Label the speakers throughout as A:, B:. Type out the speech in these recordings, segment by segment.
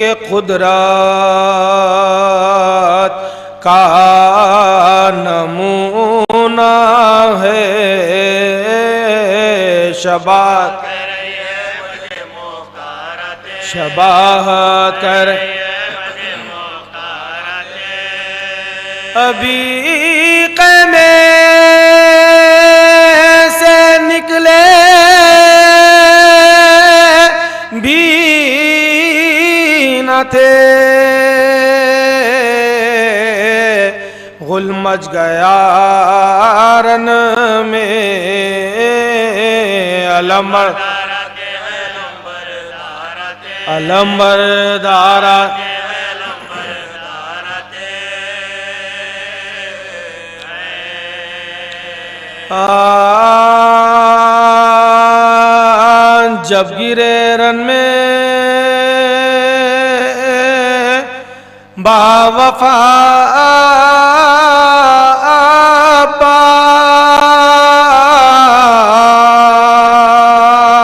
A: के कुदरत का नमूना है। शबात शबाहत कर अभी क़ैमे से निकले भी न थे, गुल मच गया रन में अलम्बरदारा जब गिरे रन में बावफा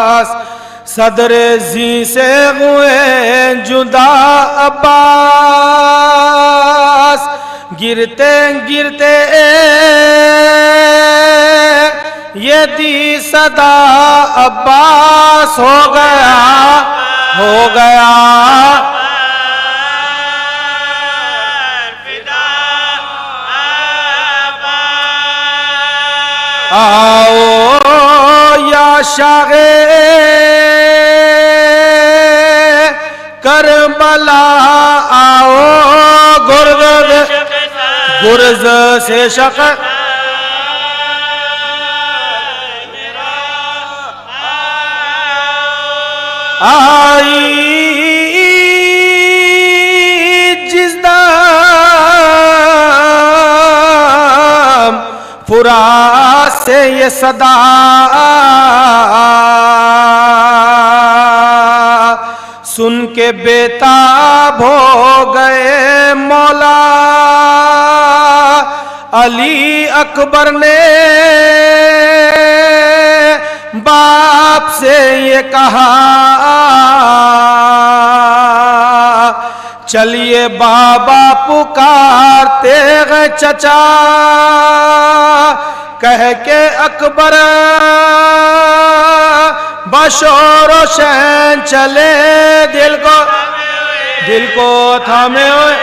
A: अब्बास, सदरे जी से हुए जुदा अब्बास, गिरते गिरते ये दी सदा अब्बास हो गया आओ या शागे करबला, आओ गुर्ज से शक आई जिस दाम फुरात से ये सदा, सुन के बेताब हो गए मौला अली अकबर ने बाप से ये कहा, चलिए बाबा पुकारते गए चचा, कह के अकबर बशोरो शहन चले दिल को थामे हुए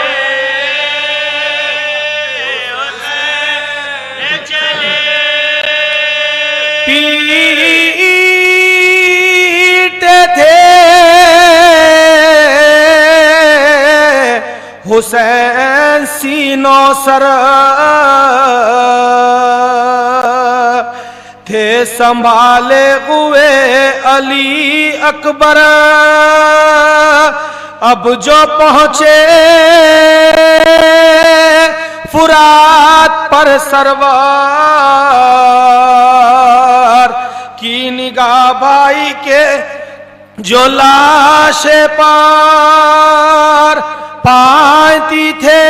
A: पीटे थे हुसैन सीनो सर, थे संभाले हुए अली अकबर, अब जो पहुंचे फुरात पर सरवार की निगाह भाई के जो लाशे पार पाती थे,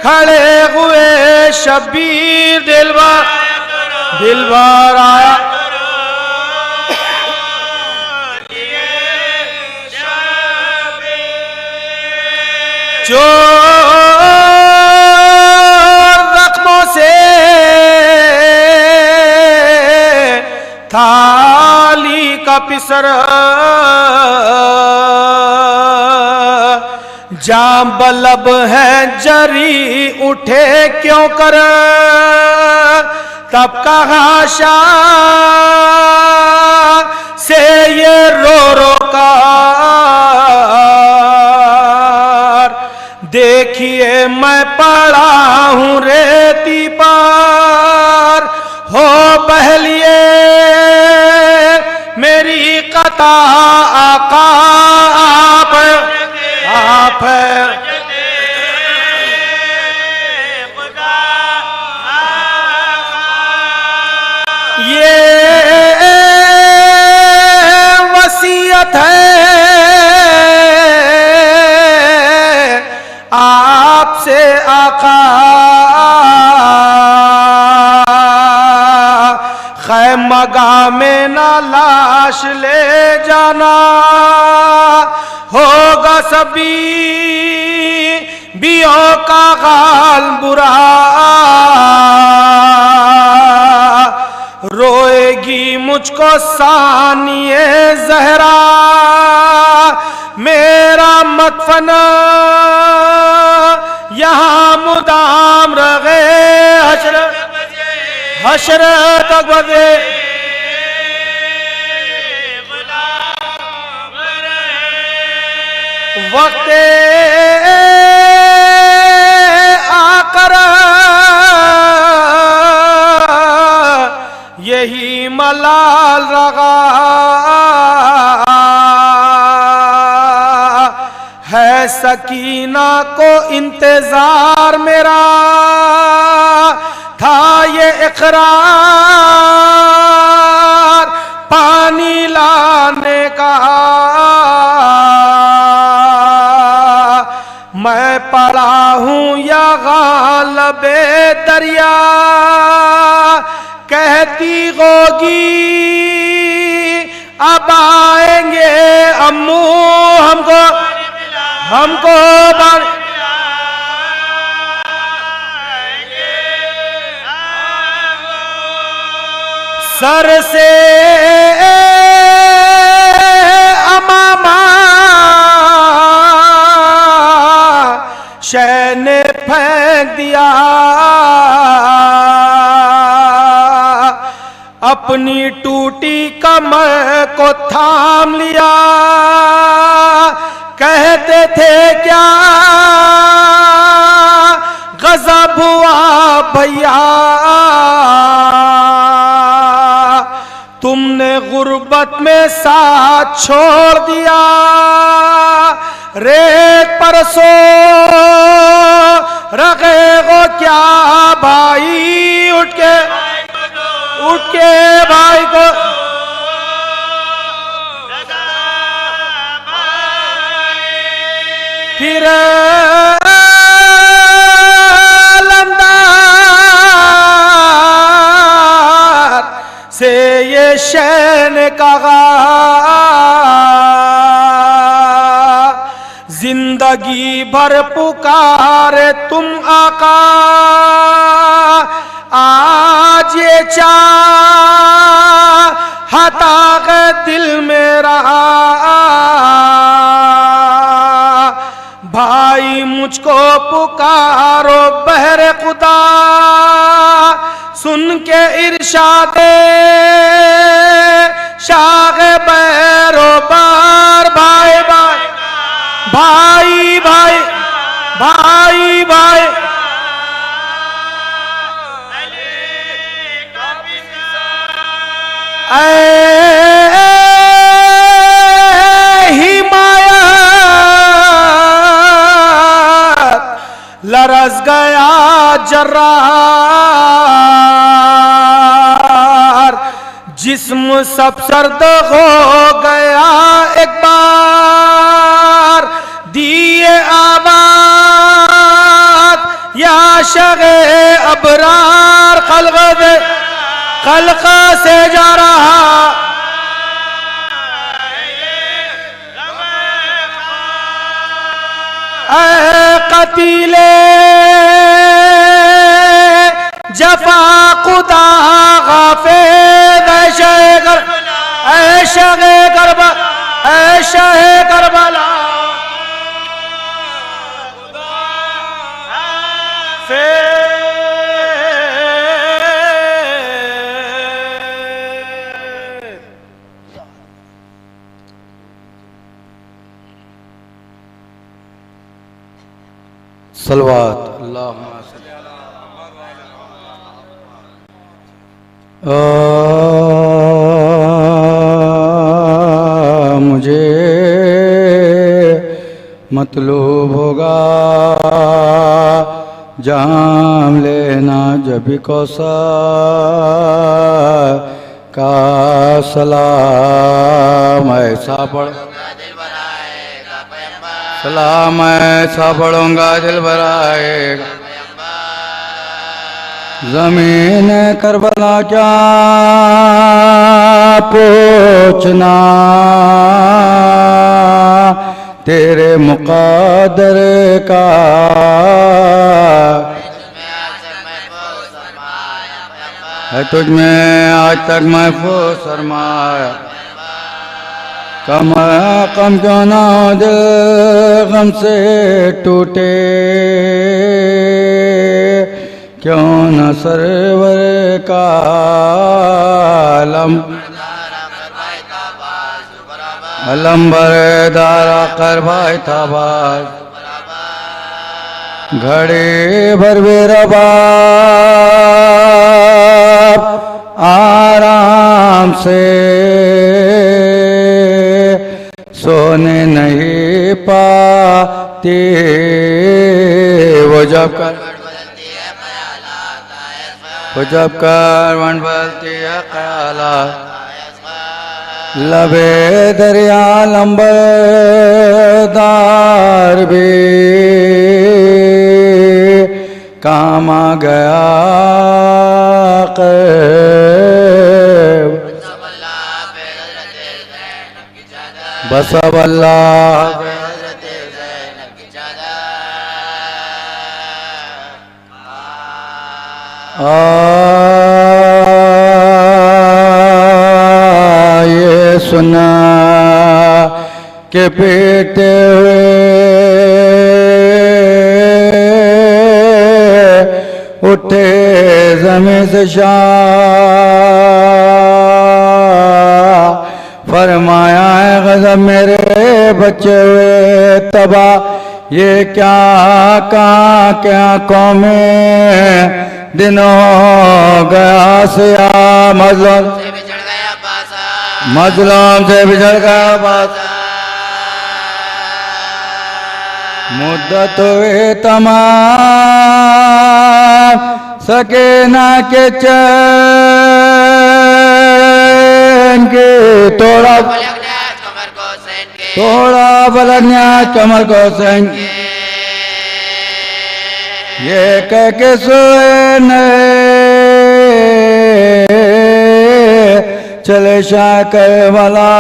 A: खड़े हुए शबीर दिलबर आया जो जख्मों से थाली का पिसर, जाम बलब है जरी उठे क्यों कर, तब कहा शाह से ये रो कार, देखिए मैं पड़ा हूँ रेती पार, हो बहलिए मेरी कता आका आप ये वसीयत है आपसे आका, खैमगा में ना लाश ले जाना, होगा सभी बियों का हाल बुरा, रोएगी मुझको सानिए ज़हरा, मेरा मदफना यहाँ मुदाम रहे हशर तक बजे। वक्त आकर यही मलाल रहा है, सकीना को इंतजार मेरा था ये इकरार पानी लाने का। मैं पड़ा हूँ या गालबे दरिया, कहती होगी अब आएंगे अम्मू हमको सर से अमामा शह ने फेंक दिया, अपनी टूटी कमर को थाम लिया, कहते थे क्या गज़ब हुआ भैया, तुमने गुर्बत में साथ छोड़ दिया, रेत पर सो रखे हो क्या भाई, उठ के भाई को फिर लंदार से ये शहन कहा, जिंदगी भर पुकारे तुम आका, आज ये चाहता है दिल मेरा, भाई मुझको पुकारो बहरे खुदा, सुन के इरशादे शाह बैरो बार, भाई भाई भाई भाई भाई भाई हिमायत लरस गया जर्रार, जिस्म सब सर्द हो गया एक बार, दिए आबाद या शगे अबरार, खल्क़ से जा रहा ऐ कतीले जफा खुदा गाफिल, ऐ शगे करबला सलवात मुझे मतलूब होगा जाम लेना जब कौसर का सलाम ऐसा पढ़, सलाम ऐसा पढ़ूंगा दिल भराएगा, ज़मीन करबला क्या पूछना,
B: तेरे मुक़द्दर का है तुझ में आज तक महफूज फरमाया। कम क्यों ना दिल गम से टूटे, क्यों न सरवर का अलम बरदारा कर भाई थाबाज। घड़ी भर भी रबाब आराम से सोने नहीं पाती, वो जब करवट बदलती है ख्यालात। लबे दरिया लंबरदार भी काम आ गया बस अब अल्लाह ये सुना के पीटते हुए उठे ज़मीं से शाह, फरमाया है गज़ब मेरे बच्चे हुए तबाह। ये क्या कहाँ क्या कौमें दिनों गया सिया, मजलूम से बिछड़ गया बासा। मुद्दत हुए तमाम सकीना के चैन के, तोड़ा बलगना कमर को सैन, ये कह के सोए चले शाह करबला।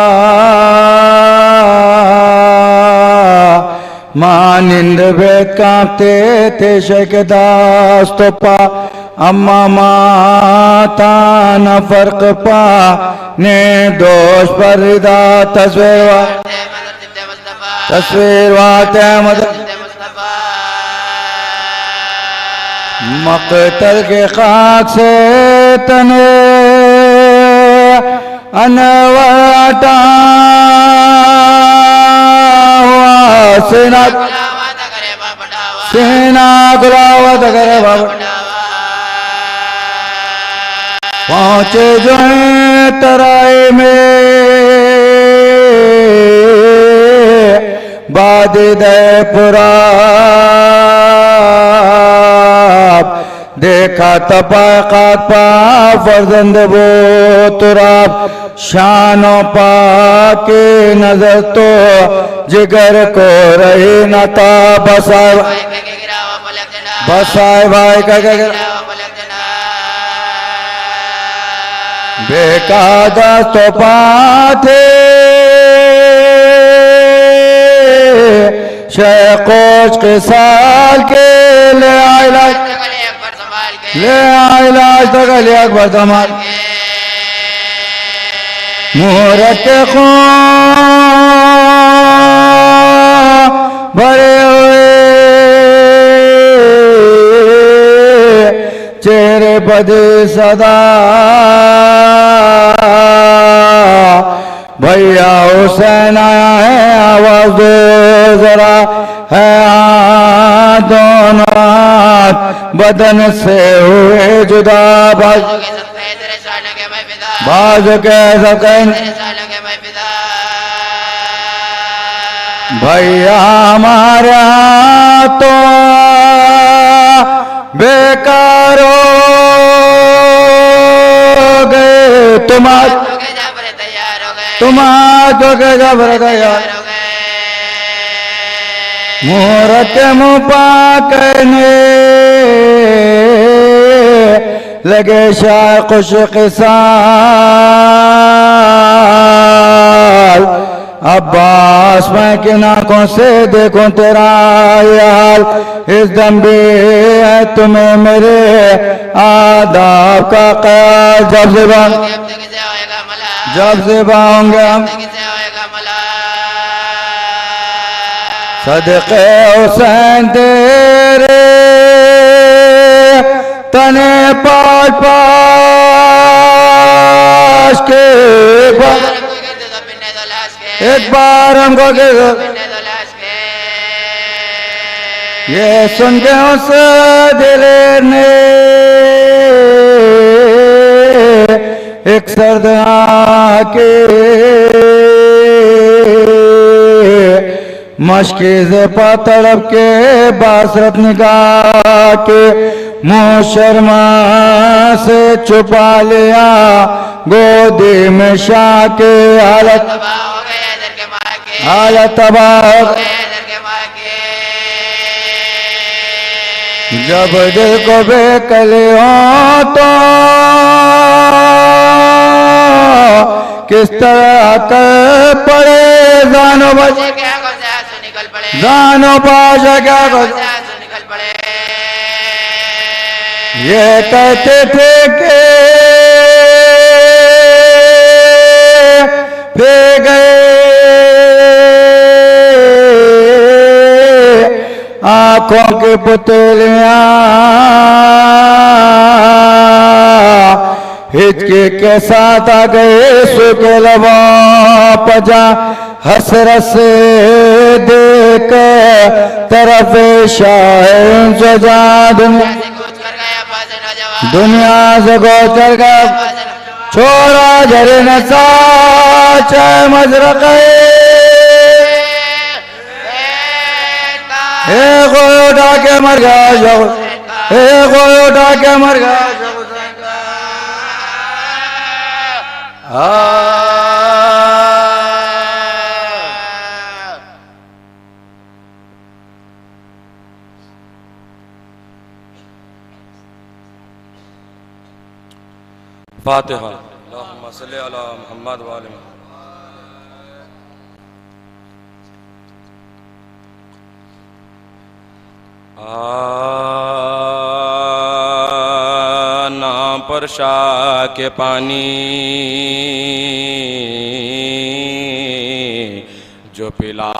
B: मानिंद बेद कांपते थे शेख दास्तो पा, अम्मा माता न फर्क पा ने दोष पर रिदा तस्वीर वाते मक़तल के खाक से तने अनवाटा सेना गुलावत करे बाबा। पहुँचे जो तराई में बादिदपुरा, देखा तपाकात पा फर्जंद वो तुराब। शानो पा के नजर तो जिगर को रही न था, बसाए भाई का बेकादा तो पाते शेखोश के साल के ले आइलाज तक अली अकबर धमाल। मुहूर्त भरे हुए चेहरे बदे सदा, भैया हुसैन आया है आवाज दो जरा, है दोनों हाथ बदन से हुए जुदा, बाजू के सकन भैया हमारे तो बेकार हो गए, तुम तो के जबर गया। मुहूर्त मुपा करने लगे शाह खुश किसाल, अब्बा काश मैं कि नाकों से देखूं तेरा ये हाल, इस दम भी है तुम्हें मेरे आदाब का ख्याल। जब ज़िबा होंगे हम सदक़े हुसैन तेरे तने पाट पाश के एक बार हमको ये सुन के उस दिल ने एक सर्द आके मशकीज़ पा तड़प के बासरत निगाह के मुँह शर्मा से छुपा लिया गोदी में शाह के हालत तबाह। जब दिल को बेकले हो तो किस तरह कर पड़े जानो बजे जानो बाजा क्या ये कहते थे कि फिर गए आंखों की पुतलियां हिचके के साथ आ गए सूखे लबों पजा हसरत से देख तरफ शाह सजा दुनिया से गोचर का छोरा झरे नशा चाहे मजरक कोई उठा के मर गया कोई उठा के मर गया
A: फातिहा। अल्लाहुम्मा सल्ली अला मुहम्मद व आले मुहम्मद। नाम पर शाह के पानी जो पिला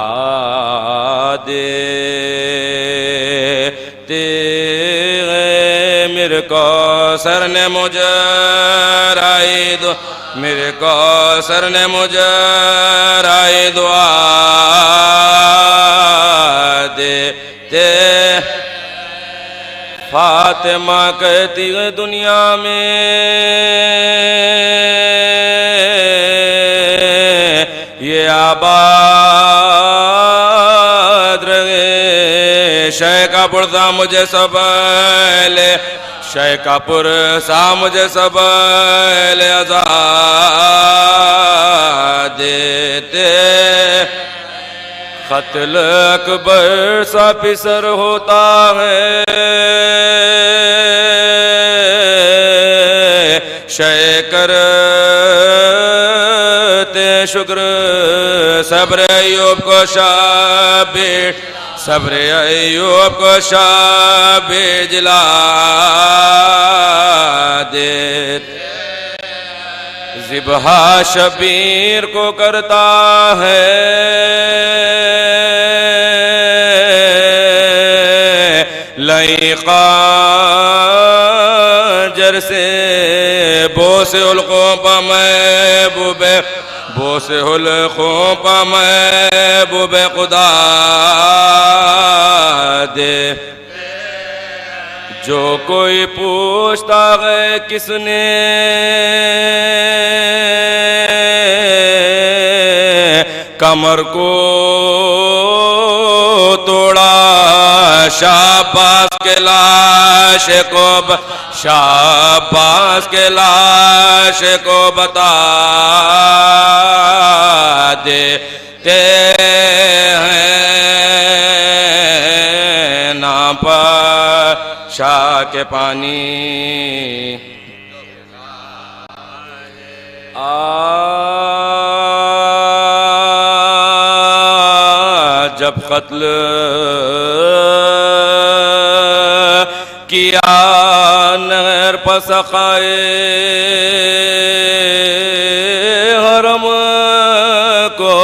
A: दे तेरे मेरे को सर ने मुझे राई दो मेरे को सर ने मुझे राई दुआ दे ते फातिमा कहती है दुनिया में ये आबाद रहे शय का पुरसा मुझे सब ले शय का पुरसा मुझे सब ले आजाद देते कत्ल अकबर सा पिसर होता है शय करते शुक्र सब्र अय्यूब को शाबिर सब्र अय्यूब को शाबिर जिला देते ज़िबहा शबीर को करता है लईक़ा जर से बोसे उल्क़ों पा महबूबे बोसे उल्क़ों पा महबूबे खुदा दे जो कोई पूछता है किसने कमर को तोड़ा शाबाश के लाश को शाबाश के लाश को बता देते हैं ना पर शाह के पानी कत्ल किया नहर पसखाए हरम को,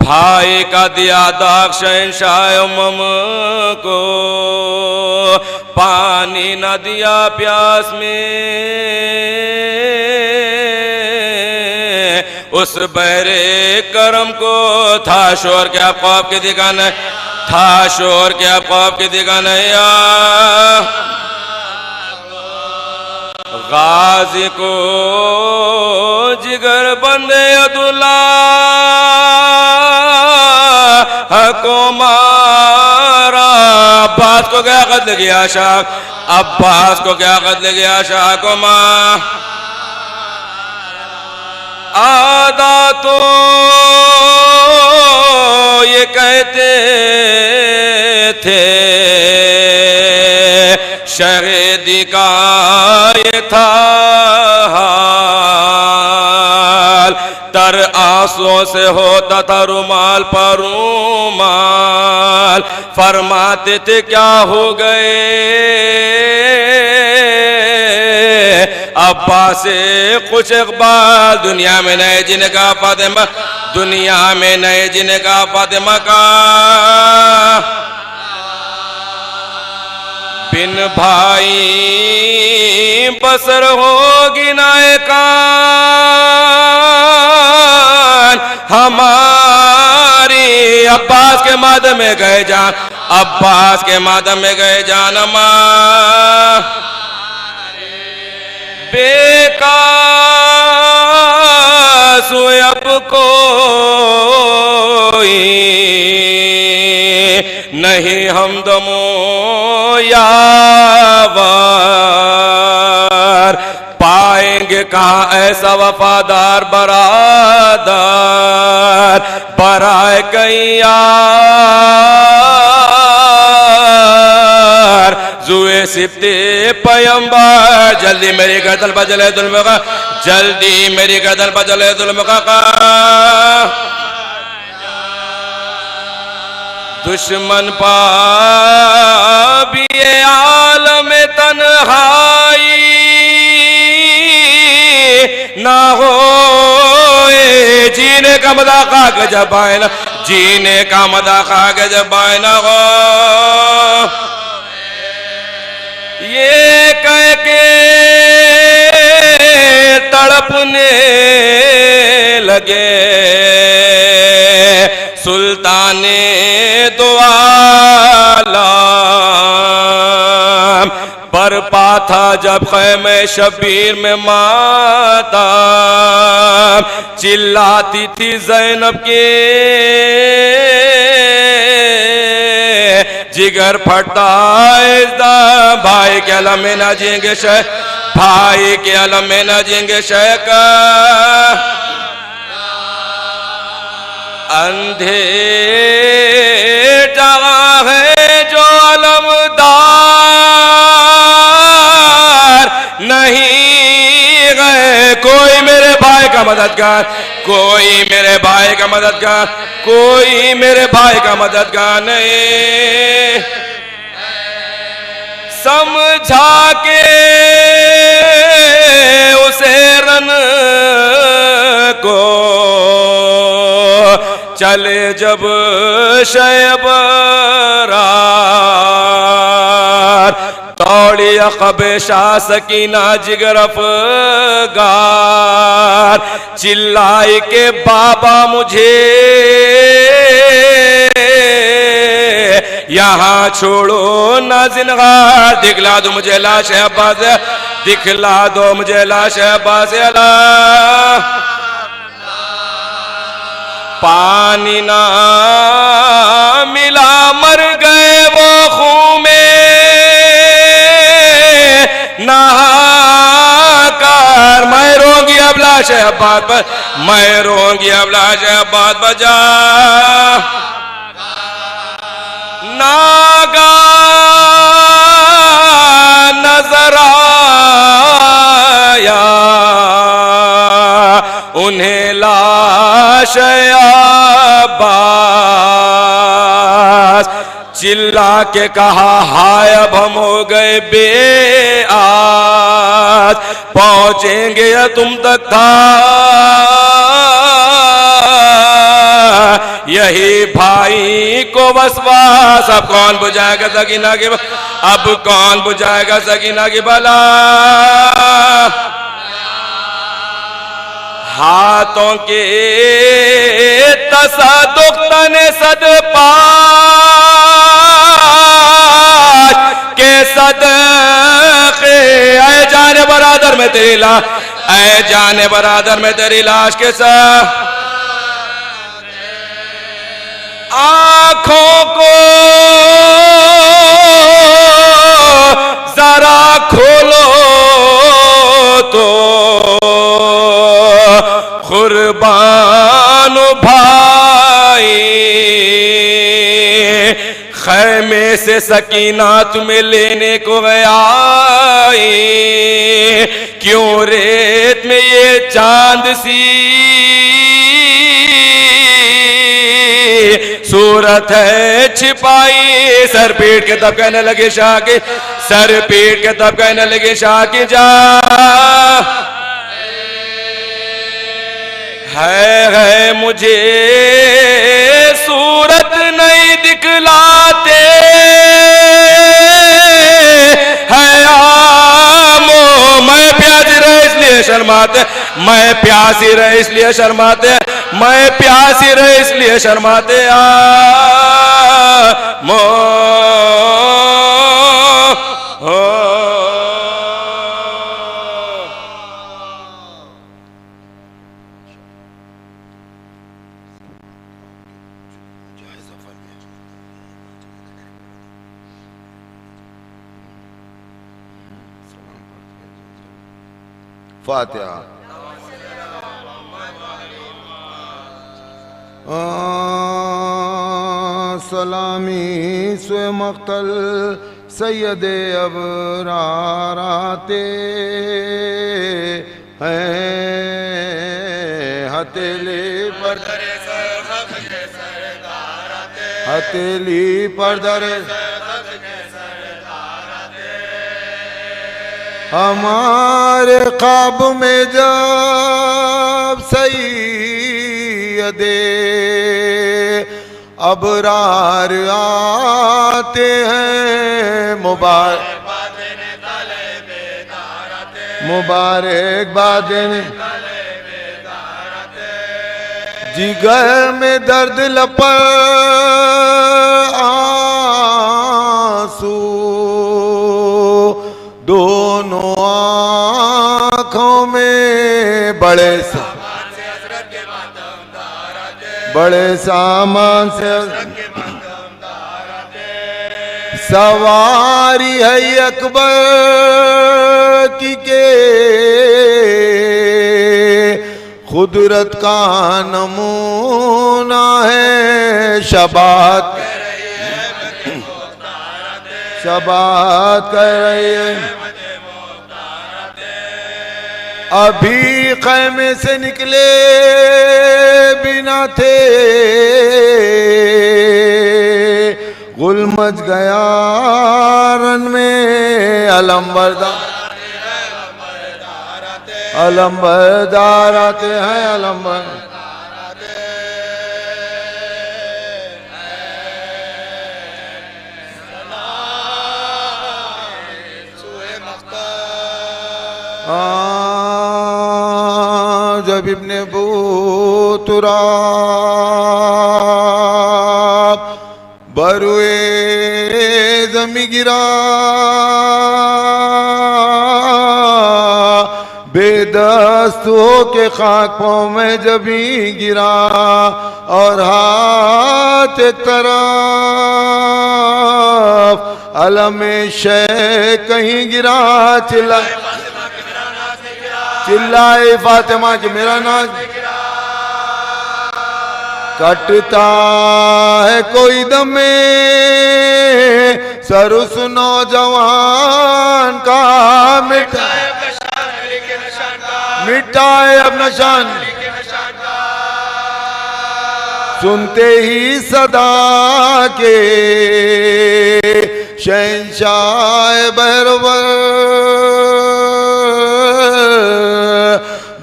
A: भाई का दिया दाग शहंशाह उम्म को, पानी न दिया प्यास में उस बहरे करम को। था शोर क्या ख्वाब के दिखाना, था शोर क्या ख्वाब के दिखाना, गाजी को जिगर बंदे अब्दुल्लाह को मारा। अब्बास को क्या कत्ल किया शाह, अब्बास को क्या कत्ल किया शाह को मां। आदा तो ये कहते थे शहीदी का ये था हाल, तर आंसुओं से होता था रुमाल पर रुमाल। फरमाते थे क्या हो गए अब्बास से कुछ इकबाल, दुनिया में नए जिनका फातिमा, दुनिया में नए जिनका फातिमा का। बिन भाई बसर होगी नाए कान हमारी। अब्बास के मादम में गए जान, अब्बास के मादम में गए जान मां। बेकास अब कोई नहीं हमदमो यावर, पाएंगे कहाँ ऐसा वफादार बरादार बराए कई यार। जुए सिफ्ते पयंबर, जल्दी मेरी गर्दन पर जले जुल्म का, जल्दी मेरी गर्दन पर जले जुल्म का। दुश्मन पा भी आलम तन्हाई ना हो, जीने का मदाका के जब आए ना, जीने का मदाका के जब आए ना हो। ये कह के तड़पने लगे सुल्ताने दो आलम, बरपा था जब ख़ैमे शबीर में मातम। चिल्लाती थी ज़ैनब के जिगर फटता इज़्दा, भाई के अलम में न जिएंगे शह, भाई के अलम में न जिएंगे शह का। अंधे जगह है जो अलमदार नहीं गए, कोई मेरे भाई का मददगार, कोई मेरे भाई का मददगार, कोई मेरे भाई का मददगार नहीं। समझा के उसे रन को चले जब शयबरार, दौड़ी अक़बे शाह सकीना जिगर अफ़गार। चिल्लाई के बाबा मुझे यहाँ छोड़ो ना जिनगार, दिखला दो मुझे लाश अब्बास, दिखला दो मुझे लाश अब्बास। पानी ना मिला मर गए वो खून में नहाकर। मैं रोंगी अब लाश अब्बास पर, मैं रोंगी अब लाश अब्बास बजा। नागा नजर आया उन्हें लाश अब्बास चिल्ला के कहा हाय अब हम हो गए बेआस, पहुंचेंगे या तुम तक था यही भाई को वसवास। अब कौन बुझाएगा सकीना की, अब कौन बुझाएगा सकीना की बला। हाथों के तसादुक तने सदपाश के सदक़े, ऐ जाने बरादर में तेरी लाश, ऐ जाने बरादर में तेरी लाश के साथ आंखों को जरा खोलो तो कुर्बान भाई, खैमे से सकीना तुम्हें लेने को आई, क्यों रेत में ये चांद सी सूरत है छिपाई। सर पीट के तब कहने लगे शाह की, सर पीट के तब कहने लगे शाह की जा है मुझे सूरत नहीं दिखलाते है आमो, मैं प्यासी रहे इसलिए शर्माते, मैं प्यासी रहे इसलिए शर्माते, मैं प्यासी रहे इसलिए शर्माते मो
C: फातिहा। सलामी स्वे मख्तल सैयद अबराराते हैं, हथेली पर हथेली पर दरे हमारे ख्वाब में जब सैयदे अबरार आते हैं, मुबारकबाद जिगर में दर्द लपड़ आंसू दोनों आँखों में बड़े सामान से सवारी है अकबर की के कुदरत का नमूना है। शबात कर रही है, अभी खैमे से निकले बिना थे, गुल मच गया रन में अलंबरदार आते हैं, अलंबर जब इब्ने बूतुराब बरुए जमी गिरा, बेदस्त हो के खाक पाँव में जबी गिरा, और हाथ एक तरफ अलमे शे कहीं गिरा, चिल्लाए फातिमा कि मेरा नाज कटता है कोई दमे सर उस नौजवान का, मिटाए अब निशान सुनते ही सदा के शहंशाह बहरवर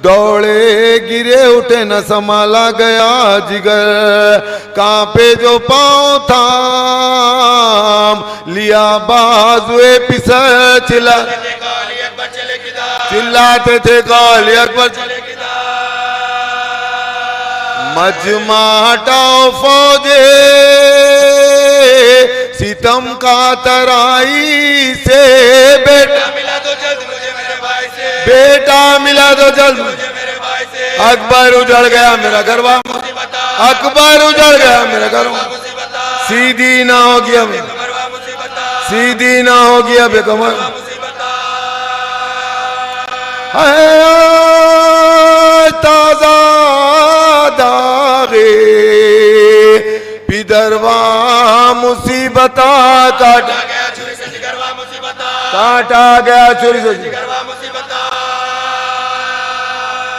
C: दौड़े गिरे उठे न संभाला गया जिगर कांपे जो पाँव थाम लिया बाजुए पिसर चिल्लाते थे काली अकबर मजमा हटाओ फौजे सितम का तराई से बेटा मिला तो जल्द मुझे मेरे भाई से बेटा मिला तो जल्द मेरे भाई से अकबर उजड़ गया मेरा घरवा अकबर उजड़ गया मेरा घरवा सीधी ना होगी अब सीधी ना होगी अब कमर ताजा दागे पिदरवा मुसीबता काटा गया छुरी से जिगरवा मुसीबता काटा गया छुरी से जिगरवा मुसीबता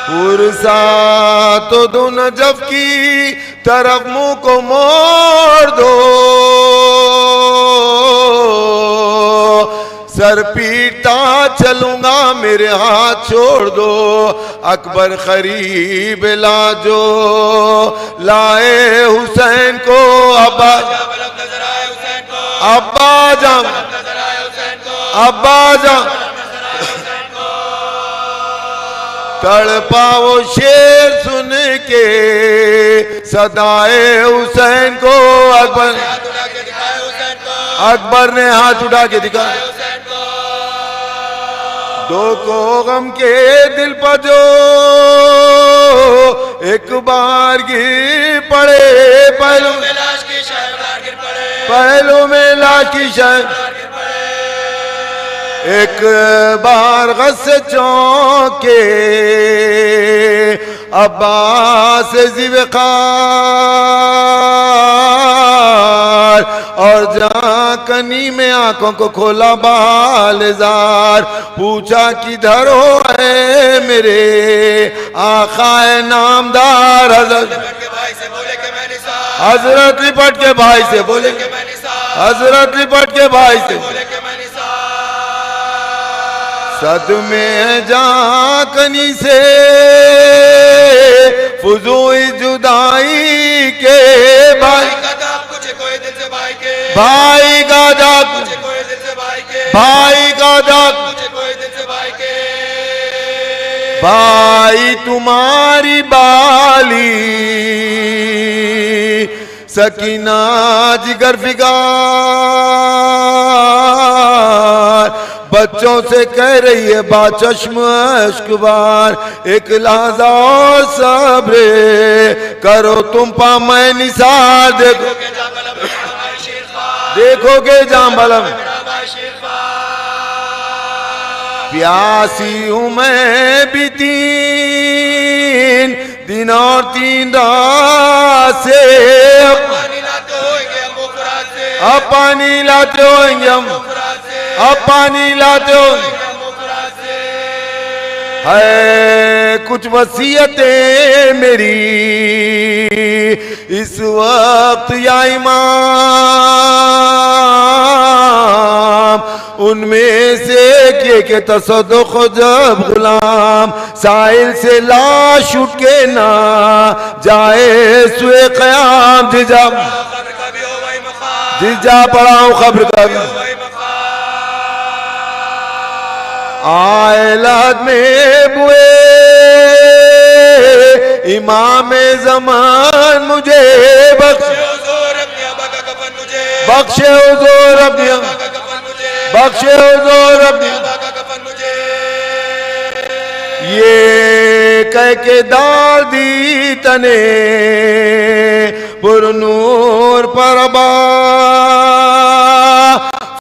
C: पुरसा तो दुन जब की तरफ मुंह को मोड़ दो सर पीटता चलूंगा मेरे हाथ छोड़ दो अकबर खरीब लाजो लाए हुसैन को अब्बा जाम अब्बा जाम तड़पा वो शेर सुन के सदाए हुसैन को अकबर ने हाथ उठा के दिखाया दो को गम के दिल पर जो एक बार गिर पड़े पहलू में लाश की शायर पहलू में लाश की शायर एक बार गस चौके अब्बास ज़िवक़ार और जहाँ कनी में आंखों को खोला बालजार पूछा किधर हो है मेरे आकाए नामदार हजरत लिपट के भाई से बोले हजरत लिपट के भाई से सदमे जहाँ कनी से फुजूई जुदाई के भाई का दाग भाई का दाग भाई का दाग भाई तुम्हारी बाली सकीना जिगर फिगार बच्चों से कह रही है बाचश्म अश्कबार एक लहजा और सब्र करो तुम पा मैं निसार देखोगे जाम बलम प्यासी हूँ मैं भी 3 दिन और 3 रात से अब पानी लाते होंगे हम अब पानी लाते हो है कुछ वसीयतें मेरी इस वक्त या इमाम उनमें से के तसद्दुक़ जब गुलाम साहिल से लाश उठ के ना जाए सुए क़याम जिजा पढ़ाऊं खबर का आयलाद में बुए इमाम ज़मान मुझे बख्शे हुज़ूर अपनी बख्शे हुज़ूर अपनी ये कह के दाल दी तने पुरनूर परबा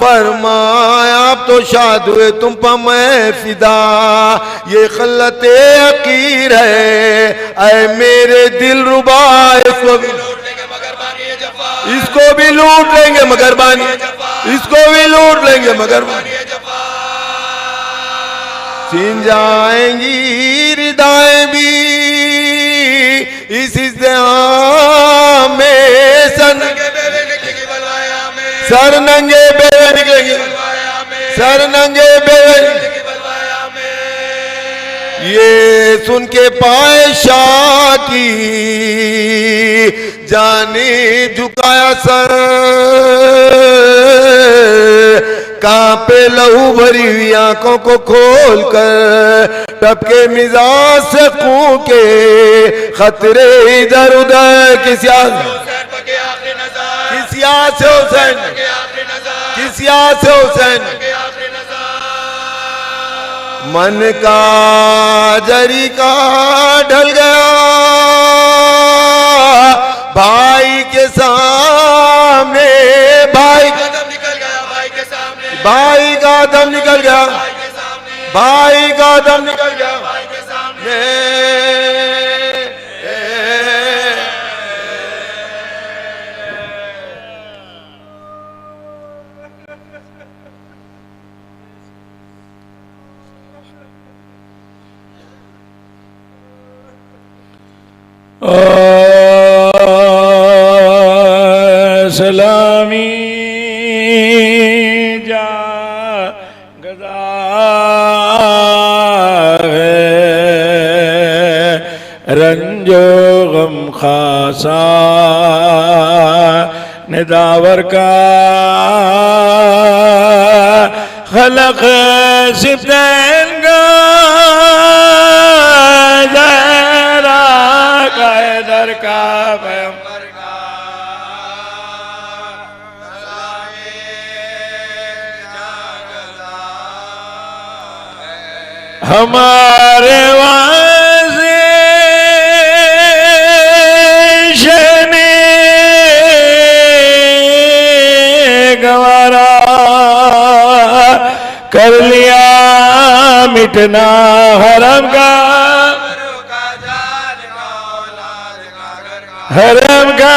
C: फरमाया अब तो शाद हुए तुम पर मैं फिदा ये खल्लते अकीर है ऐ मेरे दिल रुबा इसको भी लूट लेंगे मगर बानी इसको भी लूट लेंगे मगर छीन जाएंगी रिदाएं भी इस इज़्तिहाम में सर नंगे बेवे निकलेंगे, सर नंगे बेवे। ये सुन के पाए शाह की जानिब झुकाया सर, कांपे लहू भरी हुई आंखों को खोल कर, टपके मिजाज से खून के खतरे इधर उधर। किस याद से हुसैन, किस याद से हुसैन, मन का जरी का ढल गया भाई के सामने, भाई का दम निकल गया, भाई का दम निकल गया, भाई का दम निकल गया।
D: सलामी जा गदा रंजो गम खासा निदावर का खलक सिब्तैन का जरा कैदर का पैगंबर का हमारे वाज़े शने गवारा कर लिया मिटना हरम का, हरम का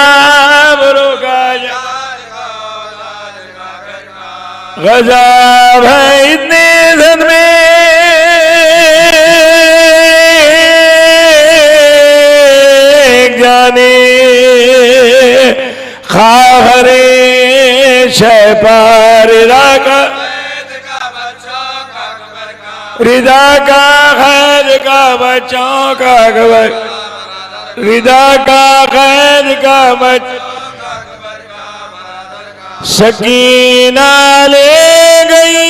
D: बरो का गज़ब है इतने दिन में जाने खाहरे शहपार रिदा का खैर का बच्चों का खबर, रिदा का खैर का बच सकीना ले गई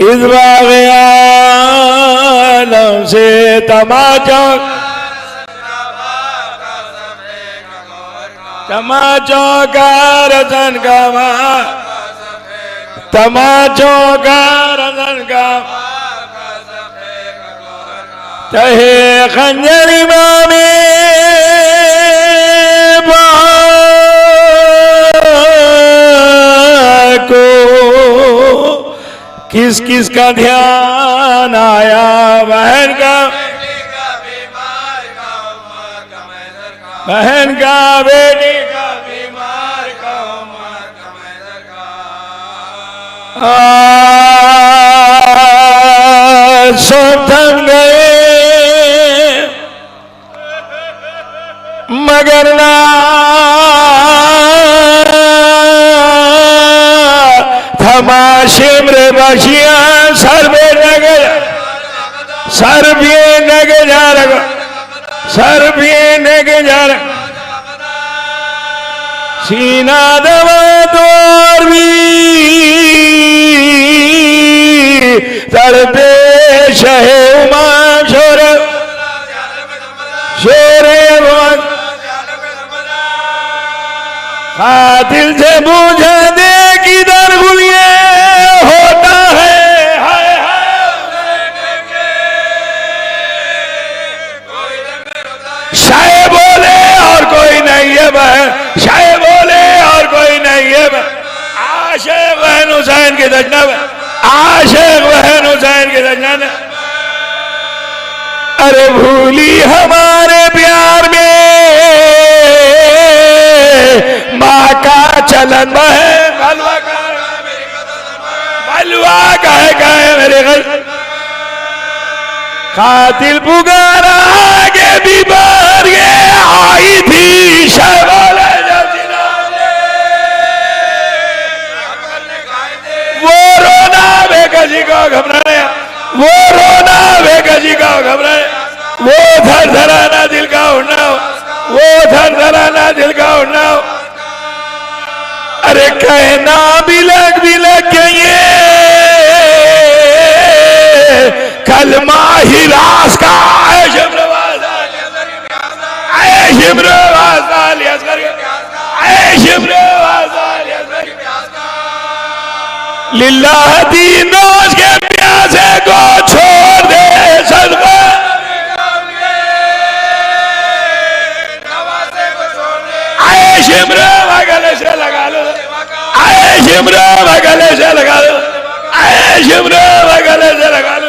D: इस बाग़-ए-आलम से तमाचों का रतन का तमाचों का रतन का तहे खंजर इमामे को किस किस का ध्यान आया, बहन का बहन का बेटी का बीमार का सब थम गए मगर ना थमा शिम्र बशिया सर भी नगे जा रहा, सर भी नगे जा रहा, सीना दवा दौर भी तड़पे शहे उमा शोर शेरे दिल से बूझा दे किधर गुलिये होता है, हाय शाये बोले और कोई नहीं है बहन, शाये बोले और कोई नहीं है बहन, आशिक बहन हुसैन की दजना, आशिक बहन हुसैन की दजना। अरे भूली हमारे प्यार में माँ का चलन है, हलवा कहे कहे मेरे घर कातिल पुकारा के बीमार के आई थी शहबाले वो रोना बेकसी का घबराया, वो रोना बेकसी का घबराया, वो थर थराना दिल का उड़ना, वो थर थराना दिल का उड़ना। अरे कहना बिलक बिलक के ये कलमा ही रास का है शिमरवास आए शिमरवास आलियास करके आए शिमरवास आलियास करके लिल्लाह दीनों के प्यासे को छोड़ दे सदका आए शिमरवा गले से लगा लो, आए शिमरवा गले से लगा लो, आए शिमरवा गले से लगा लो।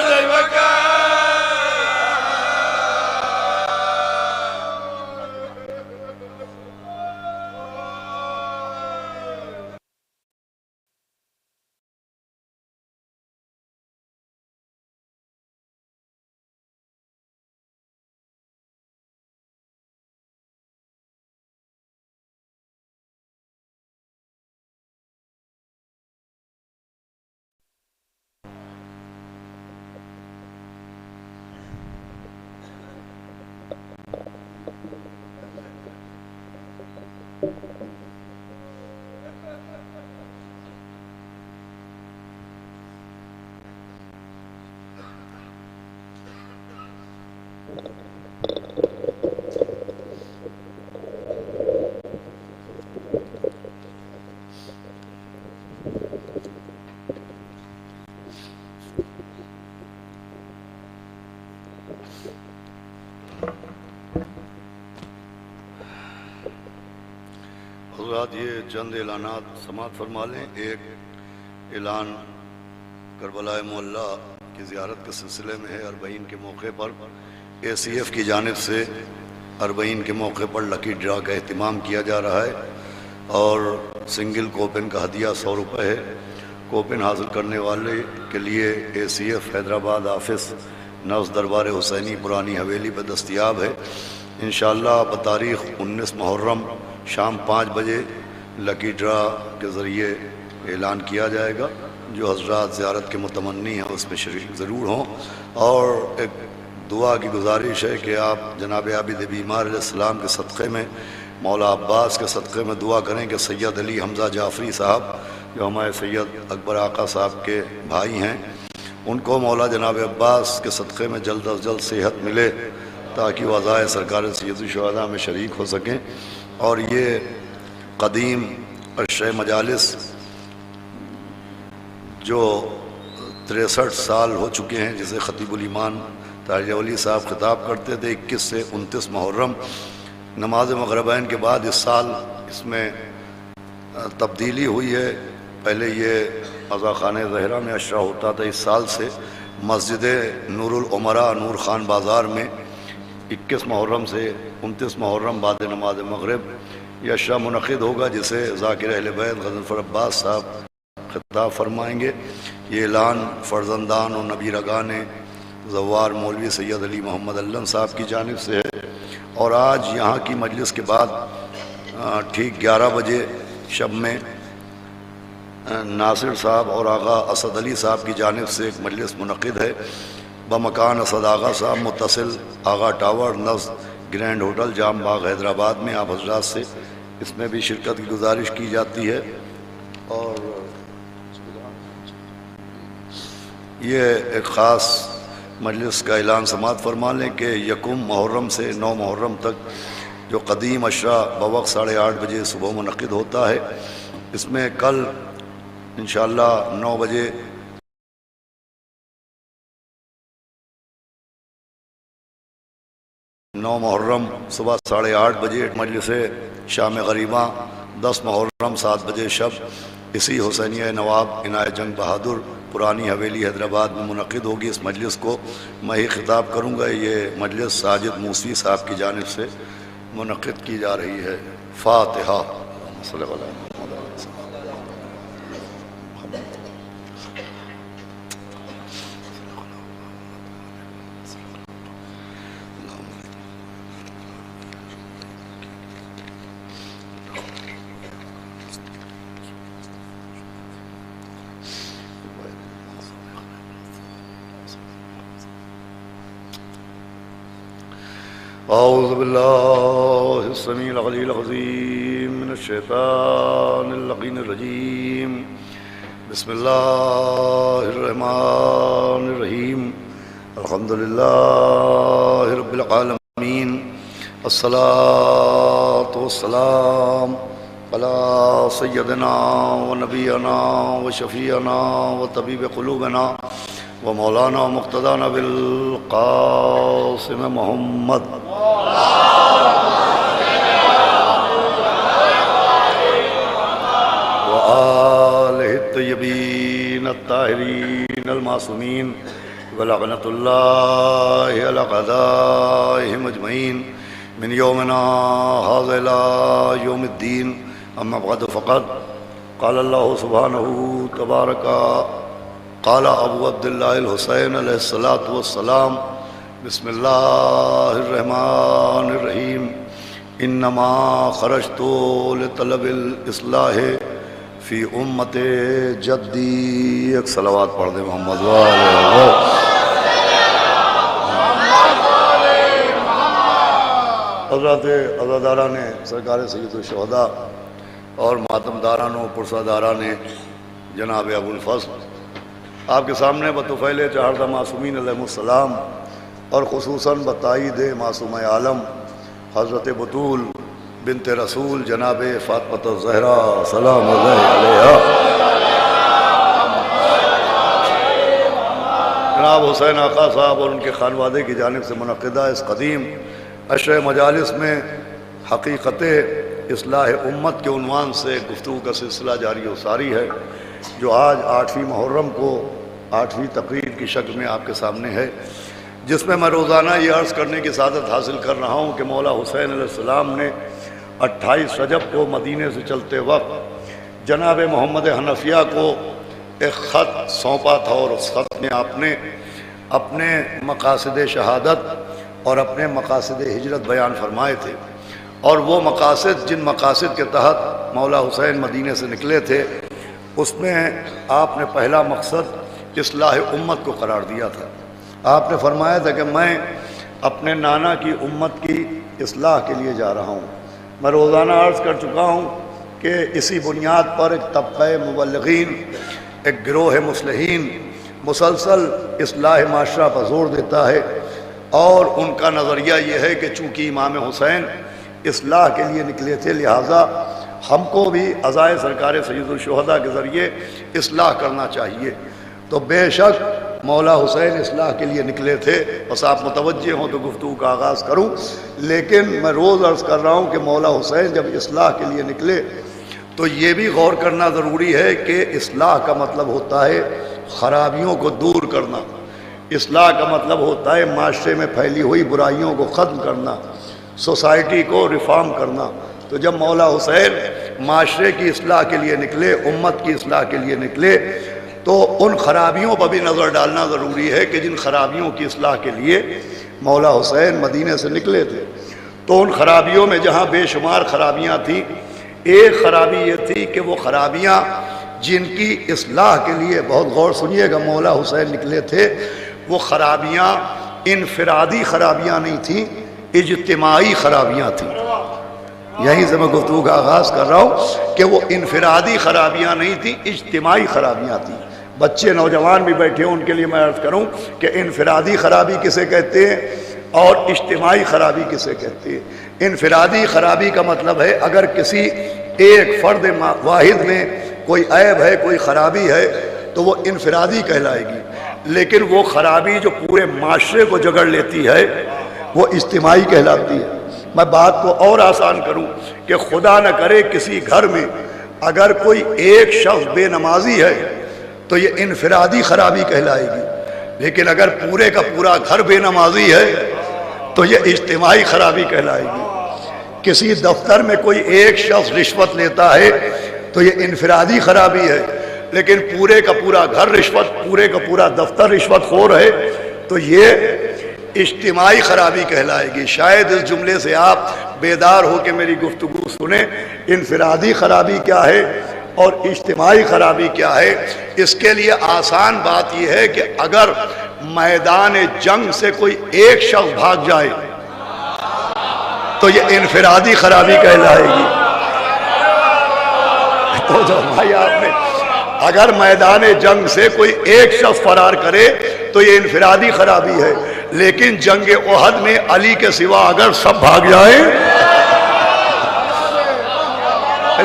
E: हज़रात ये चंद ऐलानात समात फरमा लें। एक ऐलान करबलाए मोहल्ला की ज़ियारत के सिलसिले में है। अरबईन के मौके पर ACF की जानिब से अरबईन के मौके पर लकी ड्रा का एहतमाम किया जा रहा है और सिंगल कोपिन का हदिया 100 रुपये है। कोपिन हासिल करने वाले के लिए ACF हैदराबाद ऑफिस नफ्स दरबार हुसैनी पुरानी हवेली पर दस्तयाब है। इंशाअल्लाह बतारीख़ 19 मुहर्रम शाम 5 बजे लकी ड्रा के ज़रिए ऐलान किया जाएगा। जो हज़रात ज़ियारत के मुतमन्नी हैं उसमें शरीक ज़रूर हों। और एक दुआ की गुजारिश है कि आप जनाब आबिद बीमार अलैहिस्सलाम के सदक़े में मौला अब्बास के सदक़े में दुआ करें कि सैयद अली हमज़ा जाफ़री साहब जो हमारे सैयद अकबर आका साहब के भाई हैं उनको मौला जनाब अब्बास के सदक़े में जल्द अज जल्द सेहत मिले ताकि वज़ाए सरकार सैयदुश्शुहदा में शरीक हो सकें। और ये कदीम अरशे मजालिस जो 63 साल हो चुके हैं जिसे ख़तीबुल ईमान तारिज़ वली साहब खिताब करते थे, 21 से 29 मुहर्रम नमाज मग़रिबैन के बाद इस साल इसमें तब्दीली हुई है। पहले ये अज़ा ख़ाने ज़हरा में अशरा होता था। इस साल से मस्जिद नूरुल उमरा नूर ख़ान बाज़ार में 21 मुहर्रम से 29 मुहर्रम बाद नमाज मग़रिब यह अशरा मुनक़िद होगा जिसे ज़ाकिर अहले बैत ग़ज़नफ़र अब्बास साहब खिताब फरमाएँगे। ये ऐलान फ़र्ज़ंदान और नबी रगान ज़व्वार मौलवी सैयद अली मोहम्मद अल्लन साहब की जानिब से है। और आज यहाँ की मजलिस के बाद ठीक 11 बजे शब में नासिर साहब और आगा असद अली साहब की जानिब से एक मजलिस मुनक़िद है बमकान असद आगा साहब मुत्तसिल आगा टावर नज़ ग्रैंड होटल जाम बाग हैदराबाद में। आप हज़रात से इसमें भी शिरकत की गुजारिश की जाती है। और ये एक ख़ास मजलिस का ऐलान समात फरमा लें कि यकुम मुहर्रम से 9 मुहर्रम तक जो कदीम अशरा बवक्त 8:30 बजे सुबह मुनक़िद होता है। इसमें कल इंशाअल्लाह 9 बजे मुहर्रम सुबह 8:30 बजे मजलिस शाम गरीबा 10 मुहर्रम 7 बजे शब इसी हुसैनिया नवाब इनायत जंग बहादुर पुरानी हवेली हैदराबाद में मुनक़िद होगी। इस मजलिस को मैं ही खिताब करूँगा। ये मजलिस साजिद मूसी साहब की जानिब से मुनक़िद की जा रही है। फातिहा। औज़ु बिल्लाहि समीउल अलील अज़ीम मिनश शैतानिर रजीम बिस्मिल्लाहिर रहमानिर रहीम अल्हम्दुलिल्लाहि रब्बिल आलमीन अस्सलातु वस्सलाम अला सय्यदिना व नबीना व शफीना व तबीब क़ुलूबिना व मौलाना मुक़्तदाना बिल क़ासिम मोहम्मद व आलिहि तय्यबीन अत्ताहिरीन अल मासूमीन व लअनतुल्लाहि अला अदाइहिम अजमईन मिन यौमिना हाज़ा इला यौमिद्दीन अम्मा बअद फ़क़द क़ाल अल्लाहु सुब्हानहु तबारक क़ाल अबू अब्दुल्लाह हुसैन अलैहिस्सलातु वस्सलाम बिस्मिल्लाहिर रहमानिर रहीम इन्नमा ख़रजतु लितलबिल इस्लाहि फ़ी उम्मति जद्दी। एक सलावत पढ़ दे मोहम्मद वाले। हज़रत अज़ादारा ने सरकार सैयदुल शुहदा और मातमदारान व पुरसादारा ने जनाब अबुल फ़ज़्ल आपके सामने बतफ़ैल चहारदा मासूमीन अलैहिमुस्सलाम और ख़ुसूसन बताईद मासूम आलम हज़रत बतूल बिनते रसूल जनाब फ़ातिमा ज़हरा सलाम अलैहा जनाब हुसैन आका साहब और उनके खानवादे की जानिब से मुनक़्क़िदा इस कदीम अशर मजालिस में हकीकत इस्लाह उम्मत के उन्वान से गुफ्तगू का सिलसिला जारी व सारी है, जो आज 8वीं मुहर्रम को 8वीं तकरीर की शक्ल में आपके सामने है, जिसमें मैं रोज़ाना ये अर्ज़ करने की सादत हासिल कर रहा हूँ कि मौला हुसैन अलैहिस्सलाम ने 28 रजब को मदीने से चलते वक्त जनाब मोहम्मद हनफिया को एक ख़त सौंपा था और उस ख़त में आपने अपने मकासद शहादत और अपने मकासद हिजरत बयान फरमाए थे। और वो मकासद जिन मकासद के तहत मौला हुसैन मदीने से निकले थे, उसमें आपने पहला मकसद इस्लाह उम्मत को करार दिया था। आपने फरमाया था कि मैं अपने नाना की उम्मत की इस्लाह के लिए जा रहा हूँ। मैं रोज़ाना अर्ज़ कर चुका हूँ कि इसी बुनियाद पर एक तबक़ा मुबल्लिग़ीन, एक गिरोह मुस्लिहीन मुसलसल इस्लाह माशरा पर ज़ोर देता है और उनका नज़रिया ये है कि चूँकि इमाम हुसैन इस्लाह के लिए निकले थे, लिहाजा हमको भी अज़ाए सरकार सैयदुल शुहदा के ज़रिए इस्लाह करना चाहिए। तो बेशक मौला हुसैन इस्लाह के लिए निकले थे। बस आप मुतवज्जे हों तो गुफ्तगू का आगाज़ करूँ, लेकिन मैं रोज़ अर्ज़ कर रहा हूँ कि मौला हुसैन जब इस्लाह के लिए निकले तो ये भी गौर करना ज़रूरी है कि इस्लाह का मतलब होता है ख़राबियों को दूर करना। इस्लाह का मतलब होता है माशरे में फैली हुई बुराइयों को ख़त्म करना, सोसाइटी को रिफॉर्म करना। तो जब मौला हुसैन माशरे की इस्लाह के लिए निकले, उम्मत की इस्लाह के लिए निकले, तो उन खराबियों पर भी नज़र डालना ज़रूरी है कि जिन खराबियों की इस्लाह के लिए मौला हुसैन मदीने से निकले थे। तो उन खराबियों में जहाँ बेशुमार खराबियाँ थीं, एक खराबी ये थी कि वो खराबियाँ जिनकी इस्लाह के लिए, बहुत गौर सुनिएगा, मौला हुसैन निकले थे, वो खराबियाँ इनफरादी खराबियाँ नहीं थीं, इज्तिमाई खराबियाँ थीं। यहीं से मैं गुफ्तगू का आगाज़ कर रहा हूँ कि वो इनफरादी खराबियाँ नहीं थीं, इज्तिमाई खराबियाँ थीं। बच्चे नौजवान भी बैठे हों, उनके लिए मैं अर्ज़ करूँ कि इनफरादी खराबी किसे कहते हैं और इज्तिमाई खराबी किसे कहते हैं। इनफरादी खराबी का मतलब है अगर किसी एक फ़र्द वाहिद में कोई ऐब है, कोई ख़राबी है, तो वो इनफरादी कहलाएगी। लेकिन वो खराबी जो पूरे माशरे को जगड़ लेती है वो इज्तिमाई कहलाती है। मैं बात को और आसान करूं कि खुदा न करे किसी घर में अगर कोई एक शख्स बेनमाजी है तो ये इनफरादी खराबी कहलाएगी, लेकिन अगर पूरे का पूरा घर बेनमाजी है तो ये इज्तिमाई खराबी कहलाएगी। किसी दफ्तर में कोई एक शख्स रिश्वत लेता है तो ये इनफरादी खराबी है, लेकिन पूरे का पूरा घर रिश्वत, पूरे का पूरा दफ्तर रिश्वतखोर है तो ये इज्तिमाई खराबी कहलाएगी। शायद इस जुमले से आप बेदार हो के मेरी गुफ्तगू सुने। इनफरादी खराबी क्या है और इज्तिमाई खराबी क्या है, इसके लिए आसान बात यह है कि अगर मैदान जंग से कोई एक शख्स भाग जाए तो ये इनफिरादी खराबी कहलाएगी। तो जो भाई आपने अगर मैदान जंग से कोई एक शख्स फरार करे तो ये इनफिरादी खराबी है, लेकिन जंग ओहद में अली के सिवा अगर सब भाग जाए,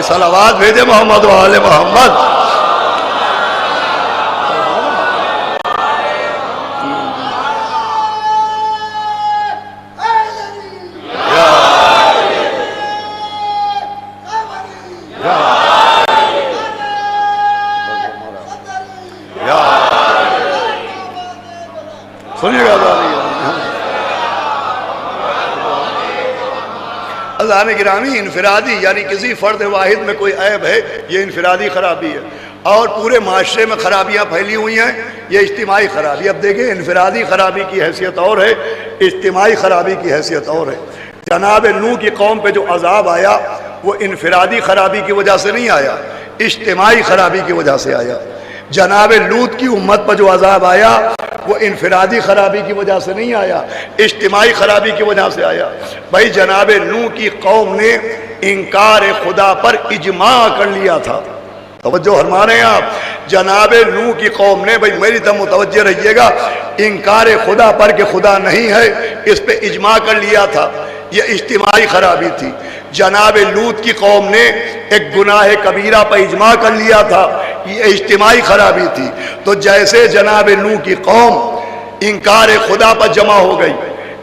E: सलावात भेजे मोहम्मद वाले मोहम्मद। सुनिएगा अल्लाह ने गिरामी, इनफिरादी यानी किसी फर्द वाहिद में कोई ऐब है, ये इनफिरादी खराबी है। और पूरे माशरे में खराबियाँ फैली हुई हैं, ये इज्तिमाई खराबी। अब देखिए, इनफिरादी खराबी की हैसियत और है, इज्तिमाई खराबी की हैसियत और है। जनाब नूह की कौम पे जो अजाब आया वो इनफिरादी खराबी की वजह से नहीं आया, इज्तिमाई खराबी की वजह से आया। जनाब लूत की उम्मत पर जो अजाब आया वो इनफिरादी खराबी की वजह से नहीं आया, इज्तिमाई खराबी की वजह से आया। भाई जनाब नूह की कौम ने इनकार खुदा पर इजमा कर लिया था। तवज्जो फरमा रहे हैं आप, जनाब नूह की कौम ने, भाई मेरी तरफ मुतवज्जे रहिएगा, इनकार खुदा पर कि खुदा नहीं है इस पे इजमा कर लिया था। ये इज्तिमाई खराबी थी। जनाब लूत की कौम ने एक गुनाह कबीरा पर इजमा कर लिया था, ये इज्तिमाई खराबी थी। तो जैसे जनाब नूह की कौम इनकार खुदा पर जमा हो गई,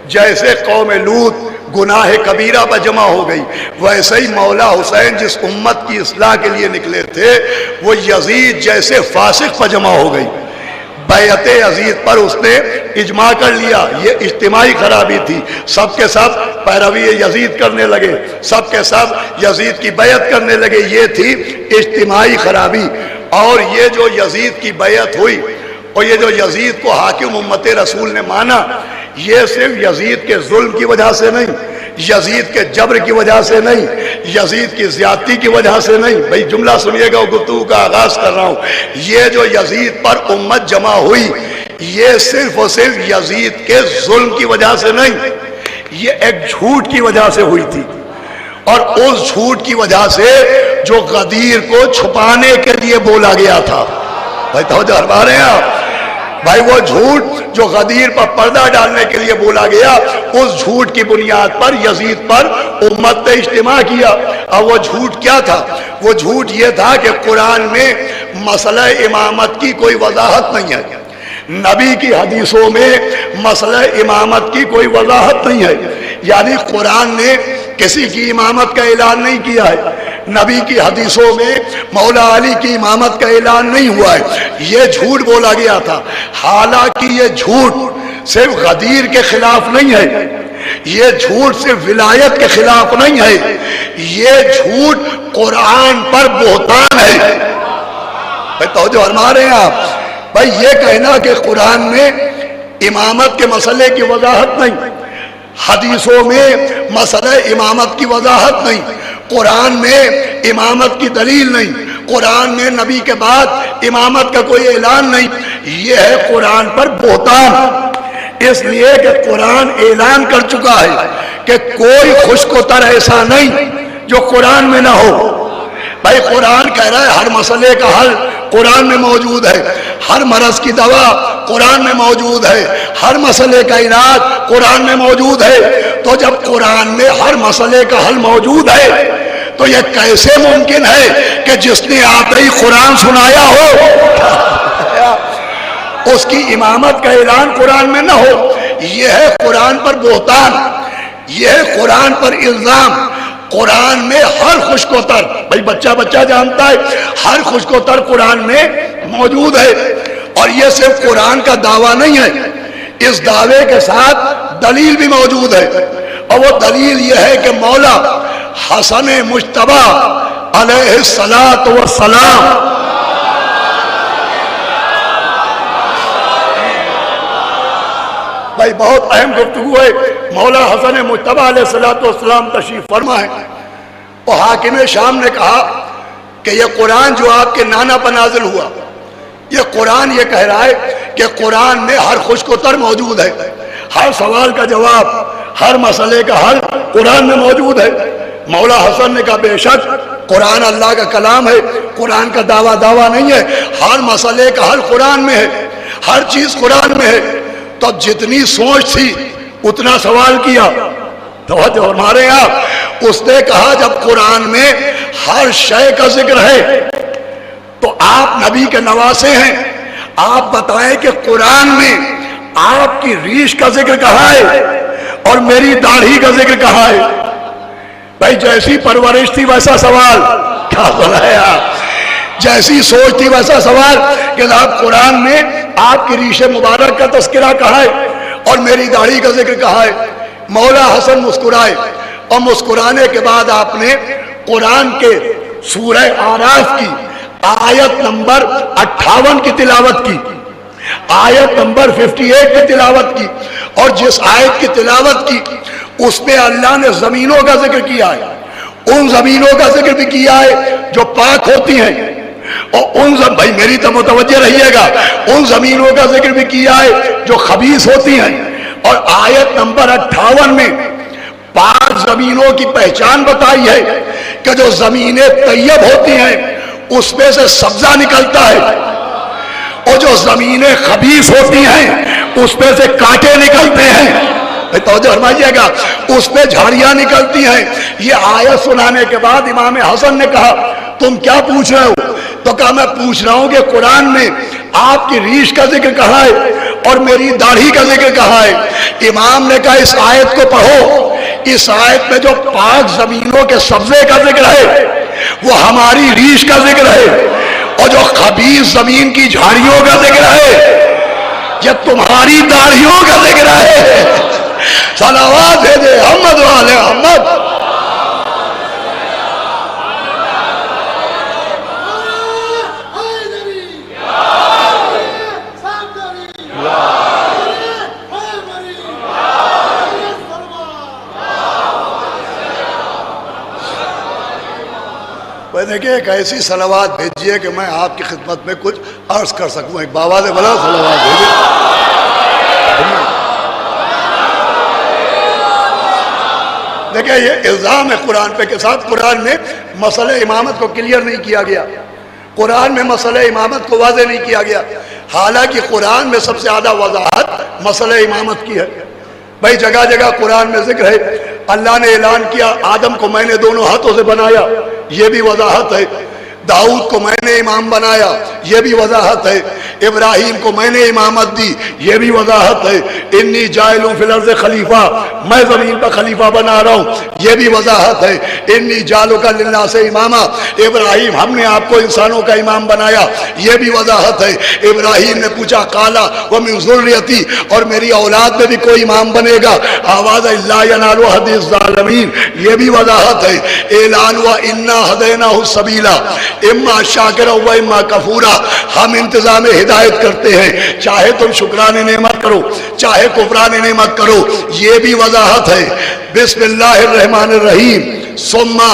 E: जैसे कौम लूत गुनाह कबीरा पर जमा हो गई, वैसे ही मौला हुसैन जिस उम्मत की इस्लाह के लिए निकले थे वो यजीद जैसे फासिक पर जमा हो गई। बैअत यजीद पर उसने इजमा कर लिया, ये इज्तिमाई खराबी थी। सबके सब पैरवी यजीद करने लगे, सबके सब यजीद की बैअत करने लगे, ये थी इज्तिमाई खराबी। और ये जो यजीद की बैअत हुई और ये जो यजीद को हाकिम उम्मत रसूल ने माना, ये सिर्फ यजीद के जुल्म की वजह से नहीं, यजीद के जबर की वजह से नहीं, यजीद की ज्यादती की वजह से नहीं। भाई जुमला सुनिएगा, गुफ्तगू का आगाज कर रहा हूं। ये जो यजीद पर उम्मत जमा हुई, ये सिर्फ और सिर्फ यजीद के जुल्म की वजह से नहीं, ये एक झूठ की वजह से हुई थी। और उस झूठ की वजह से जो गदीर को छुपाने के लिए बोला गया था, भाई तवज्जो फरमा रहे हैं आप, भाई वो झूठ जो गदीर पर पर्दा डालने के लिए बोला गया, उस झूठ की बुनियाद पर यजीद पर उम्मत ने इज्तिमा किया। अब वो झूठ क्या था? वो झूठ ये था कि कुरान में मसला इमामत की कोई वजाहत नहीं है, नबी की हदीसों में मसला इमामत की कोई वजाहत नहीं है। यानी कुरान ने किसी की इमामत का ऐलान नहीं किया है, नबी की हदीसों में मौला अली की इमामत का ऐलान नहीं हुआ है, ये झूठ बोला गया था। हालांकि ये झूठ सिर्फ गदीर के खिलाफ नहीं है, ये झूठ सिर्फ विलायत के खिलाफ नहीं है, ये झूठ कुरान पर बोहतान है। भाई तवज्जो फरमा रहे हैं आप, भाई ये कहना कि कुरान में इमामत के मसले की वजाहत नहीं, हदीसों में मसला इमामत की वजाहत नहीं, कुरान में इमामत की दलील नहीं, कुरान में नबी के बाद इमामत का कोई ऐलान नहीं, ये है कुरान पर बोहतान। इसलिए कि कुरान ऐलान कर चुका है कि कोई खुशकोतर ऐसा नहीं जो कुरान में ना हो। भाई कुरान कह रहा है हर मसले का हल कुरान में मौजूद है, हर मरज की दवा कुरान में मौजूद है, हर मसले का इलाज कुरान में मौजूद है। तो जब कुरान में हर मसले का हल मौजूद है तो यह कैसे मुमकिन है कि जिसने आते ही कुरान सुनाया हो उसकी इमामत का ऐलान कुरान में ना हो? यह है कुरान पर बोहतान, यह है कुरान पर इल्जाम। कुरान में हर खुशकोतर, भाई बच्चा बच्चा जानता है, हर खुशकोतर कुरान में मौजूद है। और यह सिर्फ कुरान का दावा नहीं है, इस दावे के साथ दलील भी मौजूद है। और वो दलील यह है कि मौला हसन मुज्तबा अलैहिस्सलात व सलाम भाई बहुत अहम गुफ्तगू है। मौला हसन मुज्तबा अलैहिस्सलात व सलाम तशरीफ फरमा है। और हाकिम शाम ने कहा कि यह कुरान जो आपके नाना पर नाजिल हुआ, यह कुरान ये कह रहा है कि कुरान में हर खुशकोतर मौजूद है, हर सवाल का जवाब, हर मसले का हल कुरान में मौजूद है। मौला हसन ने कहा बेशक कुरान अल्लाह का कलाम है, कुरान का दावा नहीं है, हर मसले का हल कुरान में है, हर चीज कुरान में है। तो जितनी सोच थी उतना सवाल किया। तो जो हमारे यहाँ उसने कहा जब कुरान में हर शय का जिक्र है तो आप नबी के नवासे हैं, आप बताएं कि कुरान में आपकी रीश का जिक्र कहाँ है और मेरी दाढ़ी का जिक्र कहाँ है। भाई जैसी परवरिश थी वैसा सवाल, क्या सुनाया, जैसी सोच थी वैसा सवाल कि आप कुरान में आपकी रीश मुबारक का तस्करा कहाँ है और मेरी दाढ़ी का जिक्र कहाँ है। मौला हसन मुस्कुराए और मुस्कुराने के बाद आपने कुरान के सूरह आराफ की आयत नंबर 58 की तिलावत की, आयत नंबर 58 की तिलावत की। और जिस आयत की तिलावत की उसमें अल्लाह ने जमीनों का जिक्र किया है, उन जमीनों का जिक्र भी किया है जो पाक होती हैं, और उन भाई मेरी तो मुतवज्जे रहिएगा, उन जमीनों का जिक्र भी किया है जो खबीस होती हैं। और आयत नंबर 58 में 5 जमीनों की पहचान बताई है कि जो जमीनें तैयब होती हैं उसमें से सब्जा निकलता है, और जो जमीनें खबीस होती हैं उसमें से कांटे निकलते हैं। तो फरमाइएगा, उसमें झाड़ियां निकलती हैं। ये आयत सुनाने के बाद इमाम हसन ने कहा तुम क्या पूछ रहे हो? तो कहा मैं पूछ रहा हूं कि कुरान में आपकी रीश का जिक्र कहाँ है और मेरी दाढ़ी का जिक्र कहाँ है। इमाम ने कहा इस आयत को पढ़ो, इस आयत में जो 5 जमीनों के सब्जे का जिक्र है वो हमारी रीश का जिक्र है, और जो खबीस जमीन की झाड़ियों का जिक्र है ये तुम्हारी दाढ़ियों का जिक्र है। सलावत भेजे अहमद वाले अहमद। देखिए एक ऐसी सलावात भेजिए कि मैं आपकी खिदमत में कुछ अर्ज कर सकूं। एक बाबा ने बड़ा सलावात भेजिए। देखिए ये इल्जाम है कुरान पे के साथ कुरान में मसले इमामत को क्लियर नहीं किया गया, कुरान में मसले इमामत को वाज़ेह नहीं किया गया, हालांकि कुरान में सबसे ज्यादा वजाहत मसले इमामत की है। भाई जगह जगह कुरान में जिक्र है, अल्लाह ने ऐलान किया आदम को मैंने दोनों हाथों से बनाया, ये भी वजाहत है। दाऊद को मैंने इमाम बनाया, ये भी वजाहत है। इब्राहिम को मैंने इमामत दी, ये भी वजाहत है। इन्नी जाइलुन फिल अर्ज़ खलीफा, मैं जमीन पर खलीफा बना रहा हूँ, ये भी वजाहत है। इन्नी जालुका लिन्नास इमामा, इब्राहिम हमने आपको इंसानों का इमाम बनाया, ये भी वजाहत है। इब्राहिम ने पूछा काला व मिन ज़ुर्रियती, और मेरी औलाद में भी कोई इमाम बनेगा, आवाज़ ला यनालु हदीस ज़ालिमीन, ये भी वजाहत है। ऐलान हुआ इन्ना हदैनाहु सबीला इम्मा शाकिरा व इम्मा कफूरा, हम इंतजाम हिदायत करते हैं, चाहे तुम शुक्राने नेमत करो चाहे कुफराने नेमत करो, ये भी वजाहत है। बिस्मिल्लाहिर्रहमानिर्रहीम सुम्मा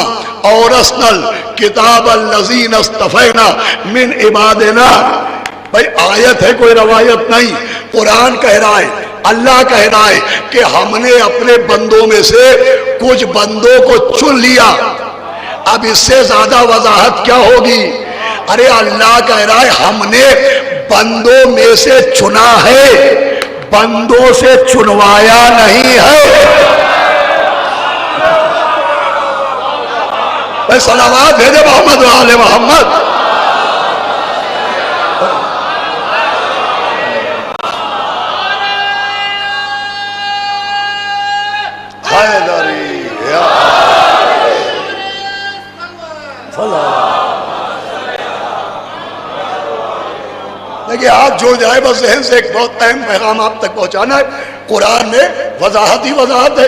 E: औरसनल किताबल लज़ीन अस्तफ़ैना मिन इबादिना। भाई आयत है, कोई रवायत नहीं, कुरान कह रहा है, अल्लाह कह रहा है कि हमने अपने बंदों में से कुछ बंदों को चुन लिया। अब इससे ज्यादा वजाहत क्या होगी? अरे अल्लाह कह रहा है हमने बंदों में से चुना है, बंदों से चुनवाया नहीं है। भाई सलावत भेजे मोहम्मद वाले मोहम्मद। देखिए आप जुड़ जाए बस जहन से, एक बहुत अहम पैगाम आप तक पहुंचाना है। कुरान में वजाहत ही वजाहत है।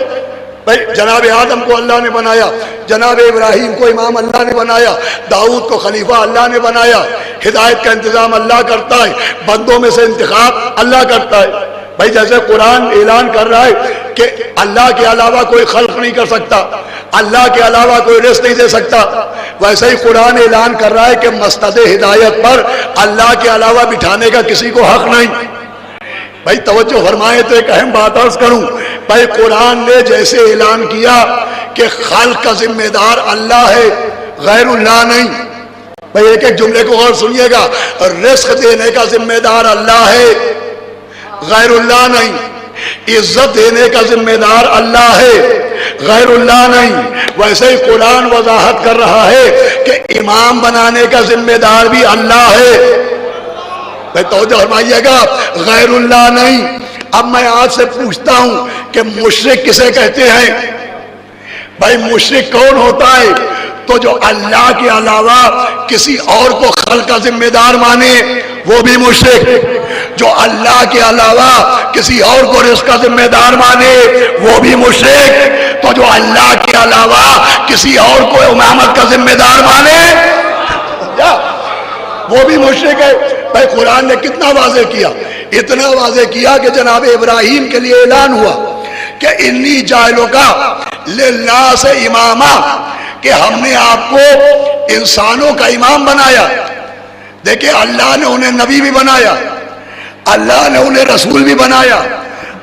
E: भाई जनाब आदम को अल्लाह ने बनाया, जनाब इब्राहिम को इमाम अल्लाह ने बनाया, दाऊद को खलीफा अल्लाह ने बनाया। हिदायत का इंतजाम अल्लाह करता है, बंदों में से इंतखाब अल्लाह करता है। भाई जैसे कुरान ऐलान कर रहा है कि अल्लाह के अलावा कोई खल्क नहीं कर सकता, अल्लाह के अलावा कोई रिज़्क़ नहीं दे सकता, वैसे ही कुरान ऐलान कर रहा है कि मस्तद हिदायत पर अल्लाह के अलावा बिठाने का किसी को हक नहीं। भाई तवज्जो फरमाए तो एक अहम बात अर्ज करूं,
F: भाई कुरान ने जैसे ऐलान किया कि खाल्क का जिम्मेदार अल्लाह है, गैरुल्लाह नहीं। भाई एक एक जुमले को और सुनिएगा, रिस्क देने का जिम्मेदार अल्लाह है, गैरुल्लाह नहीं। इज्जत देने का जिम्मेदार अल्लाह है, गैरुल्लाह नहीं। वैसे ही कुरान वजाहत कर रहा है कि इमाम बनाने का जिम्मेदार भी अल्लाह है। भाई तवज्जो फरमाइएगा, गैरुल्लाह नहीं। अब मैं आज से पूछता हूं कि मुशरिक किसे कहते हैं? भाई मुशरिक कौन होता है? तो जो अल्लाह के अलावा किसी और को खल्क का जिम्मेदार माने वो भी मुशरिक। जो अल्लाह के अलावा किसी और को रिस्क का जिम्मेदार माने वो भी मुशरिक। तो जो अल्लाह के अलावा किसी और को इमामत का जिम्मेदार माने वो भी मुशरिक है। भाई कुरान ने कितना वाज़े किया, इतना वाज़े किया कि जनाब इब्राहिम के लिए ऐलान हुआ कि इन्नी जायलों का लिल्लाह से इमामा, कि हमने आपको इंसानों का इमाम बनाया। देखिए अल्लाह ने उन्हें नबी भी बनाया, अल्लाह ने उन्हें रसूल भी बनाया,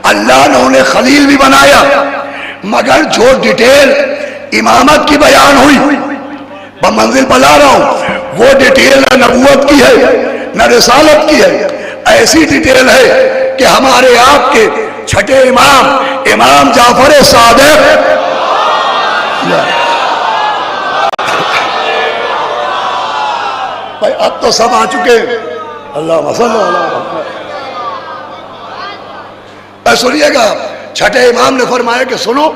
F: अल्लाह ने उन्हें खलील भी बनाया, मगर जो डिटेल इमामत की बयान हुई, मैं मंजिल बता रहा हूं, वो डिटेल न नबूवत की है न रिसालत की है। ऐसी डिटेल है कि हमारे आपके छठे इमाम इमाम जाफर सादिक, भाई अब तो सब आ चुके। अल्लाह सुनिएगा, छठे इमाम ने फरमाया कि सुनो,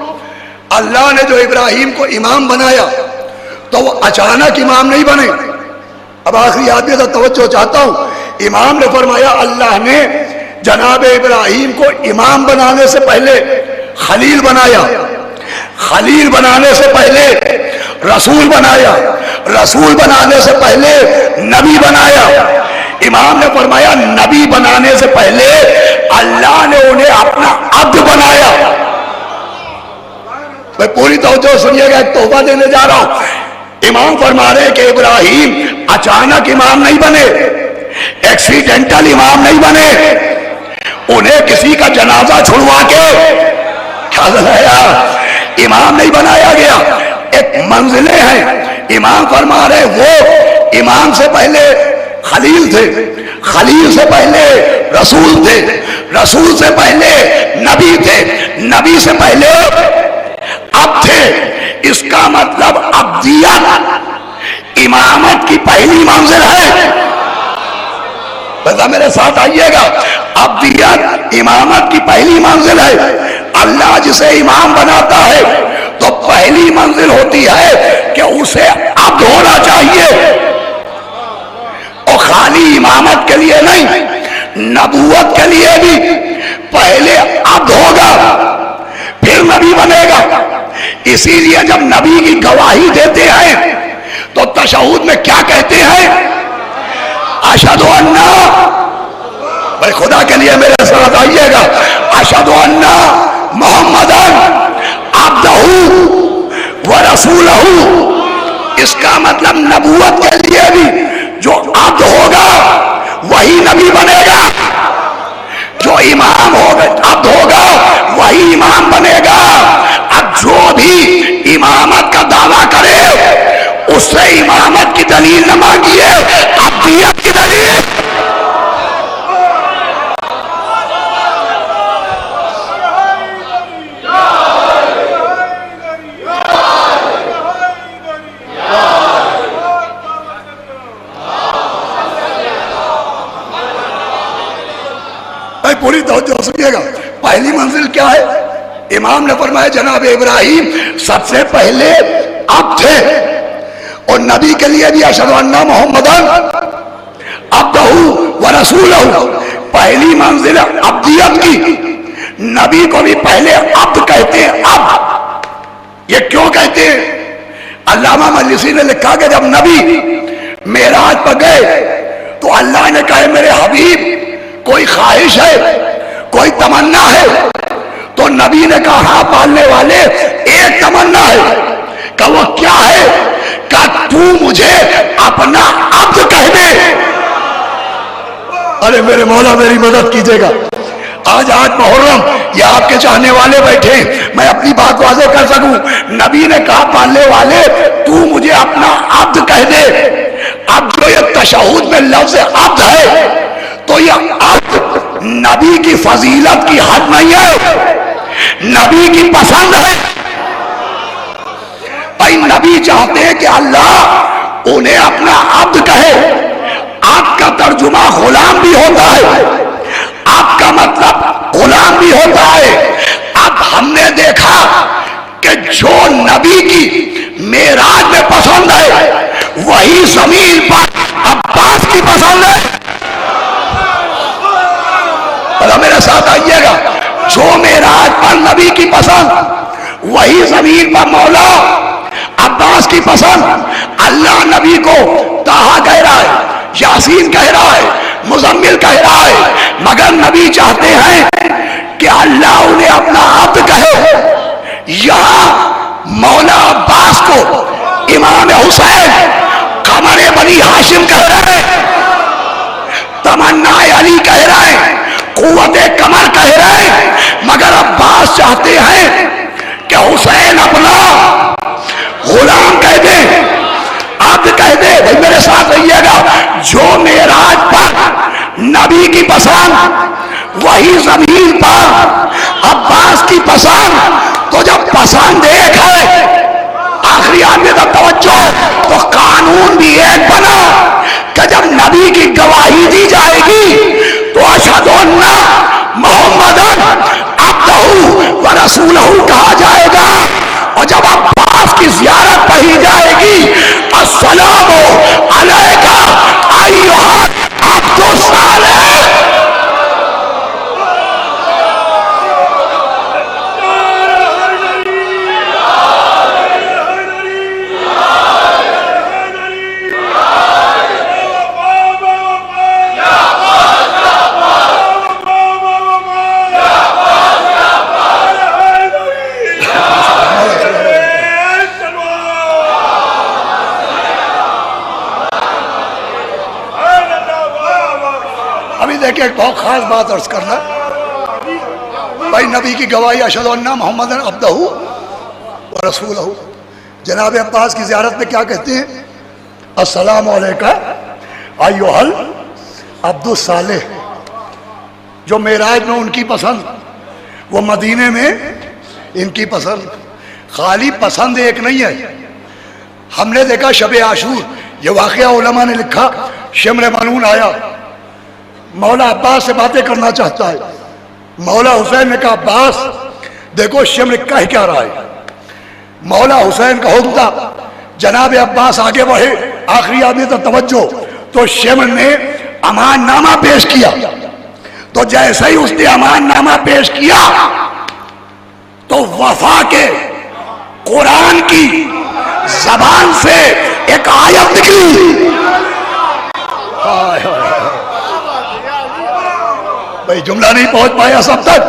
F: अल्लाह ने जो इब्राहिम को इमाम बनाया तो वो अचानक इमाम नहीं बने। अब आखिरी आदमी तो तवज्जो चाहता हूं, इमाम ने फरमाया अल्लाह ने जनाब इब्राहिम को इमाम बनाने से पहले खलील बनाया, खलील बनाने से पहले रसूल बनाया, रसूल बनाने से पहले नबी बनाया। इमाम ने फरमाया नबी बनाने से पहले अल्लाह ने उन्हें अपना अब्द बनाया। मैं पूरी तवज्जो सुनिएगा, एक तोहफा देने जा रहा हूं। इमाम फरमा रहे कि इब्राहिम अचानक इमाम नहीं बने, एक्सीडेंटल इमाम नहीं बने, उन्हें किसी का जनाजा छुड़वा के ख्याल आया इमाम नहीं बनाया गया। एक मंजिलें हैं, इमाम फरमा रहे वो इमाम से पहले खलील थे, खलील से पहले रसूल थे, रसूल से पहले नबी थे, नबी से पहले अब थे। इसका मतलब अब्दियत इमामत की पहली मंजिल है। बता मेरे साथ आइएगा, अब्दियत इमामत की पहली मंजिल है। अल्लाह जिसे इमाम बनाता है तो पहली मंजिल होती है कि उसे अब्द होना चाहिए, और खाली इमामत के लिए नहीं, नबूवत के लिए भी पहले अब्द होगा फिर नबी बनेगा। इसीलिए जब नबी की गवाही देते हैं तो तशहुद में क्या कहते हैं? अशहदु अन्ना, भाई खुदा के लिए मेरे साथ आइएगा, अशहदु अन्ना मुहम्मदन अब्दहू व रसूलहू। इसका मतलब नबूवत के लिए भी जो अब्द होगा वही नबी बनेगा, जो इमाम होगा अब्द होगा वही इमाम बनेगा। अब जो भी इमामत का दावा करे उससे इमामत की दलील न मांगिए, अब्दियत की दलील। पूरी तवज्जो सुनिएगा, पहली मंजिल क्या है? इमाम ने फरमाया जनाब इब्राहिम सबसे पहले अब थे, और नबी के लिए भी अशहदु अन्ना मुहम्मदन अब्दहू व रसूलहू। पहली मंजिल अब्दियत की, नबी को भी पहले अब्द कहते हैं। अब ये क्यों कहते हैं? अल्लामा मजलिसी ने लिखा कि जब नबी मेराज पर गए तो अल्लाह ने कहा मेरे हबीब कोई ख्वाहिश है, कोई तमन्ना है? तो नबी ने कहा हाँ पालने वाले, एक तमन्ना है। कहा वो क्या है? कहा तू मुझे अपना अब्द कह दे। अरे मेरे मौला मेरी मदद कीजिएगा, आज मुहर्रम, ये आपके चाहने वाले बैठे, मैं अपनी बात वाज़े कर सकूं। नबी ने कहा पालने वाले तू मुझे अपना अब्द कह दे। अब जो ये तशहुद में लफ्ज अब्द है, तो ये अब्द नबी की फजीलत की हद नहीं है, नबी की पसंद है। भाई नबी चाहते हैं कि अल्लाह उन्हें अपना अब्द कहे। आपका तर्जुमा गुलाम भी होता है, आपका मतलब गुलाम भी होता है। अब हमने देखा कि जो नबी की मेराज में पसंद है, वही जमीन पर अब्बास की पसंद है। और मेरे साथ आइएगा, जो मेराज पर नबी की पसंद, वही जमीन पर मौला अब्बास की पसंद। अल्लाह नबी को ताहा कह रहा है, यासीन कह रहा है, मुजम्मिल कह रहा है, मगर नबी चाहते हैं कि अल्लाह उन्हें अपना अब्द कहे। यहां मौला अब्बास को इमाम हुसैन कमरे बनी हाशिम कह रहे हैं, तमन्ना अली कह रहे हैं, कुव्वते कमर कह रहे हैं, मगर अब्बास चाहते हैं कि हुसैन अपना गुलाम कह दे, अब्द कह दे। भाई मेरे साथ रहिएगा, जो मेराज पर नबी की पसंद, वही जमीन पर अब्बास की पसंद। तो जब पसंद एक है, आखिरी आदमी तक तवज्जो, तो कानून भी एक बना कि जब नबी की गवाही दी जाएगी तो अशहदु अन्ना मुहम्मदन अब्दुहु व रसूलहु कहा जाएगा। और जब अब्बास की ज़ियारत पढ़ी जाएगी, अस्सलामु अलैका अय्युहा अब्दुस सालेह। देखिए एक बहुत खास बात अर्ज करना, भाई नबी की गवाही अशहदु अन्ना मुहम्मदन अब्दुहु व रसूलहु। जनाब अब्बास की ज़ियारत में क्या कहते हैं? अस्सलामु अलैका अय्युहल अब्दुस सालेह। जो मेराज में उनकी पसंद, वो मदीने में इनकी पसंद। खाली पसंद एक नहीं है। हमने देखा शब आशूर, ये वाक़या उलमा ने लिखा, शम्र मनून आया, मौला अब्बास से बातें करना चाहता है। मौला हुसैन ने कहा अब्बास देखो शम्र कह क्या रहा है। मौला हुसैन का हुक्म था, जनाब अब्बास आगे बढ़े, आखिरी आदमी तो तवज्जो। तो शम्र ने अमाननामा पेश किया। तो जैसे ही उसने अमाननामा पेश किया तो वफा के कुरान की जबान से एक आयत निकली। भाई जुमला नहीं पहुंच पाया सब तक।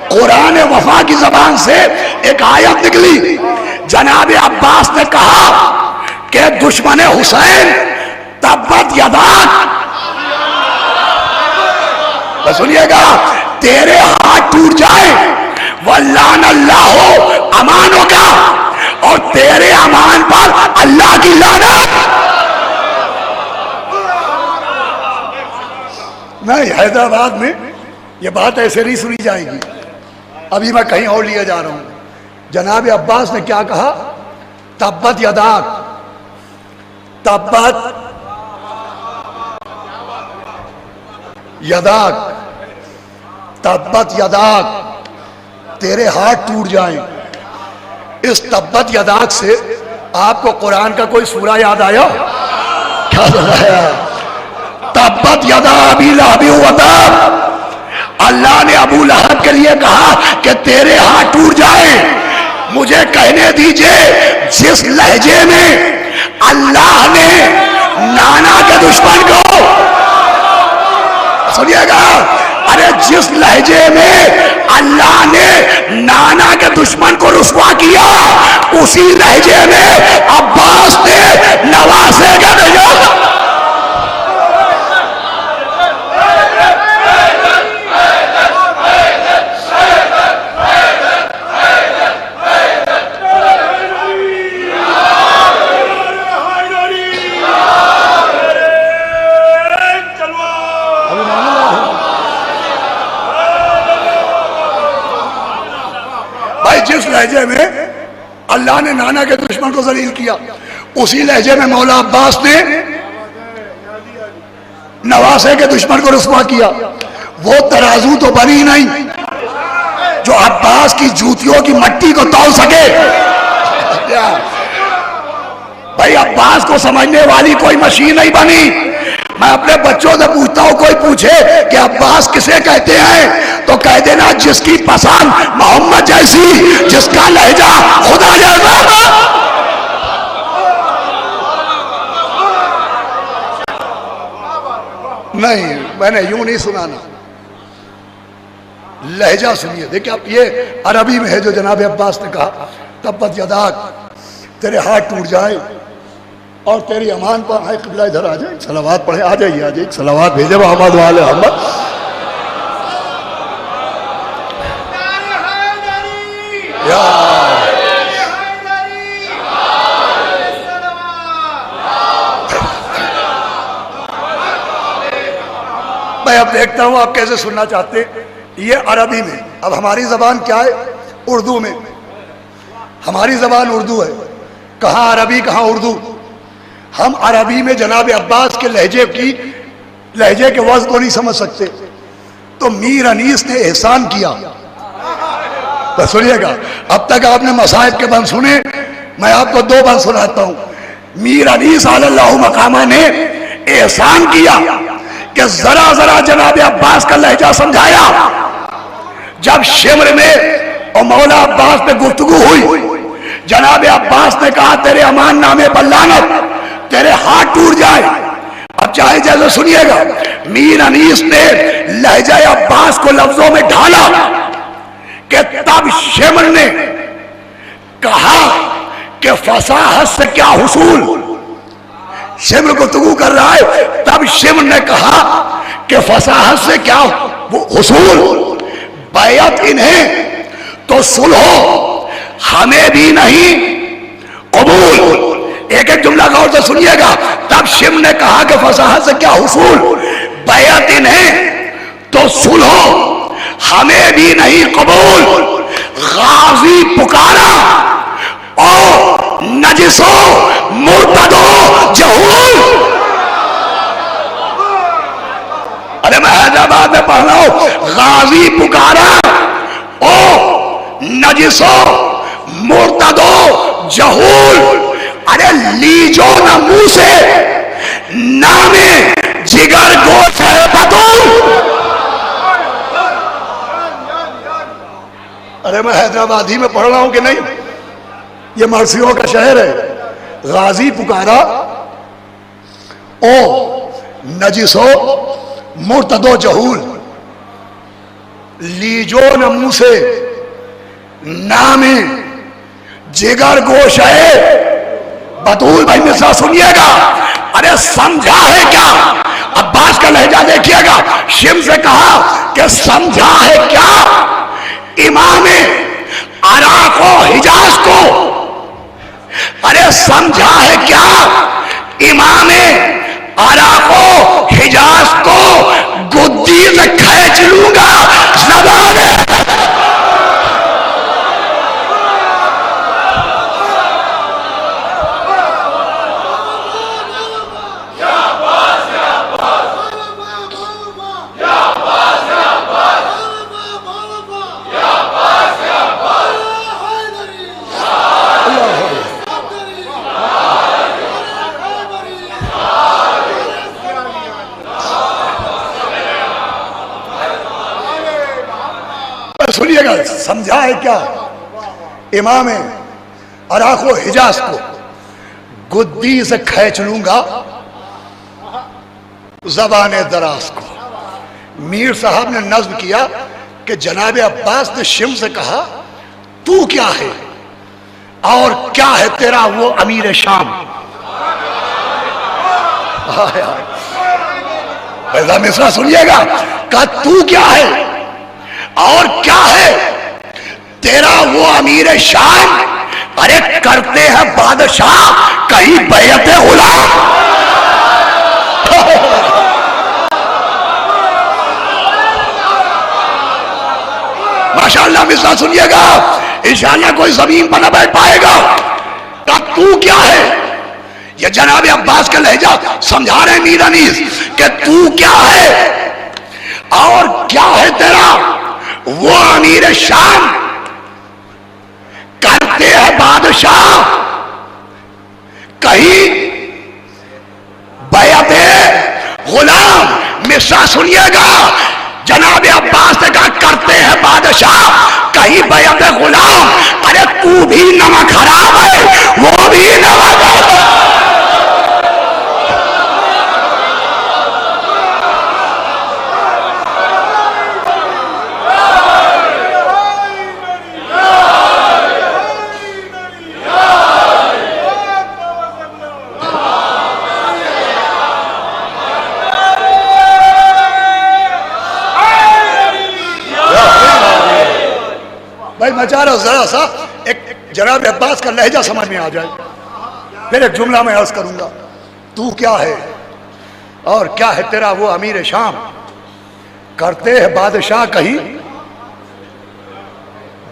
F: कुरान वफा की जबान से एक आयत निकली। जनाब अब्बास ने कहा कि दुश्मन हुसैन तब्बत यदाक, सुनिएगा, तेरे हाथ टूट जाए, वल्लान अल्लाह हो अमानों का, और तेरे अमान पर अल्लाह की लानत। नहीं, हैदराबाद में ये बात ऐसे नहीं सुनी जाएगी। अभी मैं कहीं और लिए जा रहा हूं। जनाब अब्बास ने क्या कहा? तब्बत यदाक, तब्बत यदाक, तब्बत यदाक, तेरे हाथ टूट जाएं। इस तब्बत यदाक से आपको कुरान का कोई सूरा याद आया? क्या आया? तब्बत यदा अबी लहब व तब। अल्लाह ने अबू लहब के लिए कहा कि तेरे हाथ टूट जाए। मुझे कहने दीजिए, जिस लहजे में अल्लाह ने नाना के दुश्मन को, सुनिएगा, अरे जिस लहजे में अल्लाह ने नाना के दुश्मन को रुस्वा किया, उसी लहजे में अब्बास ने नवासे का भेजा। भाई जिस लहजे में अल्लाह ने नाना के दुश्मन को जलील किया, उसी लहजे में मौला अब्बास ने नवासे के दुश्मन को रुस्वा किया। वो तराजू तो बनी नहीं जो अब्बास की जूतियों की मट्टी को तौल सके। भाई अब्बास को समझने वाली कोई मशीन नहीं बनी। मैं अपने बच्चों से पूछता हूं, कोई पूछे कि अब्बास किसे कहते हैं तो कह देना जिसकी पसंद मोहम्मद जैसी, जिसका लहजा खुदा जैसा। नहीं, मैंने यूं नहीं सुनाना, लहजा सुनिए। देखिए आप, ये अरबी में है जो जनाब अब्बास ने कहा, तब्बत यदाक, तेरे हाथ टूट जाए और तेरी अमान पर है किबला, इधर आ जाए, सलावात पढ़े, आ जाइए, आ जाइए, सलावात भेजे मोहम्मद वाले मोहम्मद। मैं अब देखता हूं आप कैसे सुनना चाहते हैं। ये अरबी में, अब हमारी जबान क्या है? उर्दू में। हमारी जबान उर्दू है, कहां अरबी कहां उर्दू। हम अरबी में जनाब अब्बास के लहजे के वज़्न को नहीं समझ सकते, तो मीर अनीस ने एहसान किया। तो सुनिएगा, अब तक आपने मसाइब के बंद सुने, मैं आपको दो बंद सुनाता हूं। मीर अनीस अलल्लाहु मकामा ने एहसान किया कि जरा जरा जनाब अब्बास का लहजा समझाया। जब शिमर में और मौला अब्बास में गुफ्तगू हुई, जनाब अब्बास ने कहा तेरे अमान नामे पर लानत, तेरे हाथ टूट जाए। अब चाहे जैसे सुनिएगा, मीर अनीस ने लहजा अब्बास को लफ्जों में ढाला कि तब शिमर ने कहा कि फसाहत से क्या हुसूल। शिमर गुफ्तगू कर रहा है, तब शिमर ने कहा कि फसाहत से क्या हुसूल। बैत इन्हें तो सुलहो, हमें भी नहीं कबूल। एक एक जुमला गौर से सुनिएगा। तब शिम ने कहा कि फसाहत से क्या हुसूल, बैत इन्हें तो सुलहो, हमें भी नहीं कबूल। गाजी पुकारा ओ नजिसो मुर्तदो जहूल। अरे मैं हैदराबाद में पढ़ रहा हूं, गाजी पुकारा ओ नजिसो मुर्तदो जहूल। अरे लीजो न मुंह से, नामे जिगर गोश है बतूल। अरे मैं हैदराबादी में पढ़ रहा हूं कि नहीं, ये मरसियों का शहर है। गाजी पुकारा ओ नजिसो मुर्तदो जहूल, लीजो न मुंह से, नामे जिगर गोश है बतूल। भाई मिर्जा सुनिएगा, अरे समझा है क्या? अब्बास का लहजा देखिएगा। शिम से कहा कि समझा है क्या इमाम अराक व हिजाज को। अरे समझा है क्या इमाम अराक व हिजाज को, गुद्दी से खींच लूंगा जबान। सुनिएगा, समझा है क्या इमाम अराको हिजाज को, गुद्दी से खींच लूंगा जबान दराज को। मीर साहब ने नज्म किया कि जनाब अब्बास ने शिम से कहा तू क्या है और क्या है तेरा वो अमीर शाम। पैसा मिश्रा सुनिएगा, कहा तू क्या है और क्या है तेरा वो अमीर शाम। अरे करते हैं बादशाह कहीं बैयत गुलाम। माशाअल्लाह मिर्जा सुनिएगा, इंशाअल्लाह कोई जमीन पर न बैठ पाएगा। का तू क्या है? ये जनाब अब्बास का लहजा समझा रहे मीर अनीस कि तू क्या है और क्या है तेरा। वो अमीर शाम करते हैं बादशाह, कहीं बैअते गुलाम। मिर्जा सुनिएगा, जनाब अब्बास ने कहा करते हैं बादशाह, कहीं बैअते गुलाम। अरे तू भी नमक हराम है, वो भी नमक है। भाई मैं चाह रहा हूं जरा सा एक जनाब अब्बास का लहजा समझ में आ जाए, फिर एक जुमला मैं अर्ज करूंगा। तू क्या है और क्या है तेरा। वो अमीर शाम करते हैं बादशाह, कहीं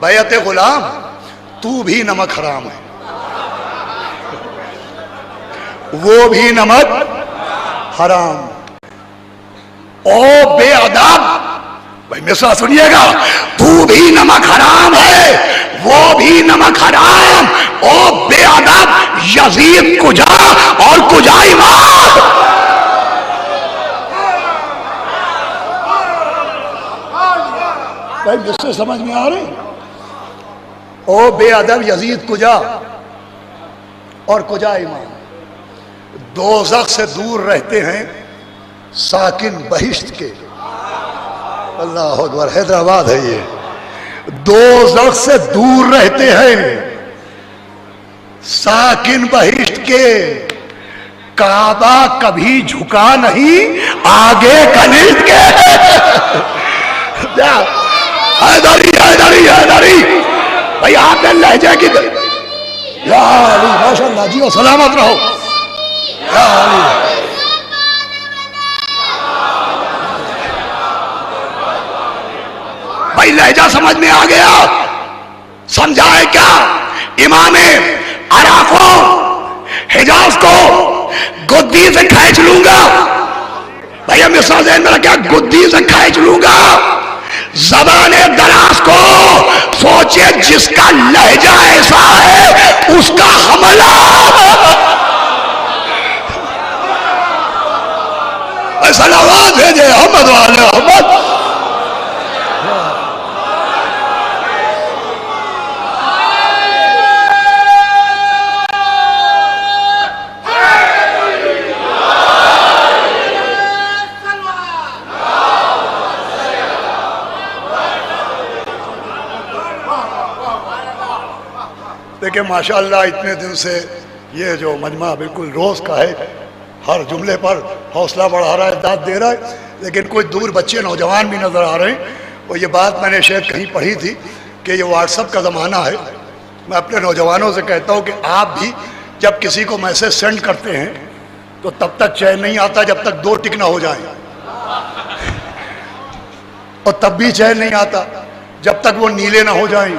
F: बैअते गुलाम। तू भी नमक हराम है, वो भी नमक हराम। ओ बेअदब, भाई मिर्जा सुनिएगा, तू भी नमक हराम है, वो भी नमक हराम। ओ बेअदब, यजीद कुजा और कुजा इमाम। भाई मुझसे समझ में आ रही। ओ बेअदब, यजीद कुजा और कुजा इमाम। दोज़ख से दूर रहते हैं साकिन बहिश्त के। अल्लाह अकबर, हैदराबाद है ये। दोज़ख से दूर रहते हैं साकिन बहिश्त के। काबा कभी झुका नहीं आगे कनिष्ठ के। हैदरी हैदरी हैदरी, भाई आपने लहजे की या अली माशाअल्लाह जी, और सलामत रहो या अली। भाई लहजा समझ में आ गया, समझा है क्या। इमामे अराको हिजाज को गुद्दी से खींच लूंगा। भैया मिसाल मेरा क्या, गुद्दी से खींच लूंगा। ज़बाने दराज को सोचे जिसका लहजा ऐसा है उसका हमला। सलावात भेजे अहमद वाले अहमद। देखिए माशाअल्लाह, इतने दिन से ये जो मजमा बिल्कुल रोज़ का है, हर जुमले पर हौसला बढ़ा रहा है, दाद दे रहा है। लेकिन कुछ दूर बच्चे नौजवान भी नज़र आ रहे हैं। और ये बात मैंने शायद कहीं पढ़ी थी कि ये व्हाट्सअप का ज़माना है। मैं अपने नौजवानों से कहता हूँ कि आप भी जब किसी को मैसेज सेंड करते हैं तो तब तक चैन नहीं आता जब तक 2 टिक ना हो जाए, और तब भी चैन नहीं आता जब तक वो नीले ना हो जाएं।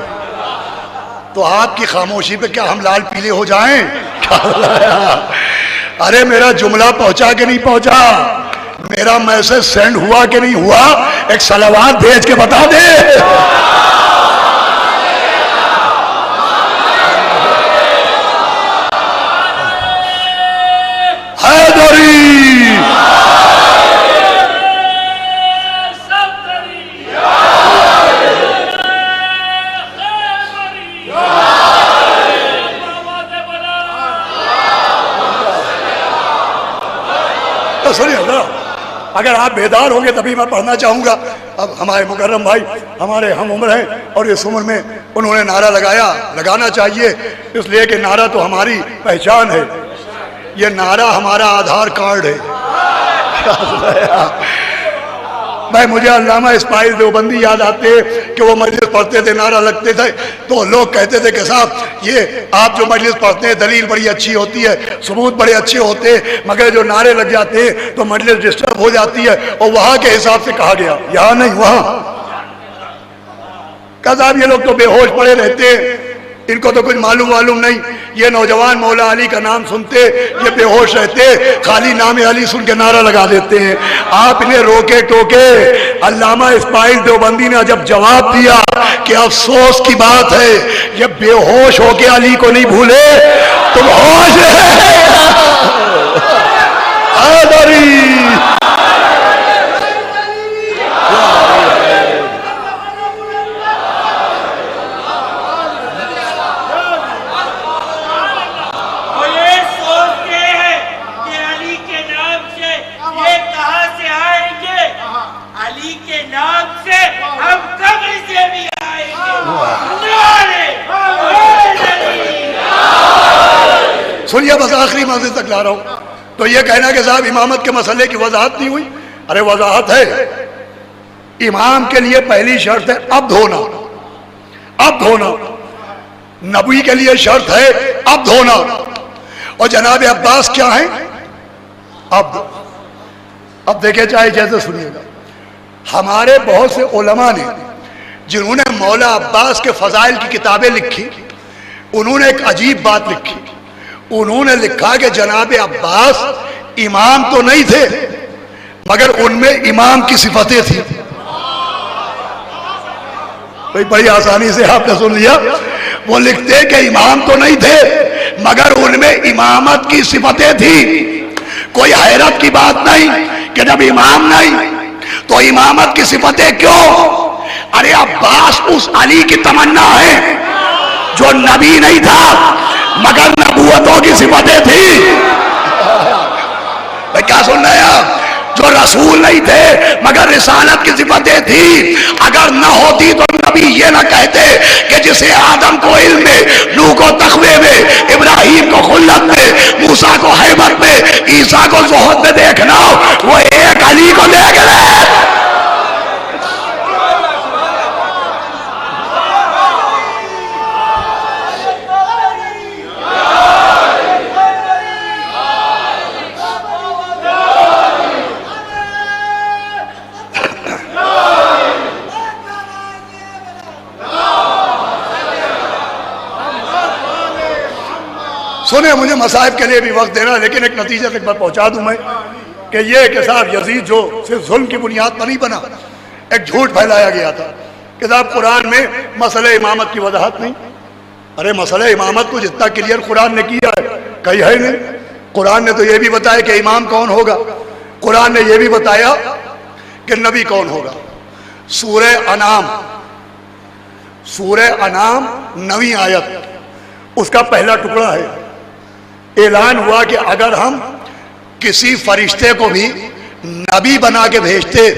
F: तो आपकी खामोशी पे क्या हम लाल पीले हो जाएं? अरे मेरा जुमला पहुंचा कि नहीं पहुंचा, मेरा मैसेज सेंड हुआ कि नहीं हुआ, एक सलावात भेज के बता दे। हैदरी सुनिए, अगर आप बेदार होंगे तभी मैं पढ़ना चाहूंगा। अब हमारे मुकर्रम भाई हमारे हम उम्र हैं और इस उम्र में उन्होंने नारा लगाया, लगाना चाहिए इसलिए कि नारा तो हमारी पहचान है, ये नारा हमारा आधार कार्ड है। भाई मुझे अल्लामा इस्माइल देवबंदी याद आते कि वो मजलिस पढ़ते थे, नारा लगते थे तो लोग कहते थे कि साहब ये आप जो मजलिस पढ़ते हैं दलील बड़ी अच्छी होती है, सबूत बड़े अच्छे होते हैं, मगर जो नारे लग जाते हैं तो मजलिस डिस्टर्ब हो जाती है। और वहां के हिसाब से कहा गया, यहाँ नहीं वहां। कहा साहब ये लोग तो बेहोश पड़े रहते हैं, इनको तो कुछ मालूम नहीं। ये नौजवान मौला अली का नाम सुनते ये बेहोश रहते, खाली नाम अली सुन के नारा लगा देते हैं। आप इन्हें रोके टोके। अल्लामा इस्माइल देवबंदी ने जब जवाब दिया कि अफसोस की बात है ये बेहोश होके अली को नहीं भूले, तुम होश सुनिए, बस आखिरी मंजिल तक ला रहा हूं। तो ये कहना कि साहब इमामत के मसले की वजाहत नहीं हुई, अरे वजाहत है। इमाम के लिए पहली शर्त है अब्द होना, अब्द होना। नबी के लिए शर्त है अब्द होना। और जनाब अब्बास क्या है? अब्द। अब देखे चाहे जैसे सुनिएगा, हमारे बहुत से उलमा ने जिन्होंने मौला अब्बास के फजाइल की किताबें लिखी, उन्होंने एक अजीब बात लिखी। उन्होंने लिखा कि जनाब अब्बास इमाम तो नहीं थे मगर उनमें इमाम की सिफतें थी। भाई बड़ी आसानी से आपने सुन लिया। वो लिखते कि इमाम तो नहीं थे मगर उनमें इमामत की सिफतें थी। कोई हैरत की बात नहीं कि जब इमाम नहीं तो इमामत की सिफतें क्यों? अरे अब्बास उस अली की तमन्ना है जो नबी नहीं था मगर नबूवतों की सिफतें थी। भाई क्या सुन रहे हैं आप? जो रसूल नहीं थे मगर रिसालत की सिफतें थी। अगर न होती तो नबी ये ना कहते कि जिसे आदम को इल्म में, नूह को तकवे में, इब्राहिम को खुल्लत में, मूसा को हैबत में, ईसा को ज़ुहद में देखना वो एक अली को देख रहे। सुने, मुझे मसाइब के लिए भी वक्त देना, लेकिन एक नतीजे तक बात पहुंचा दूं मैं कि ये कि साहब यजीद जो सिर्फ जुल्म की बुनियाद पर नहीं बना, एक झूठ फैलाया गया था कि साहब कुरान में मसले इमामत की वजाहत नहीं। अरे मसले इमामत को जितना क्लियर कुरान ने किया है कहीं है नहीं। कुरान ने तो ये भी बताया कि इमाम कौन होगा, कुरान ने यह भी बताया कि नबी कौन होगा। सूरह अनाम, सूरह अनाम 9वीं आयत, उसका पहला टुकड़ा है। ऐलान हुआ कि अगर हम किसी फरिश्ते को भी नबी बना के भेजते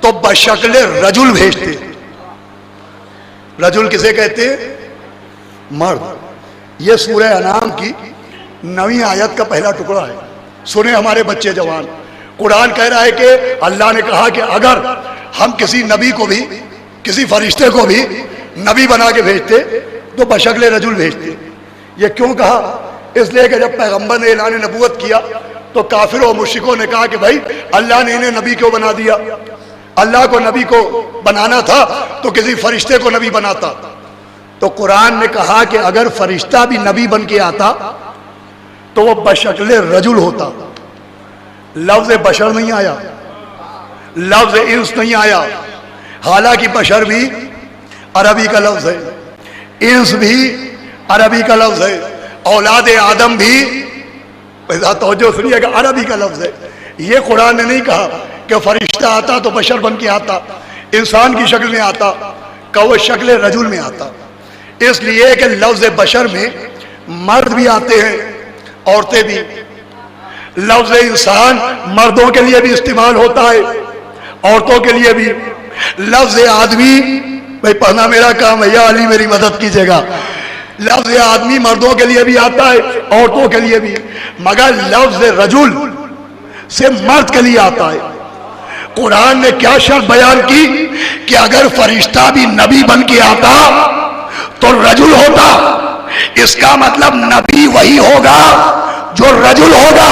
F: तो बशक्ल रजुल भेजते। रजुल किसे कहते? मर्द। यह सूरह अनाम की 9वीं आयत का पहला टुकड़ा है। सुने हमारे बच्चे जवान, कुरान कह रहा है कि अल्लाह ने कहा कि अगर हम किसी नबी को भी, किसी फरिश्ते को भी नबी बना के भेजते तो बशक्ल रजुल भेजते। ये क्यों कहा? इसलिए कि जब पैगंबर ने ऐलान नबूवत किया तो काफिरों और मुश्रिकों ने कहा कि भाई अल्लाह ने इन्हें नबी क्यों बना दिया? अल्लाह को नबी को बनाना था तो किसी फरिश्ते को नबी बनाता। तो कुरान ने कहा कि अगर फरिश्ता भी नबी बन के आता तो वो बशक्ल रजुल होता। लफ्ज बशर नहीं आया, लफ्ज इंस नहीं आया। हालांकि बशर भी अरबी का लफ्ज है, इंस भी अरबी का लफ्ज है, औलाद आदम भी, तवज्जो सुनिएगा, अरबी का लफ्ज है। ये कुरान ने नहीं कहा कि फरिश्ता आता तो बशर बन के आता, इंसान की शक्ल में आता, कव शक्ल रजुल में आता। इसलिए कि लफ्ज बशर में मर्द भी आते हैं, औरतें भी। लफ्ज इंसान मर्दों के लिए भी इस्तेमाल होता है, औरतों के लिए भी। लफ्ज आदमी, भाई पढ़ना मेरा काम है, या अली मेरी मदद कीजिएगा। लफ्ज आदमी मर्दों के लिए भी आता है, औरतों के लिए भी, मगर लफ्ज रजुल से मर्द के लिए आता है। कुरान ने क्या शर्त बयान की कि अगर फरिश्ता भी नबी बन के आता तो रजुल होता। इसका मतलब नबी वही होगा जो रजुल होगा।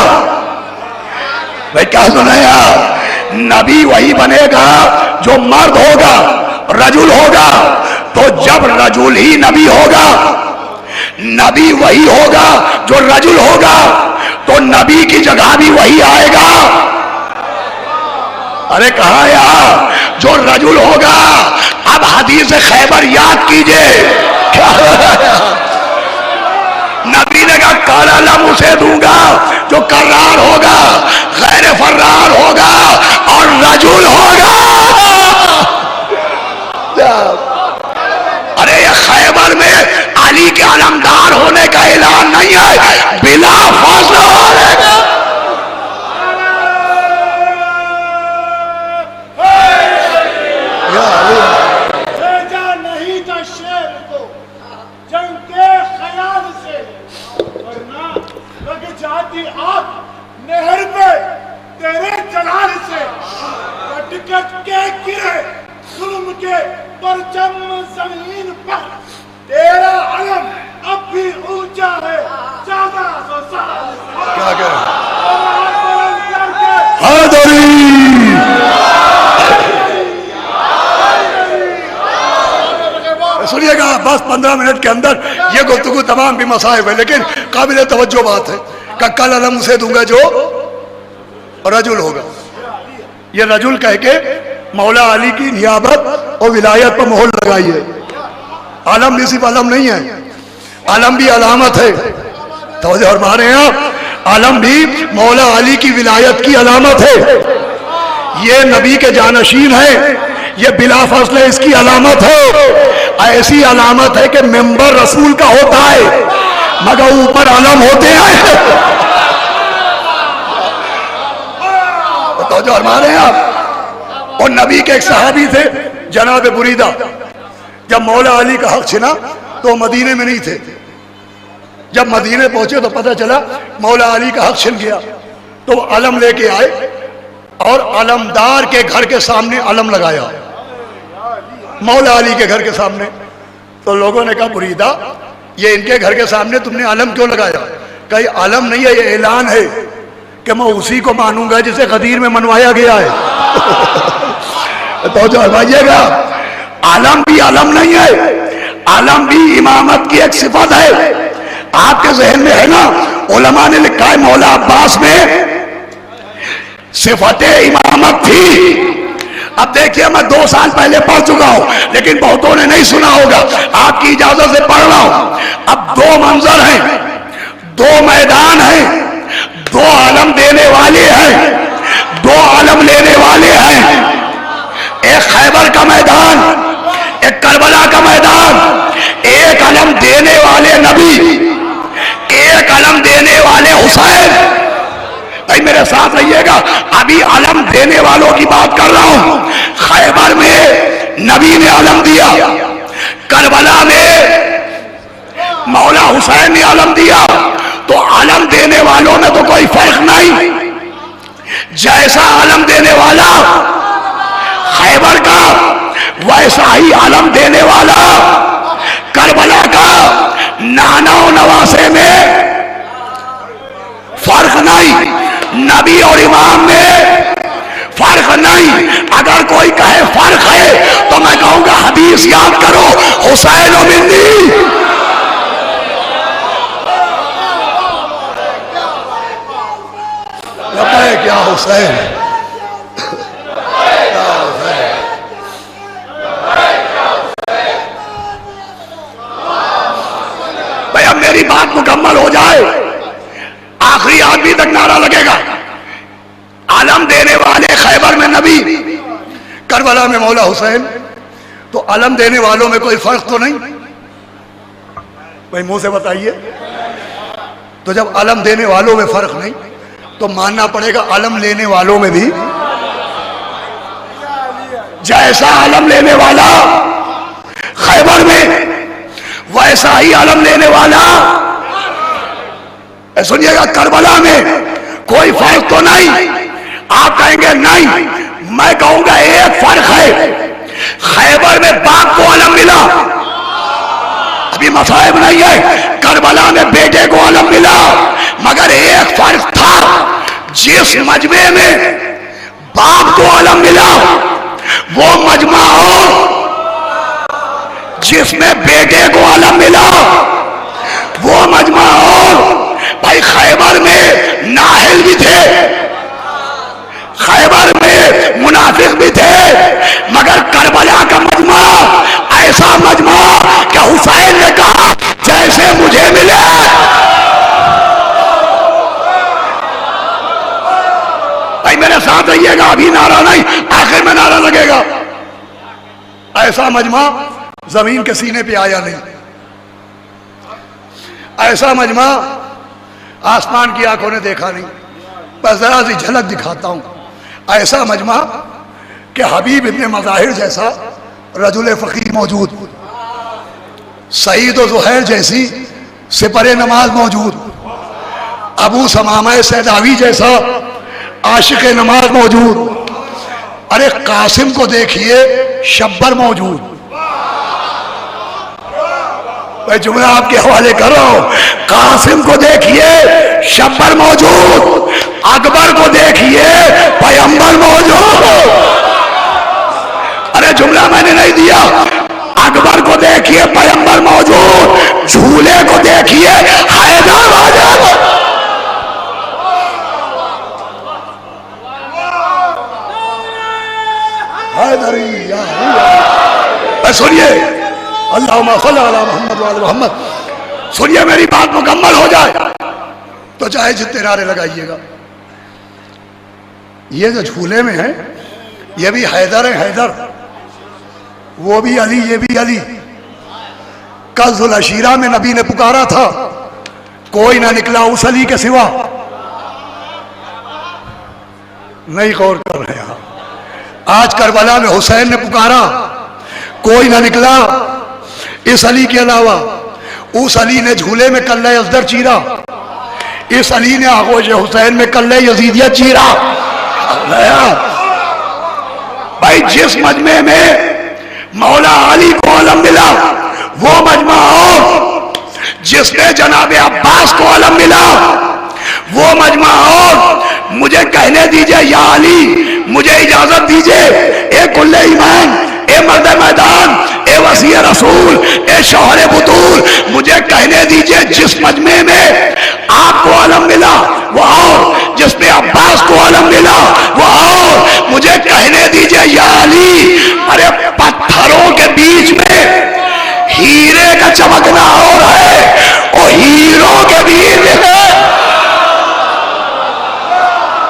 F: भाई क्या सुना यार? नबी वही बनेगा जो मर्द होगा रजुल होगा, तो जब रजुल ही नबी होगा, नबी वही होगा जो रजुल होगा, तो नबी की जगह भी वही आएगा। अरे कहा यार, जो रजुल होगा। अब हदीस खैबर याद कीजिए, क्या नबी ने कहा काला लम उसे दूंगा जो कर्रार होगा, गैर फर्रार होगा और रजुल होगा। अरे ये खैबर में अली के अलमदार होने का ऐलान नहीं है, बिला फासला होने का।
G: भेजा नहीं था शेर को जंग के ख्याल से, वरना लग जाती आग नहर पे तेरे जलाल से। कटकट के गिरे जुल्म के परचम जमीन पर, तेरा अलम अब भी ऊंचा है 1400 साल।
F: क्या क्या सुनिएगा, बस 15 मिनट के अंदर ये गुफ्तगू तमाम भी मसाइब है, लेकिन काबिल तवज्जो बात है। कल अलम उसे दूंगा जो रजुल होगा। ये रजुल कह के मौला अली की नियाबत और विलायत पर मोहर लगाई है। आलम भी सिर्फ आलम नहीं है, आलम भी अलामत है। तवज्जो फरमा रहे हैं आप, आलम भी मौला अली की विलायत की अलामत है। ये नबी के जानशीन है, ये बिला फासले इसकी अलामत है। ऐसी अलामत है कि मेंबर रसूल का होता है मगर ऊपर आलम होते हैं। तो जो हमारे हैं आप, और नबी के एक सहाबी थे जनाब बुरीदा, जब मौला अली का हक छिना तो मदीने में नहीं थे। जब मदीने पहुंचे तो पता चला मौला अली का हक छिन गया, तो अलम लेके आए और अलमदार के घर के सामने अलम लगाया, मौला अली के घर के सामने। तो लोगों ने कहा बुरीदा, ये इनके घर के सामने तुमने अलम क्यों लगाया? कहीं अलम नहीं है, ये ऐलान है कि मैं उसी को मानूंगा जिसे गदीर में मनवाया गया है। तो जो हमाइएगा, आलम भी आलम नहीं है, आलम भी इमामत की एक सिफत है। आपके जहन में है ना, उलमा ने लिखा है मौला अब्बास में सिफते इमामत थी। अब देखिए, मैं 2 साल पहले पढ़ चुका हूं, लेकिन बहुतों ने नहीं सुना होगा, आपकी इजाजत से पढ़ रहा हूं। अब 2 मंजर हैं, 2 मैदान हैं, 2 आलम देने वाले हैं, 2 आलम लेने वाले हैं। एक खैबर का मैदान, एक करबला का मैदान। एक अलम देने वाले नबी, एक अलम देने वाले हुसैन। भाई मेरे साथ रहिएगा, अभी अलम देने वालों की बात कर रहा हूं। खैबर में नबी ने अलम दिया, करबला में मौला हुसैन ने अलम दिया। तो अलम देने वालों में तो कोई फर्क नहीं। जैसा अलम देने वाला खैबर का, वैसा ही अलम देने वाला करबला का। नाना नवासे में फर्क नहीं, नबी और इमाम में फर्क नहीं। अगर कोई कहे फर्क है तो मैं कहूंगा हदीस याद करो, हुसैन और मिन्नी। क्या हुसैन, भाई अब मेरी बात मुकम्मल हो जाए, आखिरी आदमी तक नारा लगेगा। आलम देने वाले खैबर में नबी, करबला में मौला हुसैन। तो आलम देने वालों में कोई फर्क तो नहीं? भाई मुंह से बताइए। तो जब आलम देने वालों में फर्क नहीं, तो मानना पड़ेगा आलम लेने वालों में भी। जैसा आलम लेने वाला खैबर में, वैसा ही आलम लेने वाला, सुनिएगा, करबला में। कोई फर्क तो नहीं। आप कहेंगे नहीं, मैं कहूंगा एक फर्क है। खैबर में बाप को आलम मिला, अभी मसाइब नहीं है। करबला में बेटे को आलम मिला, मगर एक फर्क था, जिस मजमे में बाप को आलम मिला वो मजमा हो जिसमें बेटे को आलम मिला वो मजमा। और भाई खैबर में नाहिल भी थे, खैबर में मुनाफिक भी थे, मगर करबला का मजमा ऐसा मजमा कि हुसैन ने कहा जैसे मुझे मिले। भाई मेरे साथ रहिएगा, अभी नारा नहीं, आखिर में नारा लगेगा। ऐसा मजमा जमीन के सीने पे आया नहीं, ऐसा मजमा आसमान की आंखों ने देखा नहीं। बस जरा सी झलक दिखाता हूं। ऐसा मजमा कि हबीब इब्ने मज़ाहिर जैसा रजुल फ़कीर मौजूद, सईद और ज़ुहैर जैसी सिपरे नमाज मौजूद, अबू समामा सैदावी जैसा आशिक नमाज मौजूद। अरे कासिम को देखिए शब्बर मौजूद। मैं जुमला आपके हवाले कर रहा हूं। कासिम को देखिए शब्बर मौजूद, अकबर को देखिए पैगंबर मौजूद। अरे जुमला मैंने नहीं दिया। अकबर को देखिए पैगंबर मौजूद, झूले को देखिए हैदर मौजूद। सुनिए, अल्लाहुम्मा सल्ली अला मुहम्मद व आले मुहम्मद। सुनिए, मेरी बात मुकम्मल हो जाए तो चाहे जितने नारे लगाइएगा। ये जो झूले में है ये भी हैदर है, हैदर, वो भी अली, ये भी अली। कल जुल अशीरा में नबी ने पुकारा था, कोई ना निकला उस अली के सिवा। नहीं गौर कर रहे हैं। आज करबला में हुसैन ने पुकारा, कोई ना निकला इस अली के अलावा। उस अली ने झूले में कल्ले अजदर चीरा, इस अली ने आगोश हुसैन में कल्ले यजीदिया चीरा। भाई जिस मजमे में मौला अली को आलम मिला वो मजमा, और जिसमें जनाबे अब्बास को आलम मिला वो मजमा। और मुझे कहने दीजिए या अली, मुझे इजाजत दीजिए, ए कुल्ले ईमान, ए मर्द मैदान, ए वसी रसूल, ए शौहर बुतूल, मुझे कहने दीजिए जिस मजमे में आपको आलम मिला वो और, जिसमें अब्बास को आलम मिला वो और, मुझे कहने दीजिए या अली। अरे पत्थरों के बीच में हीरे का चमकना और है, और हीरों के बीच में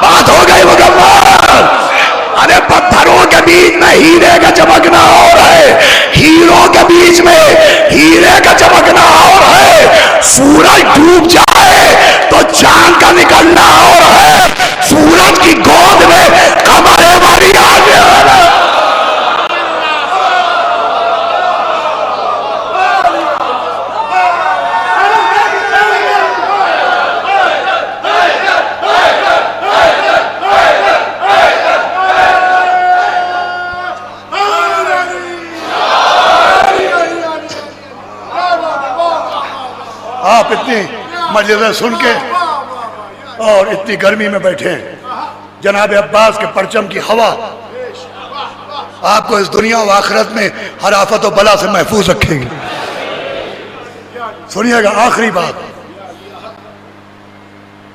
F: बात हो गई मुकम्मल। अरे पत्थरों के बीच में हीरे का चमकना और है, हीरों के बीच में हीरे का चमकना और है। सूरज डूब जाए तो चांद का निकलना और है, सूरज की गोद में कमर हमारी आ गया। आप इतनी मजलिस सुन के और इतनी गर्मी में बैठे हैं, जनाब अब्बास के परचम की हवा आपको इस दुनिया व आखिरत में हर आफत और बला से महफूज रखेगी। सुनिएगा आखिरी बात,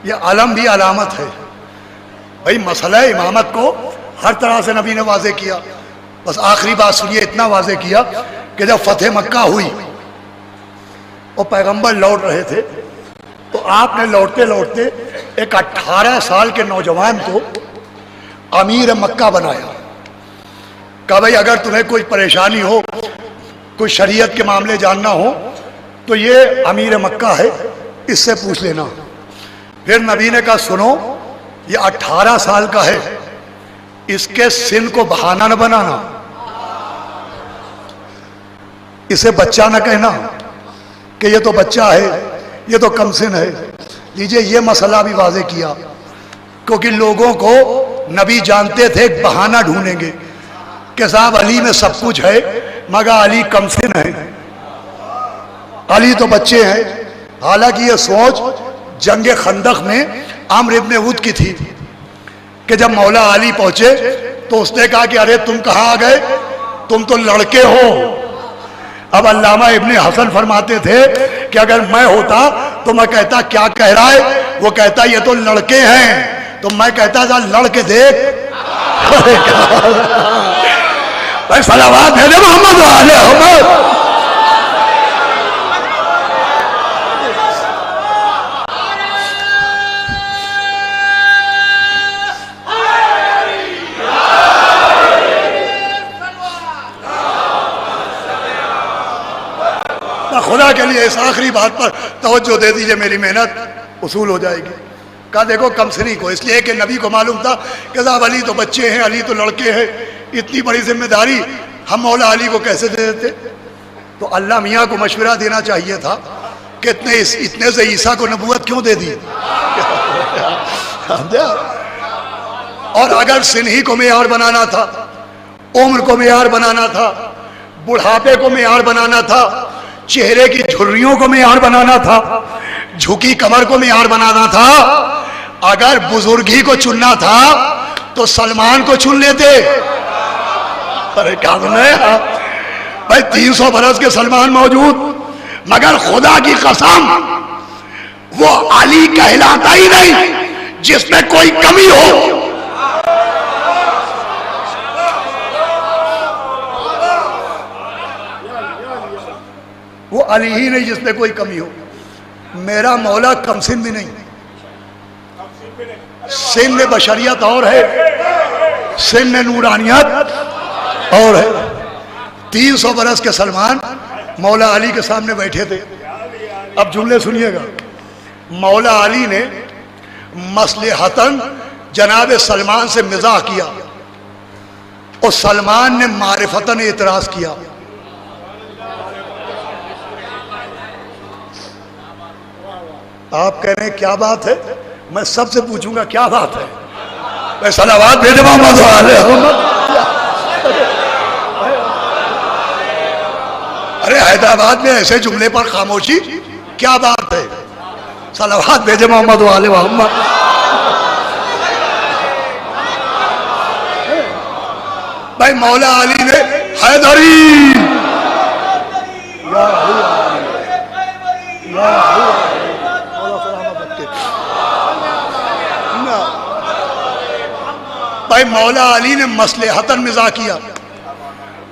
F: यह आलम भी अलामत है। भाई मसला इमामत को हर तरह से नबी ने वाजे किया, बस आखिरी बात सुनिए, इतना वाजे किया कि जब फतेह मक्का हुई और पैगंबर लौट रहे थे तो आपने लौटते लौटते एक 18 साल के नौजवान को अमीर मक्का बनाया। कहा भाई अगर तुम्हें कोई परेशानी हो, कोई शरीयत के मामले जानना हो तो ये अमीर मक्का है, इससे पूछ लेना। फिर नबी ने कहा सुनो, ये 18 साल का है, इसके सिन को बहाना न बनाना, इसे बच्चा न कहना कि ये तो बच्चा है, ये तो कमसिन है। लीजिए ये मसला भी वाजे किया, क्योंकि लोगों को नबी जानते थे बहाना ढूंढेंगे कि साहब अली में सब कुछ है मगर अली कमसिन है, अली तो बच्चे हैं। हालांकि ये सोच जंग खंदक में अम्र इब्ने उद की थी कि जब मौला अली पहुंचे तो उसने कहा कि अरे तुम कहाँ आ गए, तुम तो लड़के हो, अब अल्लामा इब्ने हसन फरमाते थे कि अगर मैं होता तो मैं कहता क्या कह रहा है, वो कहता ये तो लड़के हैं, तो मैं कहता जा लड़के देख। भाई सलावत भेजे मोहम्मद वाले मोहम्मद। खुदा के लिए इस आखिरी बात पर तवज्जो दे दीजिए, मेरी मेहनत उसूल हो जाएगी। कहा देखो कमसनी को, इसलिए कि नबी को मालूम था कि साहब अली तो बच्चे हैं, अली तो लड़के हैं, इतनी बड़ी जिम्मेदारी हम मौला अली को कैसे दे देते। तो अल्लाह मियाँ को मशवरा देना चाहिए था कि इतने से ईसा को नबूवत क्यों दे दी। और अगर सिन्ही को मेयार बनाना था, उम्र को मेयार बनाना था, बुढ़ापे को मेयार बनाना था, चेहरे की झुर्रियों को मेयार बनाना था, झुकी कमर को मेयार बनाना था, अगर बुजुर्गी को चुनना था तो सलमान को चुन लेते। अरे क्या सुने भाई, 300 बरस के सलमान मौजूद, मगर खुदा की कसम वो अली कहलाता ही नहीं जिसमें कोई कमी हो। वो अली ही नहीं जिसमें कोई कमी हो। मेरा मौला कमसिन भी नहीं, सिन में बशरियत और है, सिन में नूरानियत और है। 300 बरस के सलमान मौला अली के सामने बैठे थे। अब जुमले सुनिएगा। मौला अली ने मसलहतन जनाब सलमान से मिजाह किया और सलमान ने मारिफतन एतराज किया। आप कह रहे हैं क्या बात है, मैं सबसे पूछूंगा क्या बात है। मैं सलावत भेजे मोहम्मद वाले। अरे हैदराबाद में ऐसे जुमले पर खामोशी, क्या बात है। सलावत भेजे मोहम्मद वाले मोहम्मद। भाई मौला अली ने हैदरी भाई मौला अली ने मसलहतन मिजाह किया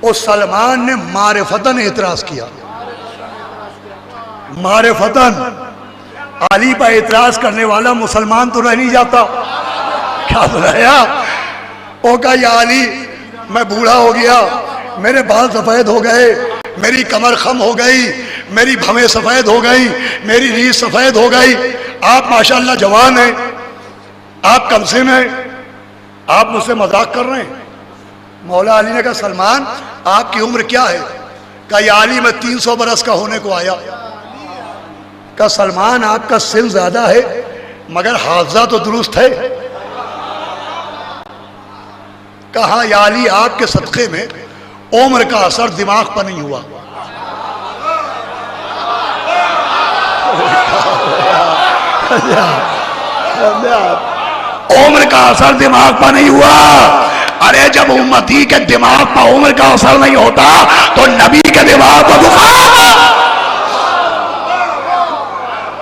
F: और सलमान ने मारिफतन एतराज किया। मारिफतन अली पर एतराज करने वाला मुसलमान तो रह नहीं जाता। क्या बुलाया ओ का या अली, मैं बूढ़ा हो गया, मेरे बाल सफेद हो गए, मेरी कमर खम हो गई, मेरी भवें सफेद हो गई, मेरी रीछ सफेद हो गई। आप माशाल्लाह जवान हैं, आप कमसिन हैं, आप मुझसे मजाक कर रहे हैं। मौला अली ने कहा सलमान आपकी उम्र क्या है। कहा या अली मैं 300 बरस का होने को आया। कहा सलमान आपका सिन ज्यादा है मगर हाफजा तो दुरुस्त है। कहा या अली आपके सदक़े में उम्र का असर दिमाग पर नहीं हुआ। उम्र का असर दिमाग पर नहीं हुआ। अरे जब उम्मती के दिमाग पर उम्र का असर नहीं होता तो नबी के दिमाग पर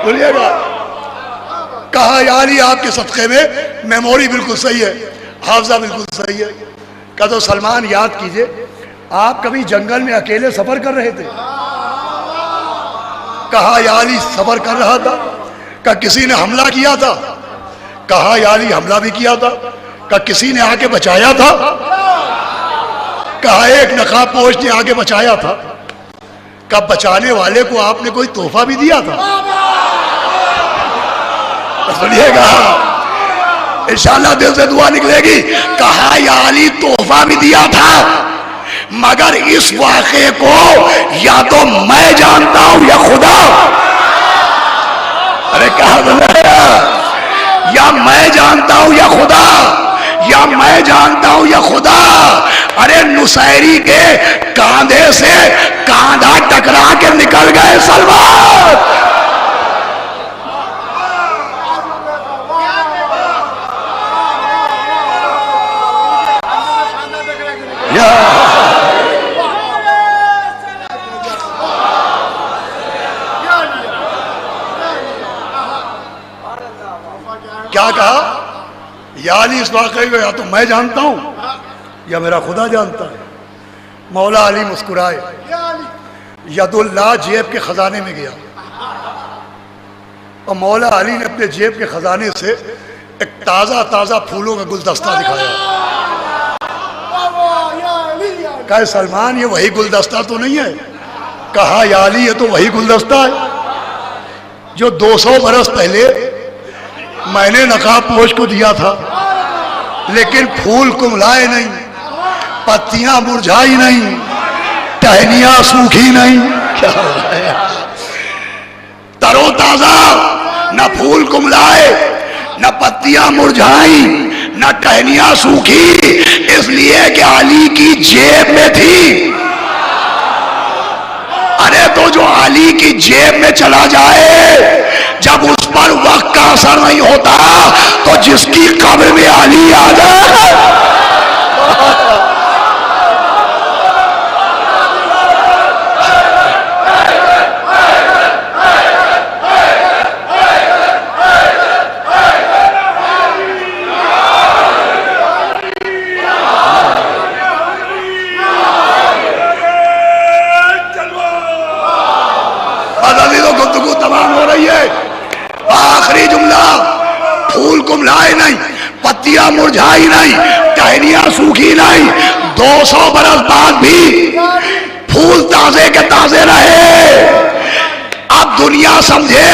F: बोलिएगा। कहा यार आपके सदक़े में मेमोरी बिल्कुल सही है, हाफजा बिल्कुल सही है। कहा तो सलमान याद कीजिए आप कभी जंगल में अकेले सफर कर रहे थे। कहा याली सफर कर रहा था। कहा किसी ने हमला किया था। कहा याली हमला भी किया था। कहा किसी ने आके बचाया था। कहा एक नकाबपोश ने आके बचाया था। कहा बचाने वाले को आपने कोई तोहफा भी दिया था। सुनिएगा इंशाअल्लाह दिल से दुआ निकलेगी। कहा याली तोहफा भी दिया था मगर इस वाक़े को या तो मैं जानता हूं या खुदा। अरे कहा या मैं जानता हूं या खुदा, या मैं जानता हूं या खुदा। अरे नुसैरी के कांधे से कांधा टकरा के निकल गए सलमान। क्या कहा? या अली, इस वाक़े को या तो मैं जानता हूं या मेरा खुदा जानता है। मौला अली मुस्कुराए। यदुल्ला जेब के खजाने में गया और मौला अली ने अपने जेब के खजाने से एक ताजा ताजा फूलों का गुलदस्ता दिखाया। कहा सलमान, ये वही गुलदस्ता तो नहीं है? कहा या अली, ये तो वही गुलदस्ता है जो 200 बरस पहले मैंने नकाब पोश को दिया था, लेकिन फूल कुमलाए नहीं, पत्तियां मुरझाई नहीं, टहनियां सूखी नहीं। क्या है? तरोताजा, न फूल कुमलाए, न पत्तियां मुरझाई, न टहनियां सूखी, इसलिए कि अली की जेब में थी। अरे तो जो अली की जेब में चला जाए, जब उस पर वक्त का असर नहीं होता, तो जिसकी कब्र में अली आ जाए। तमाम हो रही है। आखिरी जुमला, फूल कुमलाए नहीं, पत्तियां मुरझाई नहीं, टहनियां सूखी नहीं, 200 बरस बाद भी फूल ताजे के ताजे रहे। अब दुनिया समझे,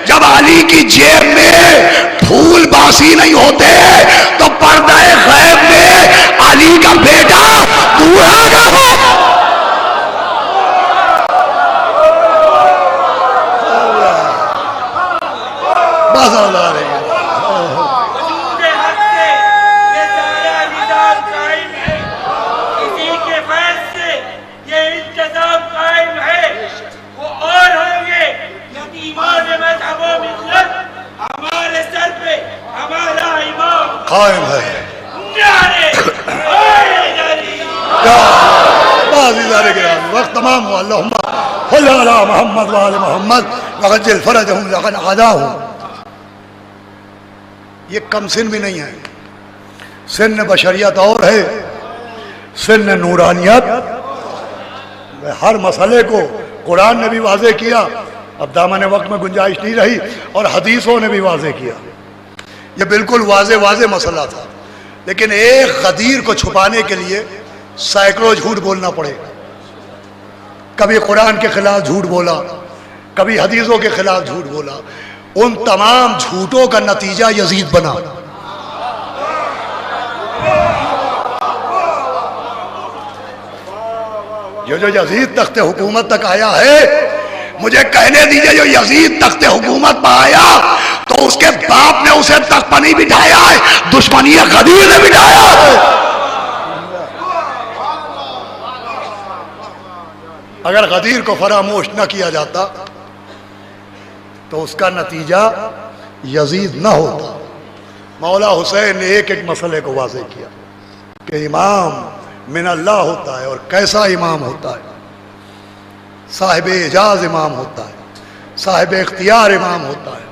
F: जब अली की जेब में फूल बासी नहीं होते, तो पर्दा गैब में अली का बेटा दूल्हा का कायम है। वक्त तमाम हुआ। मोहम्मद वाले मोहम्मद वगज्जिल फरजहुम लगन अदाहु। ये कम सिन भी नहीं है, सिन बशरियत और है, सिन नूरानियत। हर मसले को कुरान ने भी वाजे किया, अब दामन वक्त में गुंजाइश नहीं रही, और हदीसों ने भी वाजे किया। ये बिल्कुल वाजे वाजे मसला था, लेकिन एक गदीर को छुपाने के लिए सैकड़ों झूठ बोलना पड़ेगा। कभी कुरान के खिलाफ झूठ बोला, कभी हदीसों के खिलाफ झूठ बोला। उन तमाम झूठों का नतीजा यजीद बना। जो यजीद तख्ते हुकूमत तक आया है, मुझे कहने दीजिए, जो यजीद तख्ते हुकूमत पर आया तो उसके बाप ने उसे तख्त पर नहीं बिठाया है, दुश्मनी गदीर ने बिठाया है। अगर गदीर को फरामोश न किया जाता तो उसका नतीजा यजीद न होता। मौला हुसैन ने एक एक मसले को वाज़ेह किया कि इमाम मिन अल्लाह होता है, और कैसा इमाम होता है। साहिब एजाज इमाम होता है, साहिब इख्तियार इमाम होता है।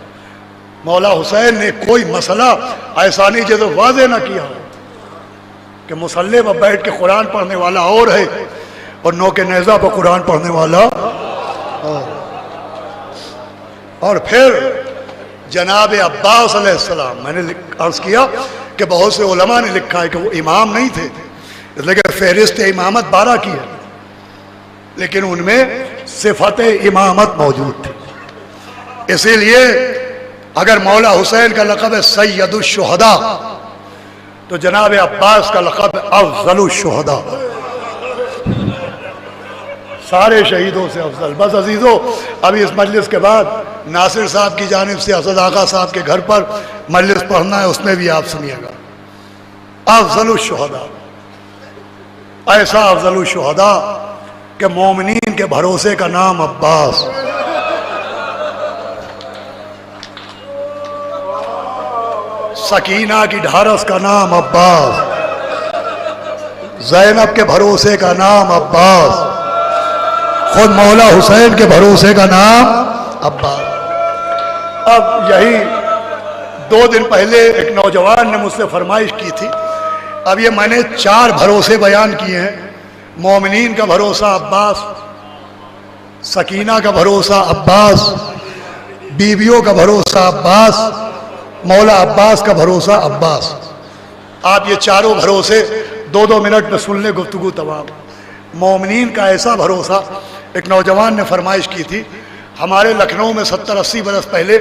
F: मौला हुसैन ने कोई मसला ऐसा नहीं जैसे वाज़ेह न किया हो कि मुसल्ले पर बैठ के कुरान पढ़ने वाला और है और नौके नेज़ा पर कुरान पढ़ने वाला और। और फिर जनाब अब्बास अलैहिस्सलाम, मैंने अर्ज़ किया कि बहुत से उलमा ने लिखा है कि वो इमाम नहीं थे, इसलिए कि फहरिस्त इमामत 12 की है, लेकिन उनमें सिफत इमामत मौजूद थी। इसीलिए अगर मौला हुसैन का लक़ब है सैयदुश शुहदा, तो जनाब अब्बास का लक़ब है अफ़ज़लुश शुहदा, सारे शहीदों से अफजल। बस अजीज़ों, अभी इस मजलिस के बाद नासिर साहब की जानिब से असद आका साहब के घर पर मजलिस पढ़ना है, उसमें भी आप सुनिएगा। अफ़ज़लुश शुहदा, ऐसा अफ़ज़लुश शुहदा कि मोमिनीन के भरोसे का नाम अब्बास, सकीना की ढारस का नाम अब्बास, ज़ैनब के भरोसे का नाम अब्बास, खुद मौला हुसैन के भरोसे का नाम अब्बास। अब यही 2 दिन पहले एक नौजवान ने मुझसे फरमाइश की थी। अब ये मैंने 4 भरोसे बयान किए हैं। मोमिनीन का भरोसा अब्बास, सकीना का भरोसा अब्बास, बीवियों का भरोसा अब्बास, मौला अब्बास का भरोसा अब्बास। आप ये चारों भरोसे 2-2 मिनट में सुन ले, गुफ्तगू तमाम। मोमिनीन का ऐसा भरोसा, एक नौजवान ने फरमाइश की थी। हमारे लखनऊ में 70-80 बरस पहले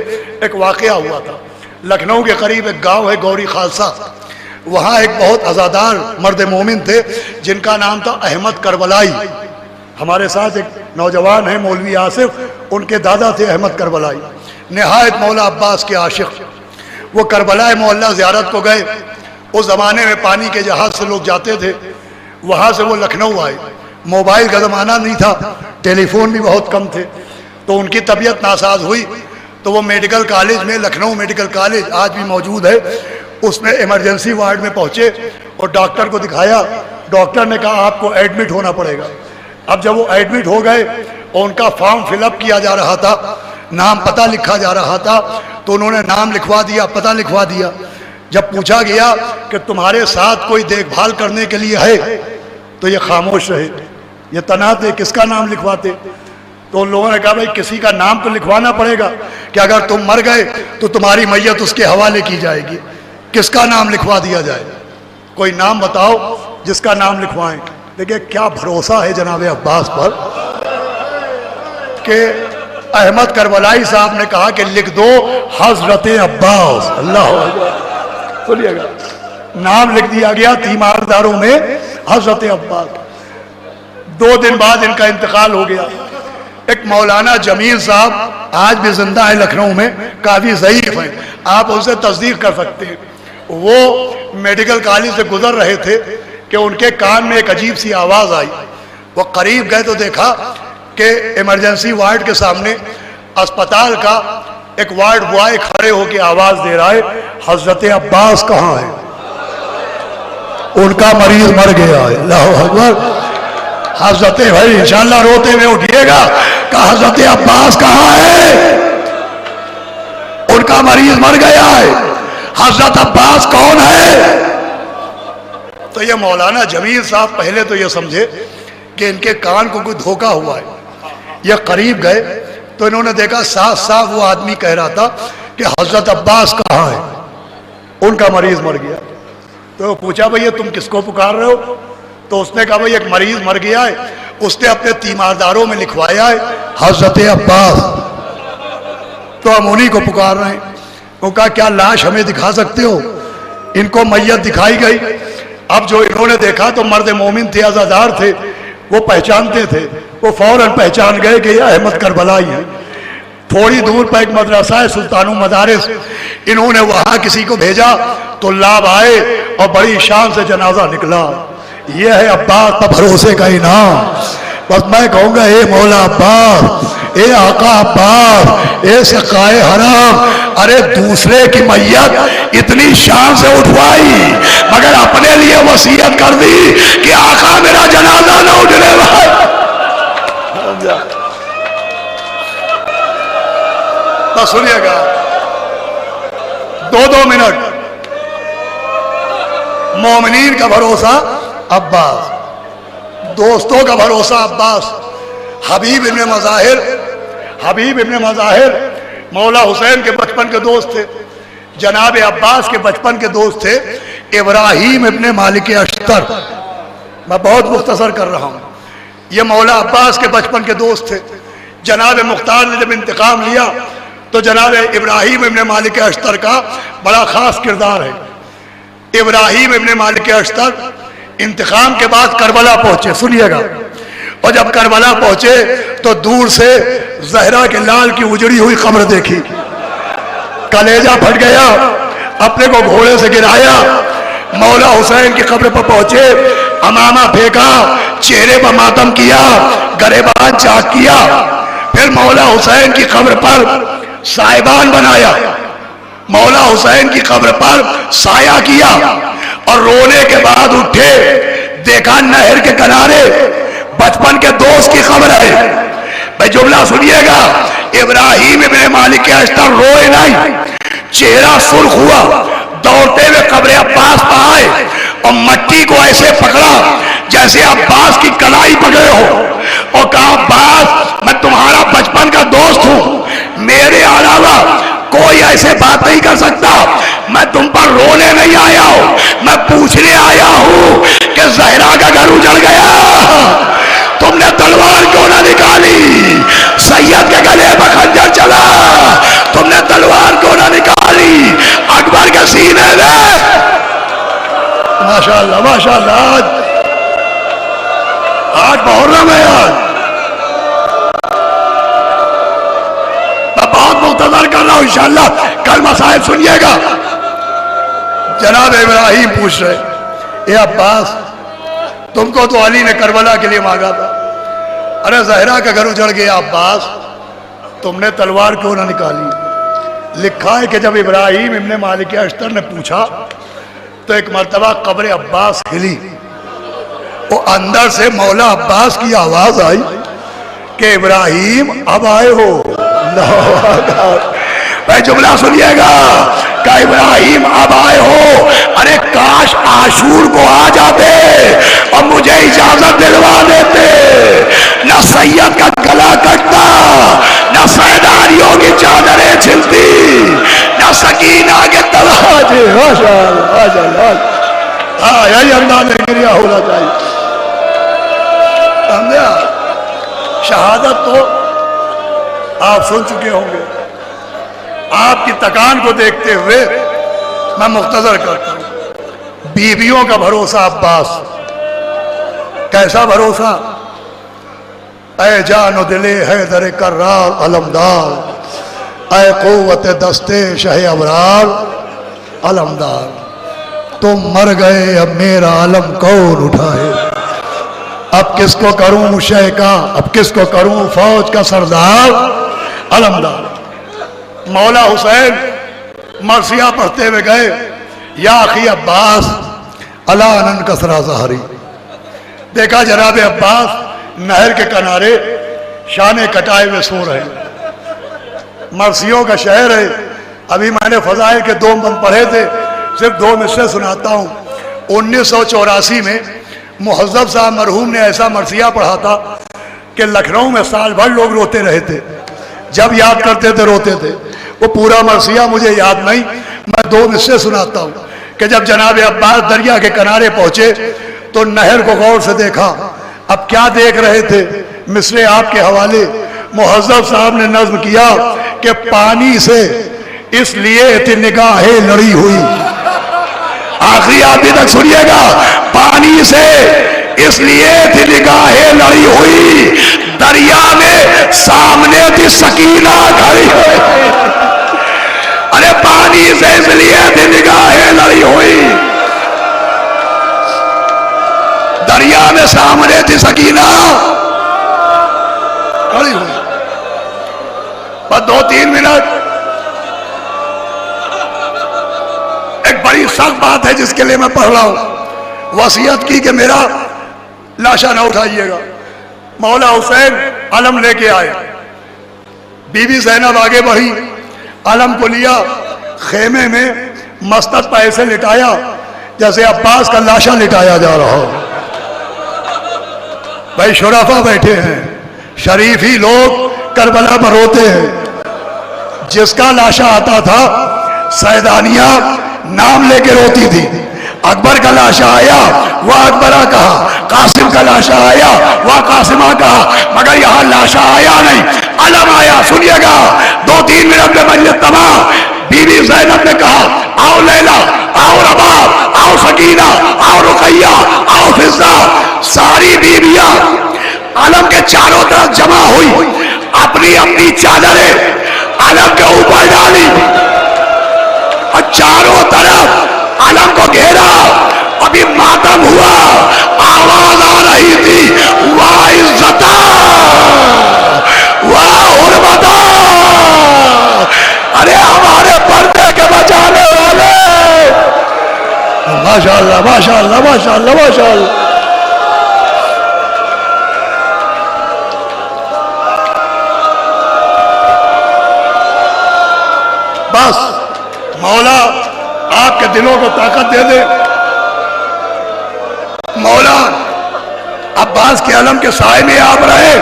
F: एक वाक़या हुआ था। लखनऊ के करीब एक गांव है गौरी खालसा, वहाँ एक बहुत अज़ादार मर्द मोमिन थे जिनका नाम था अहमद करबलाई। हमारे साथ एक नौजवान है मौलवी आसिफ, उनके दादा थे अहमद करबलाई, नहायत मौला अब्बास के आशिक। वो करबला मोहल्ला ज़ियारत को गए। उस ज़माने में पानी के जहाज़ से लोग जाते थे। वहाँ से वो लखनऊ आए। मोबाइल का ज़माना नहीं था, टेलीफोन भी बहुत कम थे। तो उनकी तबीयत नासाज हुई तो वो मेडिकल कॉलेज में, लखनऊ मेडिकल कॉलेज आज भी मौजूद है, उसमें इमरजेंसी वार्ड में पहुँचे और डॉक्टर को दिखाया। डॉक्टर ने कहा आपको एडमिट होना पड़ेगा। अब जब वो एडमिट हो गए और उनका फॉर्म फिलअप किया जा रहा था, नाम पता लिखा जा रहा था, तो उन्होंने नाम लिखवा दिया, पता लिखवा दिया। जब पूछा गया कि तुम्हारे साथ कोई देखभाल करने के लिए है, तो ये खामोश रहे, ये तनाते, किसका नाम लिखवाते? तो उन लोगों ने कहा भाई किसी का नाम तो लिखवाना पड़ेगा कि अगर तुम मर गए तो तुम्हारी मैयत उसके हवाले की जाएगी। किसका नाम लिखवा दिया जाए? कोई नाम बताओ जिसका नाम लिखवाएं। देखिए क्या भरोसा है जनाब अब्बास पर कि अहमद करबलाई साहब ने कहा कि लिख दो हजरत अब्बास। अल्लाह अकबर। सुनिएगा, नाम लिख दिया गया तीमारदारों में हजरत अब्बास। 2 दिन बाद इनका इंतकाल हो गया। एक मौलाना जमील साहब आज भी जिंदा है लखनऊ में, काफी ज़ईफ हैं, आप उनसे तस्दीक कर सकते हैं। वो मेडिकल कॉलेज से गुजर रहे थे कि उनके कान में एक अजीब सी आवाज़ आई। वो करीब गए तो देखा कि इमरजेंसी वार्ड के सामने अस्पताल का एक वार्ड बॉय खड़े होकर आवाज़ दे रहा है, हजरत अब्बास कहाँ है? उनका मरीज मर गया है। अल्लाहु अकबर। हजरत भाई इंशाल्लाह रोते हुए उठिएगा कि हजरत अब्बास कहाँ है? उनका मरीज मर गया है। हजरत अब्बास कौन है? तो ये मौलाना जमील साहब पहले तो ये समझे कि इनके कान को कोई धोखा हुआ है। ये करीब गए तो इन्होंने देखा साफ साफ वो आदमी कह रहा था कि हजरत अब्बास कहाँ है? उनका मरीज मर गया। तो पूछा भैया तुम किसको पुकार रहे हो? तो उसने कहा भाई एक मरीज मर गया है, उसने अपने तीमारदारों में लिखवाया है हजरत अब्बास, तो हम उन्हीं को पुकार रहे हैं। वो कहा क्या लाश हमें दिखा सकते हो? इनको मैयत दिखाई गई। अब जो इन्होंने देखा तो मर्द मोमिन थे, अज़ादार थे, वो पहचानते थे। वो फौरन पहचान गए कि यह अहमद करबलाई है। थोड़ी दूर पर एक मदरसा है सुल्तानु मदारिस, इन्होंने वहां किसी को भेजा तो लाभ आए और बड़ी शान से जनाजा निकला। यह है अब्बास पर भरोसे का इनाम। बस मैं कहूँगा ए मौला अब्बास, ए आका अब्बास, ए सकाए हराम, अरे दूसरे की मैयत इतनी शान से उठवाई मगर अपने लिए वसीयत कर दी कि आका मेरा जनाजा न उठने वाला। तो सुनिएगा 2-2 मिनट। मोमिनीन का भरोसा अब्बास, दोस्तों का भरोसा अब्बास। हबीब इब्ने मज़ाहिर मौला हुसैन के बचपन के दोस्त थे। जनाब अब्बास के बचपन के दोस्त थे इब्राहीम इब्ने मालिक अश्तर। मैं बहुत मुख्तसर कर रहा हूँ। ये मौला अब्बास के बचपन के दोस्त थे। जनाब मुख्तार ने जब इंतकाम लिया तो जनाब इब्राहीम इब्ने मालिक अश्तर का बड़ा ख़ास किरदार है। इब्राहीम इब्ने मालिक अश्तर इंतकाम के बाद करबला पहुंचे। सुनिएगा, और जब करबला पहुंचे तो दूर से जहरा के लाल की उजड़ी हुई कब्र देखी, कलेजा फट गया, अपने को घोड़े से गिराया, मौला हुसैन की कब्र पर पहुंचे, अमामा फेंका, चेहरे पर मातम किया, गरेबान चाक किया, फिर मौला हुसैन की कब्र पर साहिबान बनाया, मौला हुसैन की कब्र पर साया किया और रोने के बाद उठे, देखा नहर के किनारे बचपन के दोस्त की कब्र है। भाई जुमला सुनिएगा, इब्राहीम इब्ने मालिक अश्तर रोए नहीं, चेहरा सुर्ख हुआ, दौड़ते हुए कब्र अब्बास पर आए और मट्टी को ऐसे पकड़ा जैसे अब्बास की कलाई पकड़े हो और कहा, अब्बास मैं तुम्हारा बचपन का दोस्त हूं, मेरे अलावा कोई ऐसे बात नहीं कर सकता। मैं तुम पर रोने नहीं आया हूं, मैं पूछने आया हूं कि जहरा का घर उजड़ गया, तुमने तलवार क्यों ना निकाली? सैयद के गले पर खंजर चला, तुमने तलवार क्यों ना निकाली? अकबर के सीने में। माशाअल्लाह माशाअल्लाह, आज मुहर्रम है, आज मैं बहुत मुख्तसर कर रहा हूं, इंशाअल्लाह कल मसाइल सुनिएगा। जनाब इब्राहिम पूछ रहे, ए अब्बास तुमको तो अली ने करबला के लिए मांगा था, अरे जहरा का घर उजड़ गया अब्बास, तुमने तलवार क्यों ना निकाली? लिखा है कि जब इब्राहिम इब्ने मालिक अश्तर ने पूछा तो एक मर्तबा कब्र अब्बास हिली, वो अंदर से मौला अब्बास की आवाज आई कि इब्राहिम अब आए हो। भाई जुमला सुनिएगा, का इब्राहिम अब आए हो, अरे काश आशूर को आ जाते और मुझे इजाजत दिलवा देते, न सैयद का गला कटता, न सैदारियों की चादरें छिलती, न सकीना के तलाजे। माशाअल्लाह माशाअल्लाह, हाँ यही अंदाज क्रिया होना चाहिए। समझा? शहादत तो आप सुन चुके होंगे, आपकी तकान को देखते हुए मैं मुख्तसर करता हूं। बीवियों का भरोसा अब्बास, कैसा भरोसा? ऐ जानो दिले है दरे कर्रार अलमदार, ऐ कुव्वत दस्ते शहे अबरार अलमदार, तुम मर गए अब मेरा अलम कौन उठाए, अब किसको करूं शह का, अब किसको करूं फौज का सरदार अलमदार। मौला हुसैन मरसिया पढ़ते हुए गए, या अखी अब्बास अला अनन कसरा जहरी। देखा जनाब अब्बास नहर के किनारे शाने कटाए हुए सो रहे, मरसियों का शहर है। अभी मैंने फजाइल के 2 बंद पढ़े थे, सिर्फ 2 मिसरे सुनाता हूँ। 1984 में मुहज्जब साहब मरहूम ने ऐसा मरसिया पढ़ा था कि लखनऊ में साल भर लोग रोते रहे थे, जब याद करते थे रोते थे। वो पूरा मरसिया मुझे याद नहीं, मैं 2 मिसरे सुनाता हूँ कि जब जनाब अब्बास दरिया के किनारे पहुंचे तो नहर को गौर से देखा। अब क्या देख रहे थे? मिसरे आपके हवाले। मुहज्जब साहब ने नज्म किया कि पानी से इसलिए थी निगाहें लड़ी हुई, आखिरी आदमी तक सुनिएगा, पानी से इसलिए थी निगाहें लड़ी हुई, दरिया में सामने थी सकीना खड़ी हुई। अरे पानी से इसलिए थी निगाहें लड़ी हुई, दरिया में सामने थी सकीना खड़ी हुई। बस 2-3 मिनट, एक बड़ी सख्त बात है जिसके लिए मैं पढ़ रहा हूं। वसीयत की कि मेरा लाशा ना उठाइएगा। मौला हुसैन अलम लेके आए, बीबी ज़ैनब आगे बढ़ी, अलम को लिया, खेमे में मस्तक पर ऐसे लिटाया जैसे अब्बास का लाशा लिटाया जा रहा हो। भाई शुराफा बैठे हैं, शरीफ ही लोग करबला पर रोते हैं। जिसका लाशा आता था सैदानिया नाम लेके रोती थी। अकबर का लाशा आया वह अकबरा कहा, कासिम का लाशा आया वह कासिमा कहा, मगर यहां लाशा आया नहीं, अलम आया। सुनिएगा, 2-3 मिनट में मजलिस तमाम। बीबी ज़ैनब ने कहा, आओ लैला, आओ रबाब, आओ सकीना, आओ रुकैया, आओ फिज़ा। सारी बीबियां अलम के चारों तरफ जमा हुई, अपनी अपनी चादरें अलम के ऊपर डाली और चारों तरफ अलम को घेरा। अभी मातम हुआ, आवाज आ रही थी, वाह इज्जता, वाह हुर्मता, अरे हमारे पर्दे के बचाने वाले। माशाअल्लाह माशाअल्लाह माशाअल्लाह माशाअल्लाह। बस मौला आपके दिलों को ताकत दे दे। मौला अब्बास के आलम के साए में आप रहे।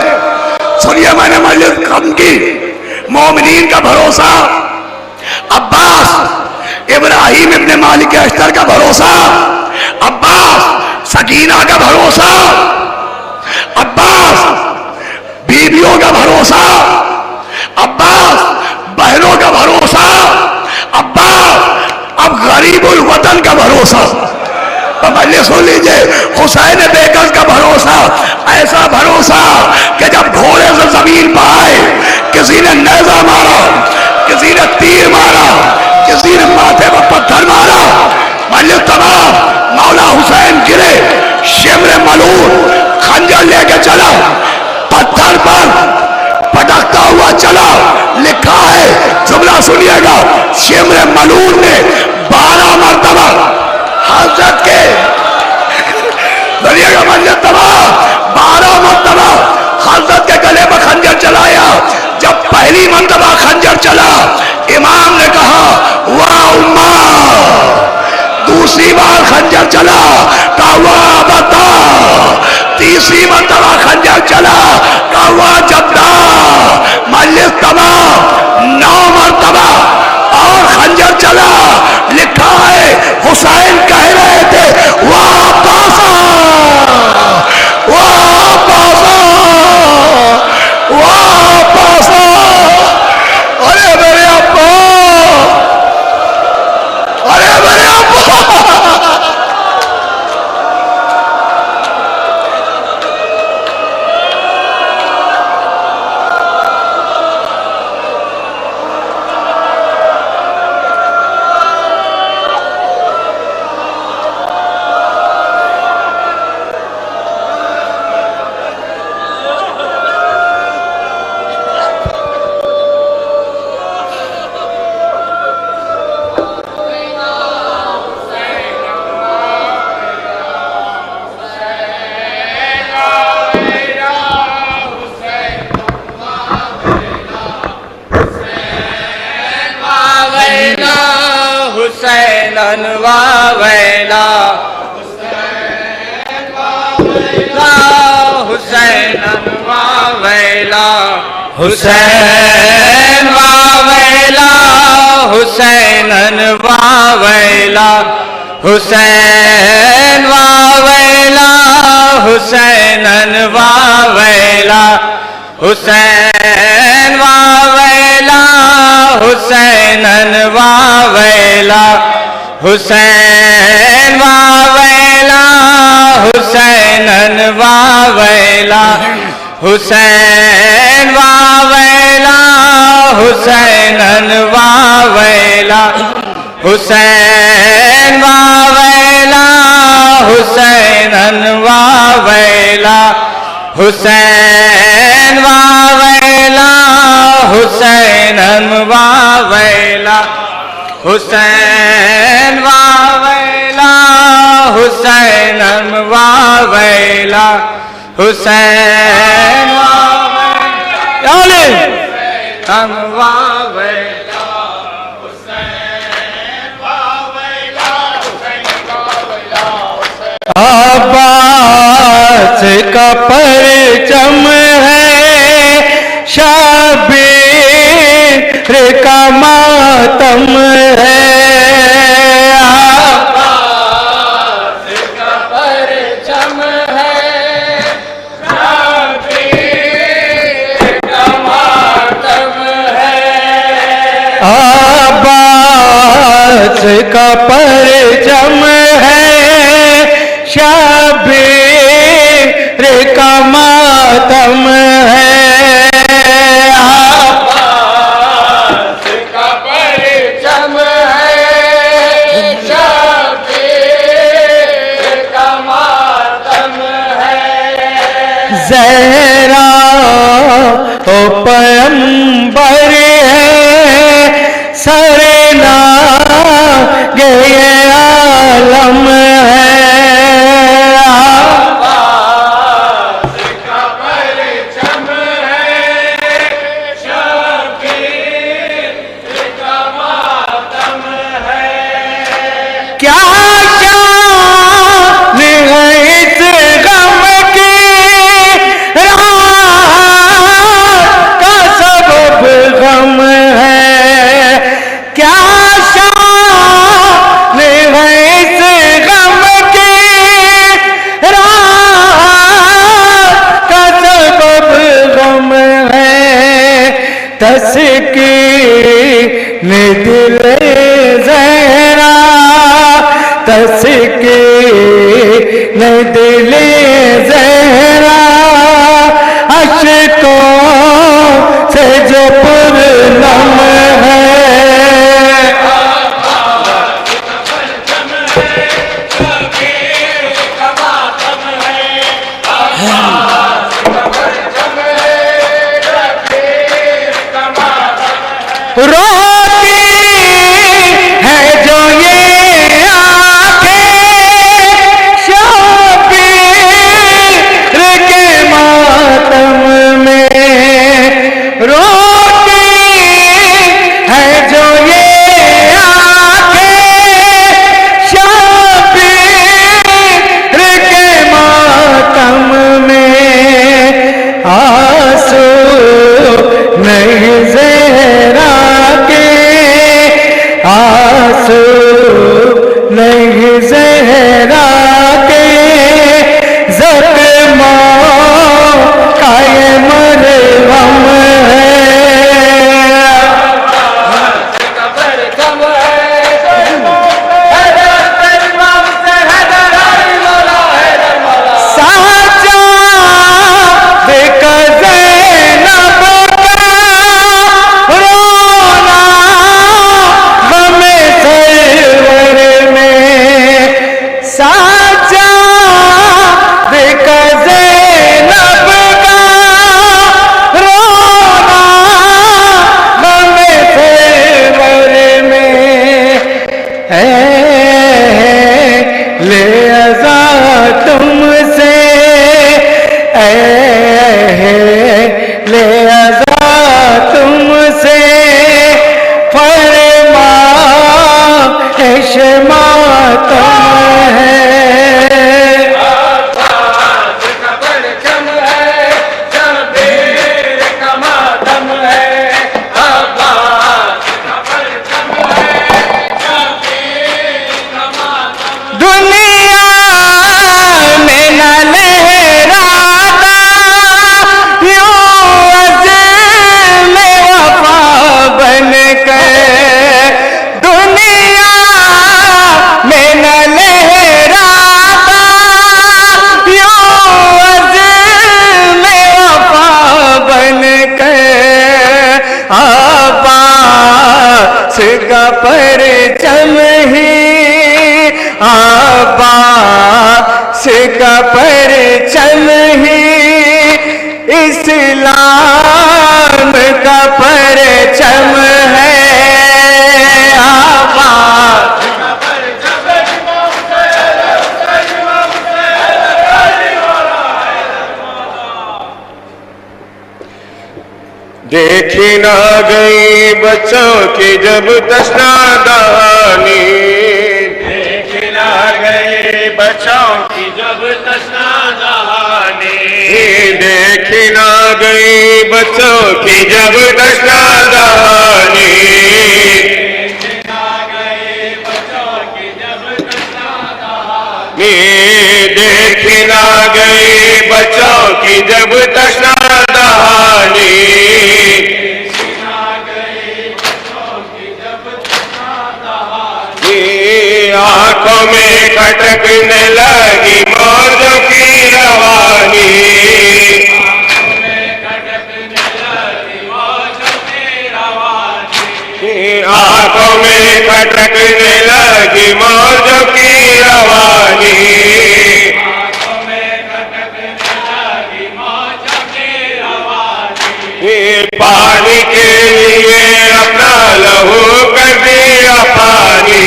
F: सुनिए, मैंने मजलिस खत्म की। मोमिनीन का भरोसा, अब्बास इब्राहिम इब्ने मालिक अश्तर का भरोसा, अब्बास सकीना का भरोसा, अब्बास बीवियों का भरोसा, अब्बास बहनों का भरोसा, अब्बास अब गरीबुल वतन का भरोसा। तो मजलिस सुन लीजिए, हुसैन बेगस का भरोसा, ऐसा भरोसा कि जब घोड़े से जमीन पर आए, किसी ने नेजा मारा, किसी ने तीर मारा, किसी ने माथे पर पत्थर मारा, मजलिस तमाम, मौला हुसैन गिरे, शिमरे मलून खंजर लेके चला, पत्थर पर पटकता हुआ चला। लिखा है, जुमला सुनिएगा, शिमरे मलून ने 12 मरतबा हजरत के दुनिया का मंजर तबाह 12 मरतबा हजरत के गले पर खंजर चलाया। जब पहली मरतबा खंजर चला, इमाम ने कहा वाह उम्मा। दूसरी बार खंजर चला, कहा वाह बता। तीसरी मरतबा खंजर चला, कहा वाह जद्दा। मजलिस तमाम 9 मरतबा और खंजर चला। लिखा है, हुसैन कह रहे थे वाह पासा, वाह पासा, वाह पासा। अरे मेरे अब्बा, अरे मेरे अब्बा।
B: हुसैनन वावैला, हुसैनन वावैला, हुसैन वावैला, हुसैनन वावैला, हुसैन वावैला, हुसैनन वावैला, हुसैन वावैला, हुसैनन वावैला, हुसैन वावैला, हुसैनन वावैला, हुसैन वावैला, हुसैनन वावैला, हुसैन वावैला, हुसैनन वावैला, हुसैन वावैला, हुसैनन वावैला, हुसैन वावैला, हुसैनन वावैला, हुसैन वावैला, अब्बास का परचम है, शबीर का मातम है। अब्बास का परचम है, शबीर का मातम है। अब्बास का परचम है, शबीर का मातम है। अब्बास का परचम है, शबीर का मातम है। ज़हरा तो पैगंबर है, सरना गए आलम है। ने दिले ज़हरा तस्की ने दिले ज़हरा अश्कों से जो पुरनम है रोती है जो ये आंखें शबीर के मातम में रोती है जो ये आंखें शबीर के मातम में आंसू नहीं ज़हरा आंसू नहीं ज़हरा के ज़ख्मों का ये मरहम है का परचम ही आबास का परचम ही इस्लाम का परचम है आबास
A: देखी ना गई बच्चों की जब तशना दहानी,
D: देखी ना गई बच्चों की जब तशना दहानी,
A: देखी ना गई बच्चों की जब तशना दहानी, देखी ना गई बच्चों की जब तशना दहानी, आंखों में खटकने लगी मौजों की रवानी, आंखों में खटकने लगी मौजों की रवानी, पानी के लिए अपना लहू कर दिया पानी,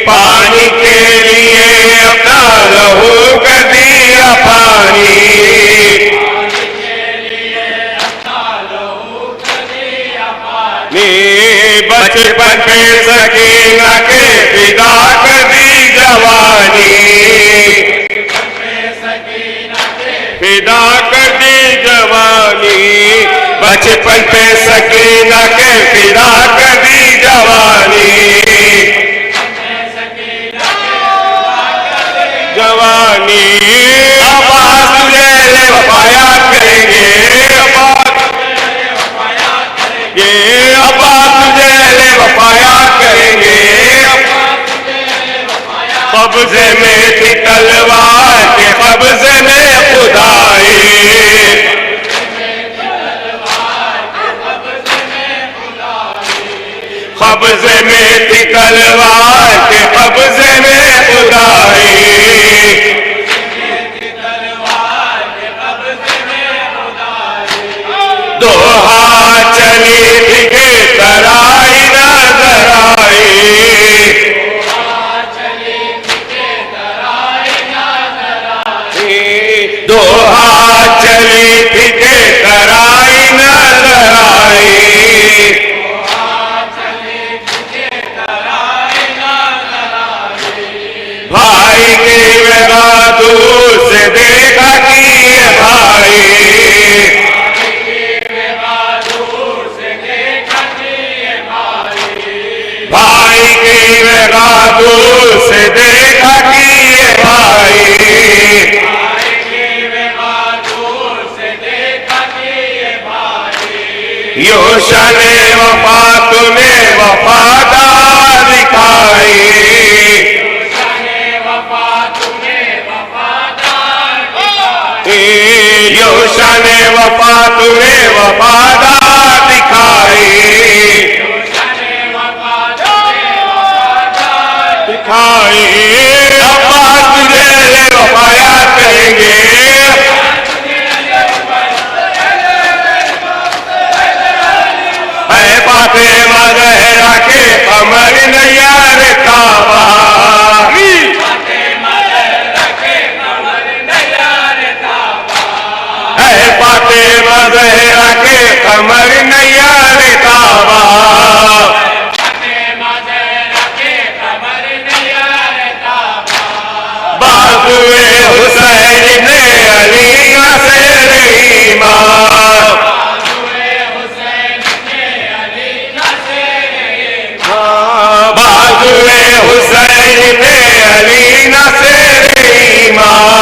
A: पानी के लिए अपना लहू कर दिया पानी, बचपन पे सकीना के फिदा कर दी जवानी, फिदा कर दी जवानी, बचपन पे सकीना के फिदा कर दी जवानी, जवानी आवाज तुझे ले वफाया
D: चली थी के तराई नजर आई, दोहा चली थी के तराई नजर आई, भाई की वेगा दूर से देखा कि ये भाई, भाई की वेगा दूर से देखा कि ये भाई, योशने वफा तूने वफादार दिखाई, योशने वफा तूने वफादार दिखाई, दिखाई अब्बास तुझे वफा याद करेंगे, फातिमा ज़हरा के कमर नैयार काबा, फातिमा ज़हरा के कमर नैयार काबा, बाजुए हुसैन ने अली से ईमान, बाजुए हुसैन ने अली से ईमान,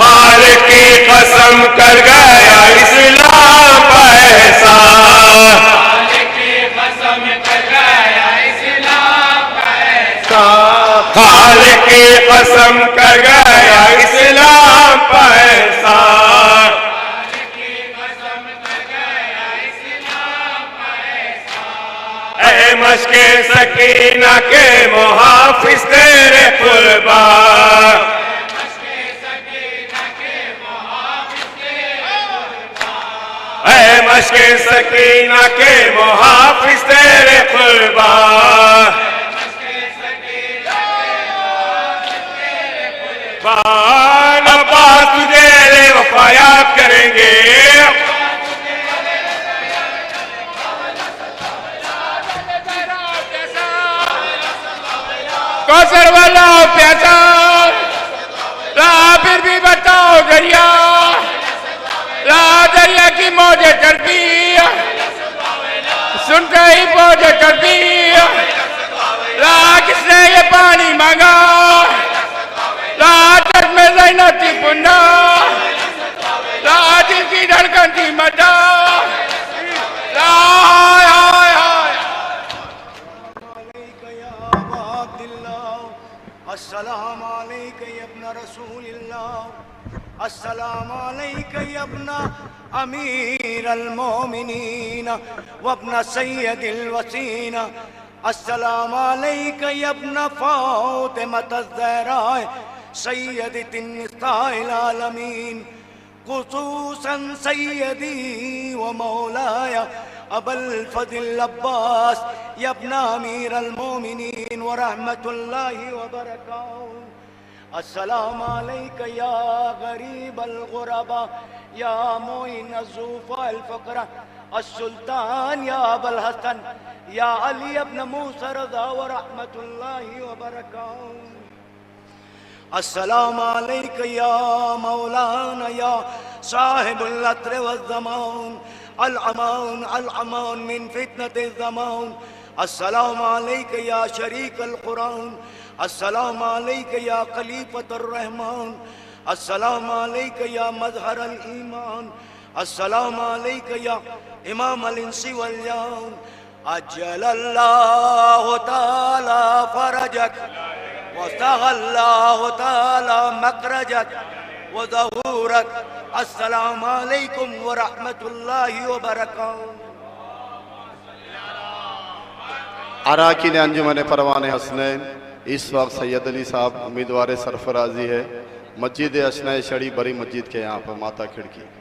D: खालिक की कसम कर गया इस्लाम का एहसान, खालिक की कसम कर गया इस्लाम का एहसान, मश्के सकीना के मुहाफिज तेरे कुर्बा, मश्के सकीना के मुहाफिज तेरे कुर्बा, अब्बास तुझे वफा याद करेंगे, कौसर वाला प्यासा ला फिर भी बताओ दरिया, ला दरिया की मौजें चढ़ती, सुनते ही मौजें चढ़ती, ला किसने ये पानी मांगा, ला दर्द में ज़ैनब थी पुन्ना, ला दिल की धड़कन थी मचा, ला
G: अस्सलाम अलैका या इब्न रसूलिल्लाह, अस्सलाम अलैका या इब्न अमीरुल मोमिनीन व इब्न सय्यदिल वसीन, अस्सलाम अलैका या इब्न फातिमतुज़ ज़हरा सय्यदतिन निसाइल आलमीन, खुसूसन सय्यदी व मौलाया अबुल फज़ल अब्बास या इब्न अमीरुल मोमिनीन व रहमतुल्लाहि व बरकातहू, अस्सलाम अलैका या गरीबल गुरबा या मोइन ज़ुफ़ाल फ़क़रा अस्सुल्तान या अबुल हसन या अली इब्न मूसा रज़ा व रहमतुल्लाहि व बरकातहू, अस्सलाम अलैका या मौलाना या साहिबुल अत्र व ज़मान, अल अमान मिन फितनतिज़ ज़मान, अस्सलाम अलैका या शरीकल कुरान, अस्सलाम अलैका या खलीफतुर रहमान, अस्सलाम अलैका या मज़हरल ईमान, अस्सलाम अलैका या इमामल इंसी वल जान, अज्जलल्लाहु ताला फरजक वस्तग़ल्लाहु ताला मखरजक व ज़हूरक, अस्सलामु अलैकुम व रहमतुल्लाहि व बरकातहू।
H: अराकीन अंजुमन परवान हसनैन इस वक्त सैयद अली साहब उम्मीदवार सरफराजी है, मस्जिद असना शड़ी बड़ी मस्जिद के यहाँ पर माता खिड़की